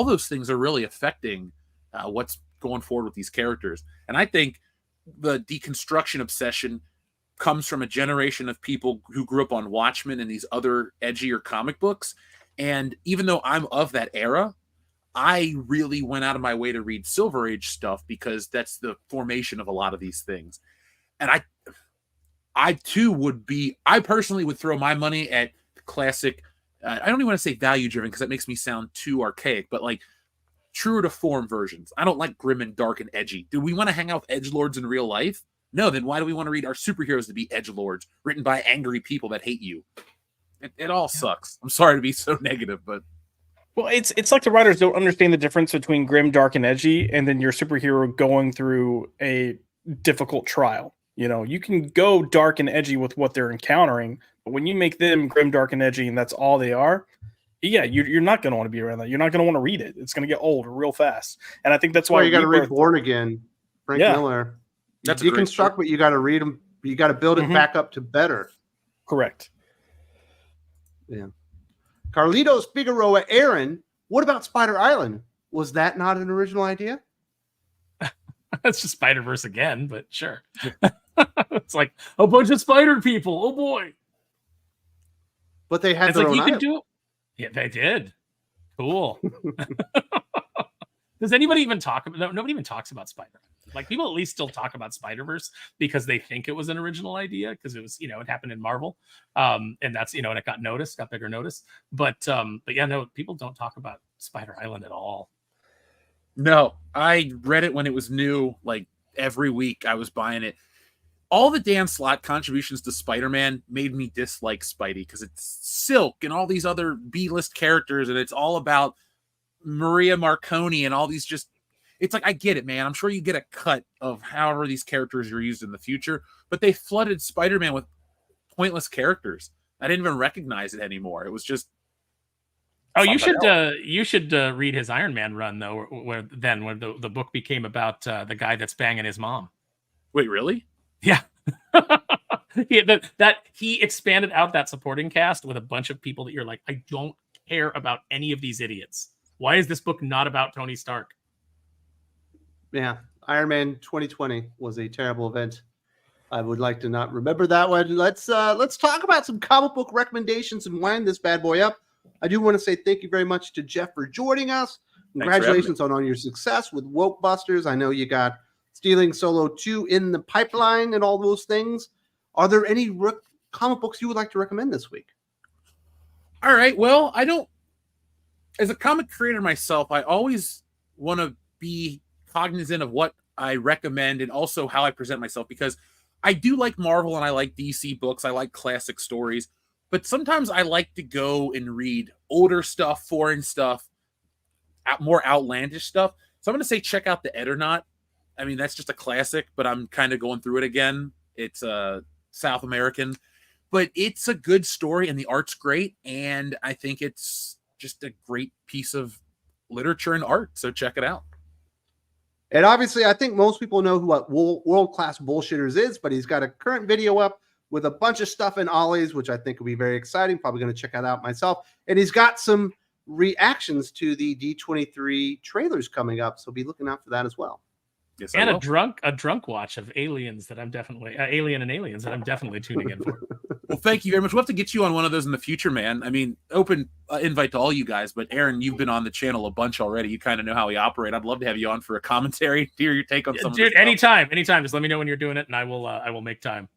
those things are really affecting what's going forward with these characters. And I think the deconstruction obsession comes from a generation of people who grew up on Watchmen and these other edgier comic books. And even though I'm of that era, I really went out of my way to read Silver Age stuff because that's the formation of a lot of these things. And I personally would throw my money at the classic. I don't even want to say value driven because that makes me sound too archaic, but like truer to form versions. I don't like grim and dark and edgy. Do we want to hang out with edgelords in real life? No, then why do we want to read our superheroes to be edgelords written by angry people that hate you? It all sucks. I'm sorry to be so negative, but well, it's like the writers don't understand the difference between grim, dark, and edgy, and then your superhero going through a difficult trial. You know, you can go dark and edgy with what they're encountering, but when you make them grim, dark, and edgy, and that's all they are, yeah, you're not going to want to be around that. You're not going to want to read it. It's going to get old real fast. And I think that's why you got to read Born Again, Frank Miller. That's you deconstruct, but you got to read them. You got to build it back up to better. Correct. Yeah. Carlitos Figueroa, Aaron, what about Spider Island? Was that not an original idea? That's just Spider-Verse again, but sure. It's like a bunch of spider people. Oh boy. But they had it's their like own you island. could do it. Yeah, they did. Cool. Does anybody even talk about nobody even talks about Spider? Like people at least still talk about Spider-Verse because they think it was an original idea because it was, it happened in Marvel. And that's, and it got bigger notice. But yeah, no, people don't talk about Spider Island at all. No, I read it when it was new. Like every week I was buying it. All the Dan Slott contributions to Spider-Man made me dislike Spidey because it's Silk and all these other B-list characters, and it's all about Maria Marconi and all these just. It's like, I get it, man. I'm sure you get a cut of however these characters are used in the future, but they flooded Spider-Man with pointless characters. I didn't even recognize it anymore. It was just. Oh, you should read his Iron Man run though, where the book became about the guy that's banging his mom. Wait, really? Yeah. He expanded out that supporting cast with a bunch of people that you're like, I don't care about any of these idiots. Why is this book not about Tony Stark? Yeah, Iron Man 2020 was a terrible event. I would like to not remember that one. Let's talk about some comic book recommendations and wind this bad boy up. I do want to say thank you very much to Jeff for joining us. Thanks for having Congratulations on all your success with Woke Busters. I know you got Stealing Solo 2 in the pipeline and all those things. Are there any comic books you would like to recommend this week? All right. Well, as a comic creator myself, I always want to be cognizant of what I recommend and also how I present myself, because I do like Marvel and I like DC books. I like classic stories, but sometimes I like to go and read older stuff, foreign stuff, more outlandish stuff. So I'm going to say check out The Eternaut. I mean, that's just a classic, but I'm kind of going through it again. It's South American, but it's a good story and the art's great. And I think it's just a great piece of literature and art. So check it out. And obviously, I think most people know what World Class Bullshitters is, but he's got a current video up with a bunch of stuff in Ollie's, which I think will be very exciting. Probably going to check that out myself. And he's got some reactions to the D23 trailers coming up, so be looking out for that as well. Yes, and a drunk watch of Aliens that I'm definitely Alien and Aliens that I'm definitely tuning in for. Well, thank you very much. We'll have to get you on one of those in the future, man. I mean, open invite to all you guys, but Aaron, you've been on the channel a bunch already. You kind of know how we operate. I'd love to have you on for a commentary. Hear your take on some Dude, of this anytime. Just let me know when you're doing it, and I will make time.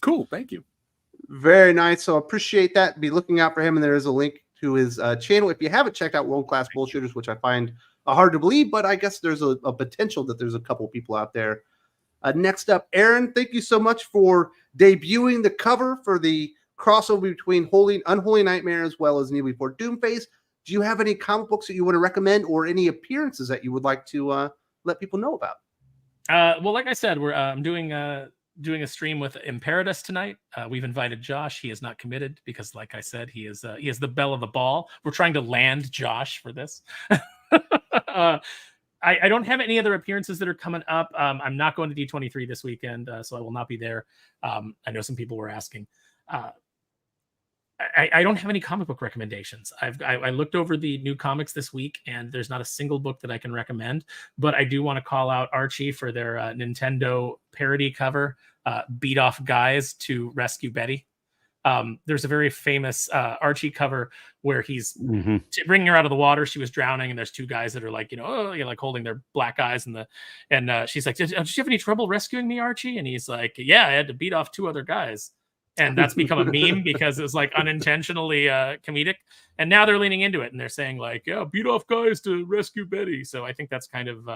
Cool, thank you. Very nice. So appreciate that. Be looking out for him, and there is a link to his channel if you haven't checked out World Class Bullshitters, which I find hard to believe, but I guess there's a potential that there's a couple people out there. Next up, Aaron, thank you so much for debuting the cover for the crossover between Unholy Nightmare as well as Kneel Before Doomface. Do you have any comic books that you want to recommend or any appearances that you would like to let people know about? Well, like I said, I'm doing a stream with Imperatus tonight. We've invited Josh. He is not committed because, like I said, he is the belle of the ball. We're trying to land Josh for this. I don't have any other appearances that are coming up. I'm not going to D23 this weekend, so I will not be there. I know some people were asking. I don't have any comic book recommendations. I looked over the new comics this week, and there's not a single book that I can recommend. But I do want to call out Archie for their Nintendo parody cover, "Beat Off Guys to Rescue Betty." There's a very famous Archie cover where he's bringing her out of the water. She was drowning, and there's two guys that are like, like holding their black eyes, and she's like, did you have any trouble rescuing me, Archie? And he's like, yeah, I had to beat off two other guys. And that's become a meme because it's like unintentionally comedic. And now they're leaning into it, and they're saying like, yeah, beat off guys to rescue Betty. So I think that's kind of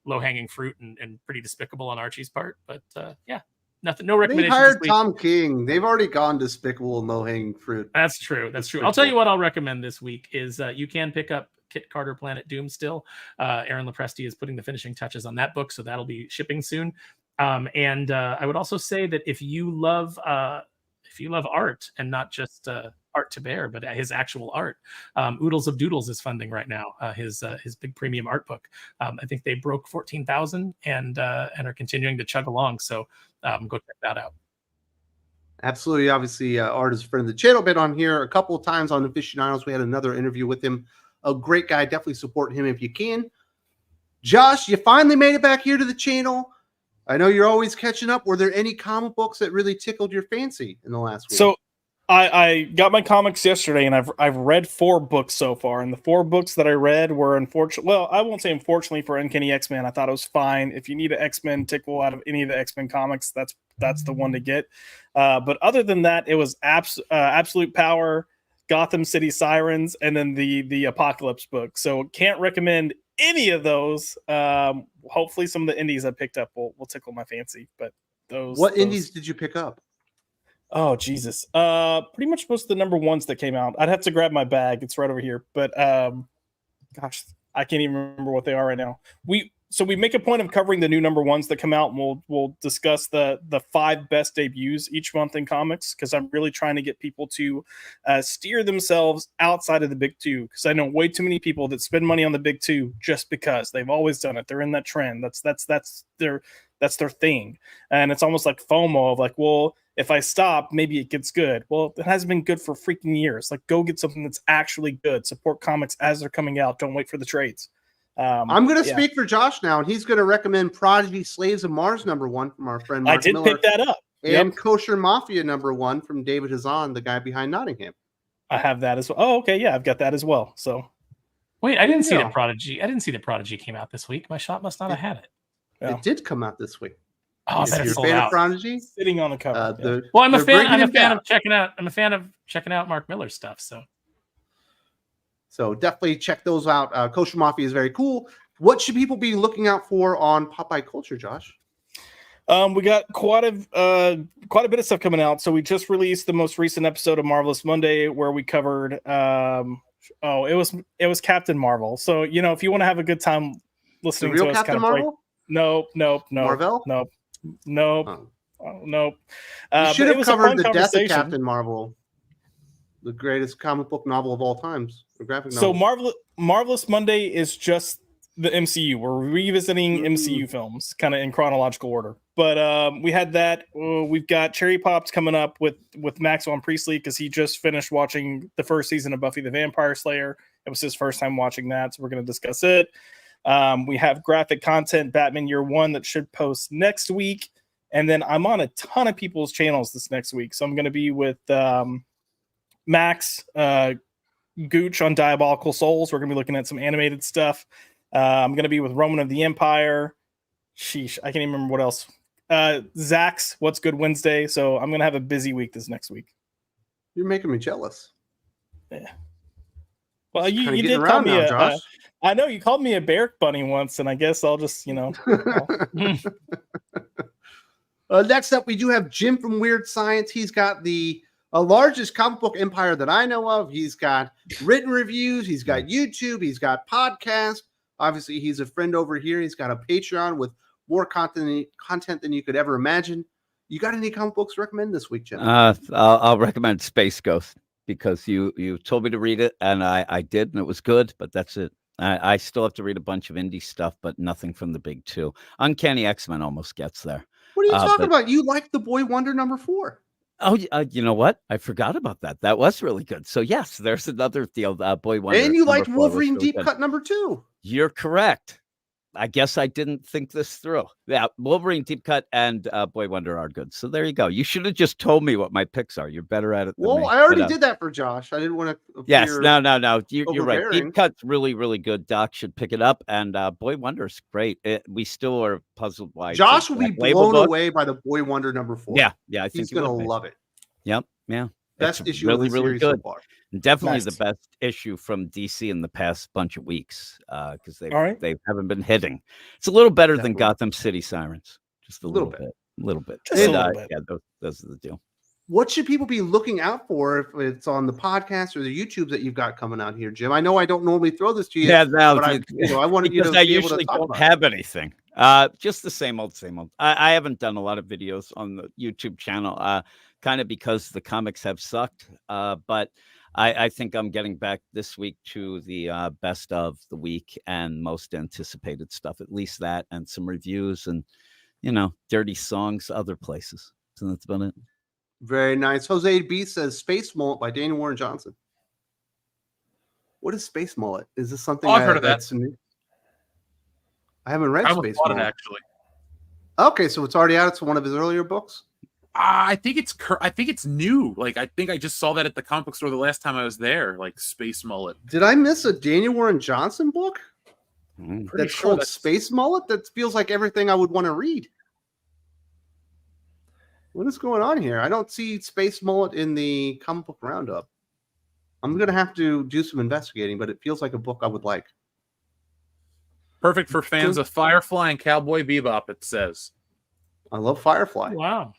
low-hanging fruit and pretty despicable on Archie's part. But yeah. Nothing, no recommendations. They hired Tom King. They've already gone despicable and low-hanging fruit. That's true. That's true. I'll tell you what I'll recommend this week is you can pick up Kit Carter Planet Doom still. Aaron Lopresti is putting the finishing touches on that book, so that'll be shipping soon. And I would also say that if you love art and not just art to bear, but his actual art, Oodles of Doodles is funding right now his big premium art book. I think they broke 14,000 and are continuing to chug along. So go check that out. Absolutely. Obviously, Art is a friend of the channel. Been on here a couple of times on Aficionados. We had another interview with him. A great guy. Definitely support him if you can. Josh, you finally made it back here to the channel. I know you're always catching up. Were there any comic books that really tickled your fancy in the last week? So I got my comics yesterday, and I've read 4 books so far, and the 4 books that I read were unfortunate. Well, I won't say unfortunately for Uncanny X-Men. I thought it was fine. If you need an X-Men tickle out of any of the X-Men comics, that's the one to get. But other than that, it was Absolute Power, Gotham City Sirens, and then the Apocalypse book. So can't recommend any of those. Hopefully some of the indies I picked up will tickle my fancy. But what indies did you pick up? Oh, Jesus. Pretty much most of the number ones that came out. I'd have to grab my bag. It's right over here. But gosh, I can't even remember what they are right now. So we make a point of covering the new number ones that come out, and we'll discuss the 5 best debuts each month in comics, because I'm really trying to get people to steer themselves outside of the big 2, because I know way too many people that spend money on the big 2 just because they've always done it. They're in that trend. That's their thing, and it's almost like FOMO of like, well, if I stop, maybe it gets good. Well, it hasn't been good for freaking years. Like, go get something that's actually good. Support comics as they're coming out. Don't wait for the trades. I'm going to speak for Josh now, and he's going to recommend Prodigy Slaves of Mars #1 from our friend Mark Miller. I did pick that up. And Kosher Mafia #1 from David Hazan, the guy behind Nottingham. I have that as well. Oh, okay, yeah, I've got that as well. So wait, I didn't see that Prodigy. I didn't see that Prodigy came out this week. My shop must not have had it. Yeah. It did come out this week. Oh, If that's you're a sold fan of out. Prodigy, Sitting on the cover. Well, I'm a they're fan. bringing I'm a it fan back. of checking out. I'm a fan of checking out Mark Miller's stuff. So definitely check those out. Kosher Mafia is very cool. What should people be looking out for on Popeye Culture, Josh? We got quite a bit of stuff coming out. So we just released the most recent episode of Marvelous Monday, where we covered it was Captain Marvel. So if you want to have a good time listening The real to us, Captain kind of Marvel? Nope. Marvel? Nope. You But should it have was a covered fun the death of conversation. Captain Marvel, the greatest comic book novel of all times. The graphic So novel. Marvelous Monday is just the MCU. We're revisiting MCU films, kind of in chronological order. But we had that. We've got Cherry Pops coming up with Maxwell Priestley, because he just finished watching the first season of Buffy the Vampire Slayer. It was his first time watching that, so we're going to discuss it. We have graphic content, Batman Year One, that should post next week. And then I'm on a ton of people's channels this next week. So I'm going to be with Max Gooch on Diabolical Souls. We're going to be looking at some animated stuff. I'm going to be with Roman of the Empire. Sheesh, I can't even remember what else. Zach's What's Good Wednesday. So I'm going to have a busy week this next week. You're making me jealous. Yeah. Well, Just kinda you getting did call around me now, a. Josh. I know you called me a bear bunny once, and I guess I'll just, Next up, we do have Jim from Weird Science. He's got the largest comic book empire that I know of. He's got written reviews. He's got YouTube. He's got podcasts. Obviously, he's a friend over here. He's got a Patreon with more content than you could ever imagine. You got any comic books to recommend this week, Jim? I'll recommend Space Ghost, because you told me to read it, and I did, and it was good, but that's it. I still have to read a bunch of indie stuff, but nothing from the big two. Uncanny X-Men almost gets there. What are you talking about? You like The Boy Wonder #4. Oh, you know what? I forgot about that. That was really good. So yes, there's another deal. Boy Wonder. And you liked #4 was Wolverine really Deep good. Cut #2. You're correct. I guess I didn't think this through. Yeah, Wolverine Deep Cut and Boy Wonder are good. So there you go. You should have just told me what my picks are. You're better at it than me. Well, I already did that for Josh. I didn't want to. Yes, no. You're right. overbearing. Deep Cut's really, really good. Doc should pick it up. And Boy Wonder's great. We still are puzzled why. Josh will be blown away by The Boy Wonder #4. Yeah. I think he's going to love it. Yep. Yeah. Best It's issue really, of the really series good. so far. Definitely Nice. the best issue from DC in the past bunch of weeks, because they All right. haven't been hitting. It's a little better Definitely. than Gotham City Sirens, just a little bit. Just a And, little bit. Yeah, those are the deal. What should people be looking out for if it's on the podcast or the YouTubes that you've got coming out here, Jim? I know I don't normally throw this to you. Yeah, no, but I wanted you to because I be able to usually talk don't about have anything. Just the same old, same old. I haven't done a lot of videos on the YouTube channel, kind of because the comics have sucked. But I think I'm getting back this week to the best of the week and most anticipated stuff, at least that, and some reviews and, dirty songs other places. So that's about it. Very nice. Jose B says Space Mullet by Daniel Warren Johnson. What is Space Mullet? Is this something I've heard of that. that's new? I haven't read I almost Space bought it Mullet. actually. Okay, so it's already out. It's one of his earlier books. I think it's new. Like I think I just saw that at the comic book store the last time I was there. Like Space Mullet. Did I miss a Daniel Warren Johnson book Mm. Pretty that's sure called that's- Space Mullet? That feels like everything I would want to read. What is going on here? I don't see Space Mullet in the comic book roundup. I'm going to have to do some investigating, but it feels like a book I would like. Perfect for fans of Firefly and Cowboy Bebop, it says. I love Firefly. Wow.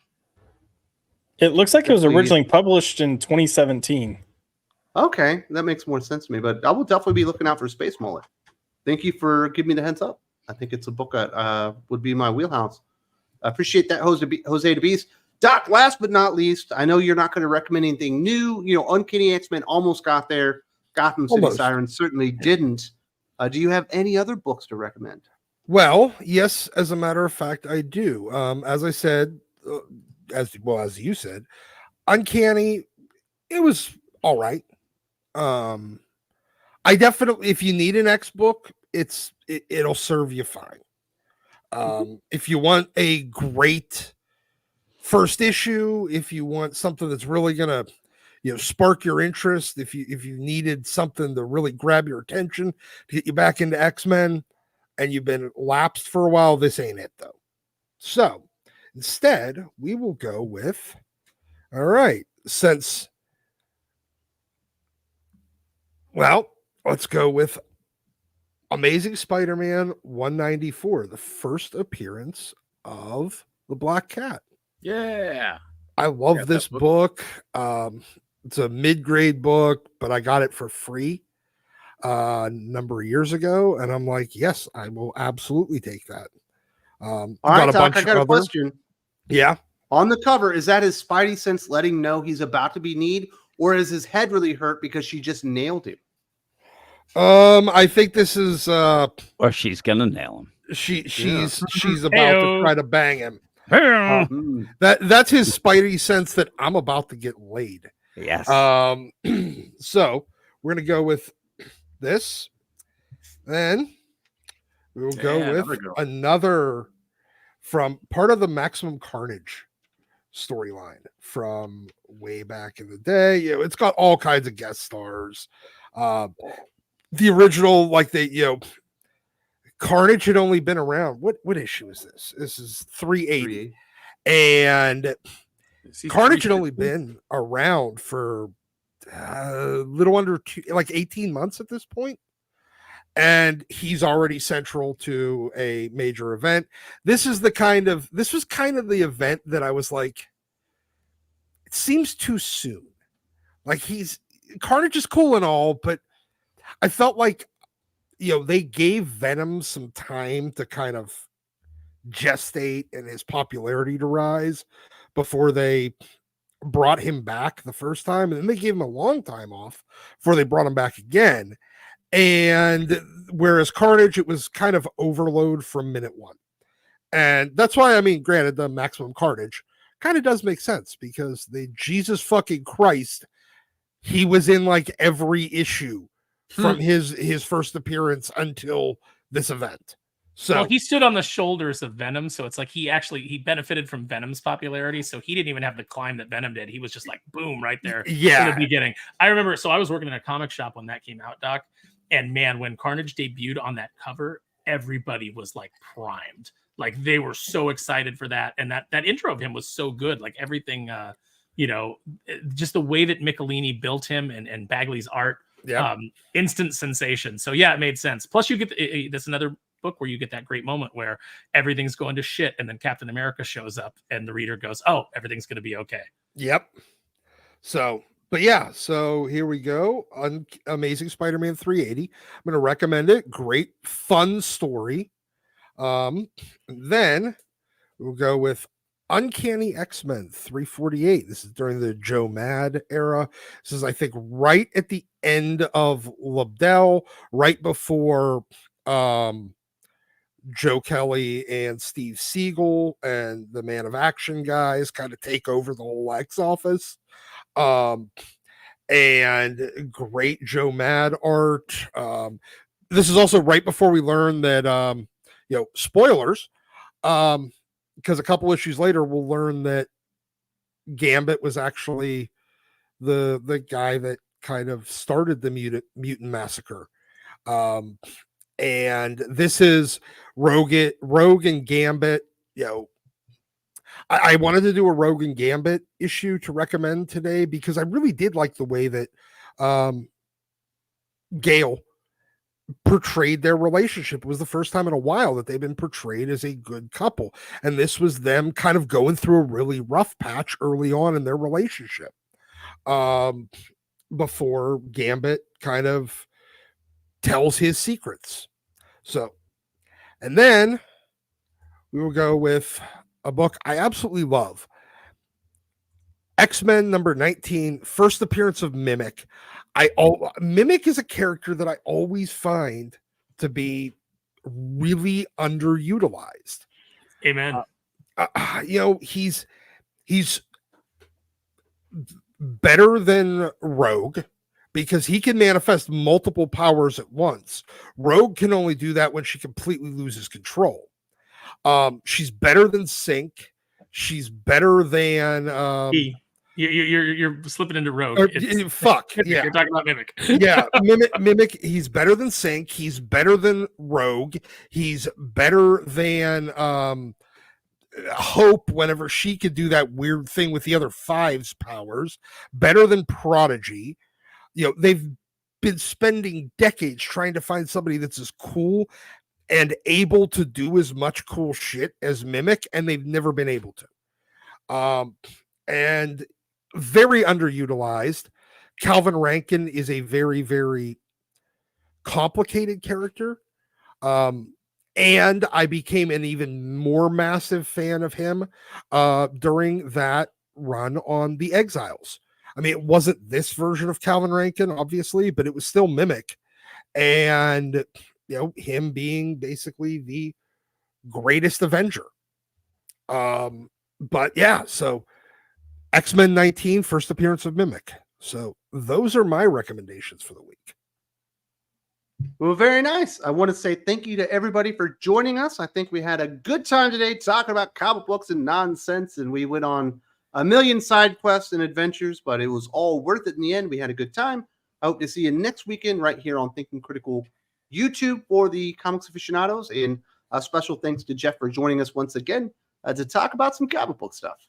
It looks like it was Definitely. originally published in 2017. Okay, that makes more sense to me, but I will definitely be looking out for Space Mullet. Thank you for giving me the heads up. I think it's a book that would be my wheelhouse. I appreciate that, Jose the Beast. Doc, last but not least, I know you're not going to recommend anything new. Uncanny X-Men almost got there. Gotham City Almost. Sirens certainly didn't. Do you have any other books to recommend? Well, yes, as a matter of fact, I do. As I said, as you said, Uncanny, it was all right. I definitely, if you need an X book, it'll serve you fine. If you want a great first issue, if you want something that's really gonna, spark your interest, if you needed something to really grab your attention to get you back into X-Men, and you've been lapsed for a while, this ain't it though. So instead, we will go with, all right, let's go with Amazing Spider-Man 194, the first appearance of the Black Cat. Yeah. I love this book. It's a mid-grade book, but I got it for free a number of years ago, and I'm like, yes, I will absolutely take that. All right, Doc, I got a question. Yeah. On the cover, is that his Spidey sense letting him know he's about to be need, or is his head really hurt because she just nailed him? I think this is or she's gonna nail him. She's about to try to bang him. That's his Spidey sense that I'm about to get laid. Yes. So we're gonna go with this. Then we will go with another from part of the Maximum Carnage storyline from way back in the day. It's got all kinds of guest stars. The original, Carnage had only been around. What issue is this? This is 380. And Carnage had only been around for a little under 18 months at this point. And he's already central to a major event. This was kind of the event that I was like, it seems too soon. Carnage is cool and all, but I felt like, they gave Venom some time to kind of gestate and his popularity to rise before they brought him back the first time. And then they gave him a long time off before they brought him back again. And whereas Carnage, it was kind of overload from minute one. And that's why, granted, the Maximum Carnage kind of does make sense, because Jesus fucking Christ, he was in every issue from his first appearance until this event. So he stood on the shoulders of Venom, so it's like he benefited from Venom's popularity, so he didn't even have the climb that Venom did. He was just boom right there in the beginning. I remember, so I was working in a comic shop when that came out, Doc, and man, when Carnage debuted on that cover, everybody was primed. They were so excited for that, and that intro of him was so good. Everything, just the way that Michelini built him and Bagley's art. Yeah, instant sensation. So yeah, it made sense. Plus, you get that's another book where you get that great moment where everything's going to shit, and then Captain America shows up, and the reader goes, "Oh, everything's going to be okay." Yep. So here we go. Amazing Spider-Man 380. I'm going to recommend it. Great, fun story. Then we'll go with Uncanny X-Men 348. This is during the Joe Mad era. This is, I think, right at the end of Lobdell, right before Joe Kelly and Steve Siegel and the Man of Action guys kind of take over the whole X office. And great Joe Mad art. This is also right before we learn that, spoilers, because a couple issues later, we'll learn that Gambit was actually the guy that kind of started the mutant massacre. And this is Rogue and Gambit. I wanted to do a Rogue and Gambit issue to recommend today because I really did like the way that Gail portrayed their relationship. It was the first time in a while that they've been portrayed as a good couple, and this was them kind of going through a really rough patch early on in their relationship, before Gambit kind of tells his secrets. So, and then we will go with a book I absolutely love, X-Men number 19, first appearance of Mimic. Mimic is a character that I always find to be really underutilized. Amen. He's better than Rogue because he can manifest multiple powers at once. Rogue can only do that when she completely loses control. She's better than Sync. She's better than You're slipping into Rogue. Fuck yeah, you're talking about Mimic. Yeah, Mimic. He's better than Sync. He's better than Rogue. He's better than Hope whenever she could do that weird thing with the other Five's powers. Better than Prodigy. They've been spending decades trying to find somebody that's as cool and able to do as much cool shit as Mimic, and they've never been able to. And very underutilized. Calvin Rankin is a very, very complicated character. And I became an even more massive fan of him during that run on the Exiles. I mean, it wasn't this version of Calvin Rankin, obviously, but it was still Mimic. And, him being basically the greatest Avenger. But yeah, so X-Men 19, first appearance of Mimic. So those are my recommendations for the week. Well, very nice. I want to say thank you to everybody for joining us. I think we had a good time today talking about comic books and nonsense, and we went on a million side quests and adventures, but it was all worth it in the end. We had a good time. I hope to see you next weekend right here on Thinking Critical YouTube for the Comics Aficionados, and a special thanks to Jeff for joining us once again to talk about some comic book stuff.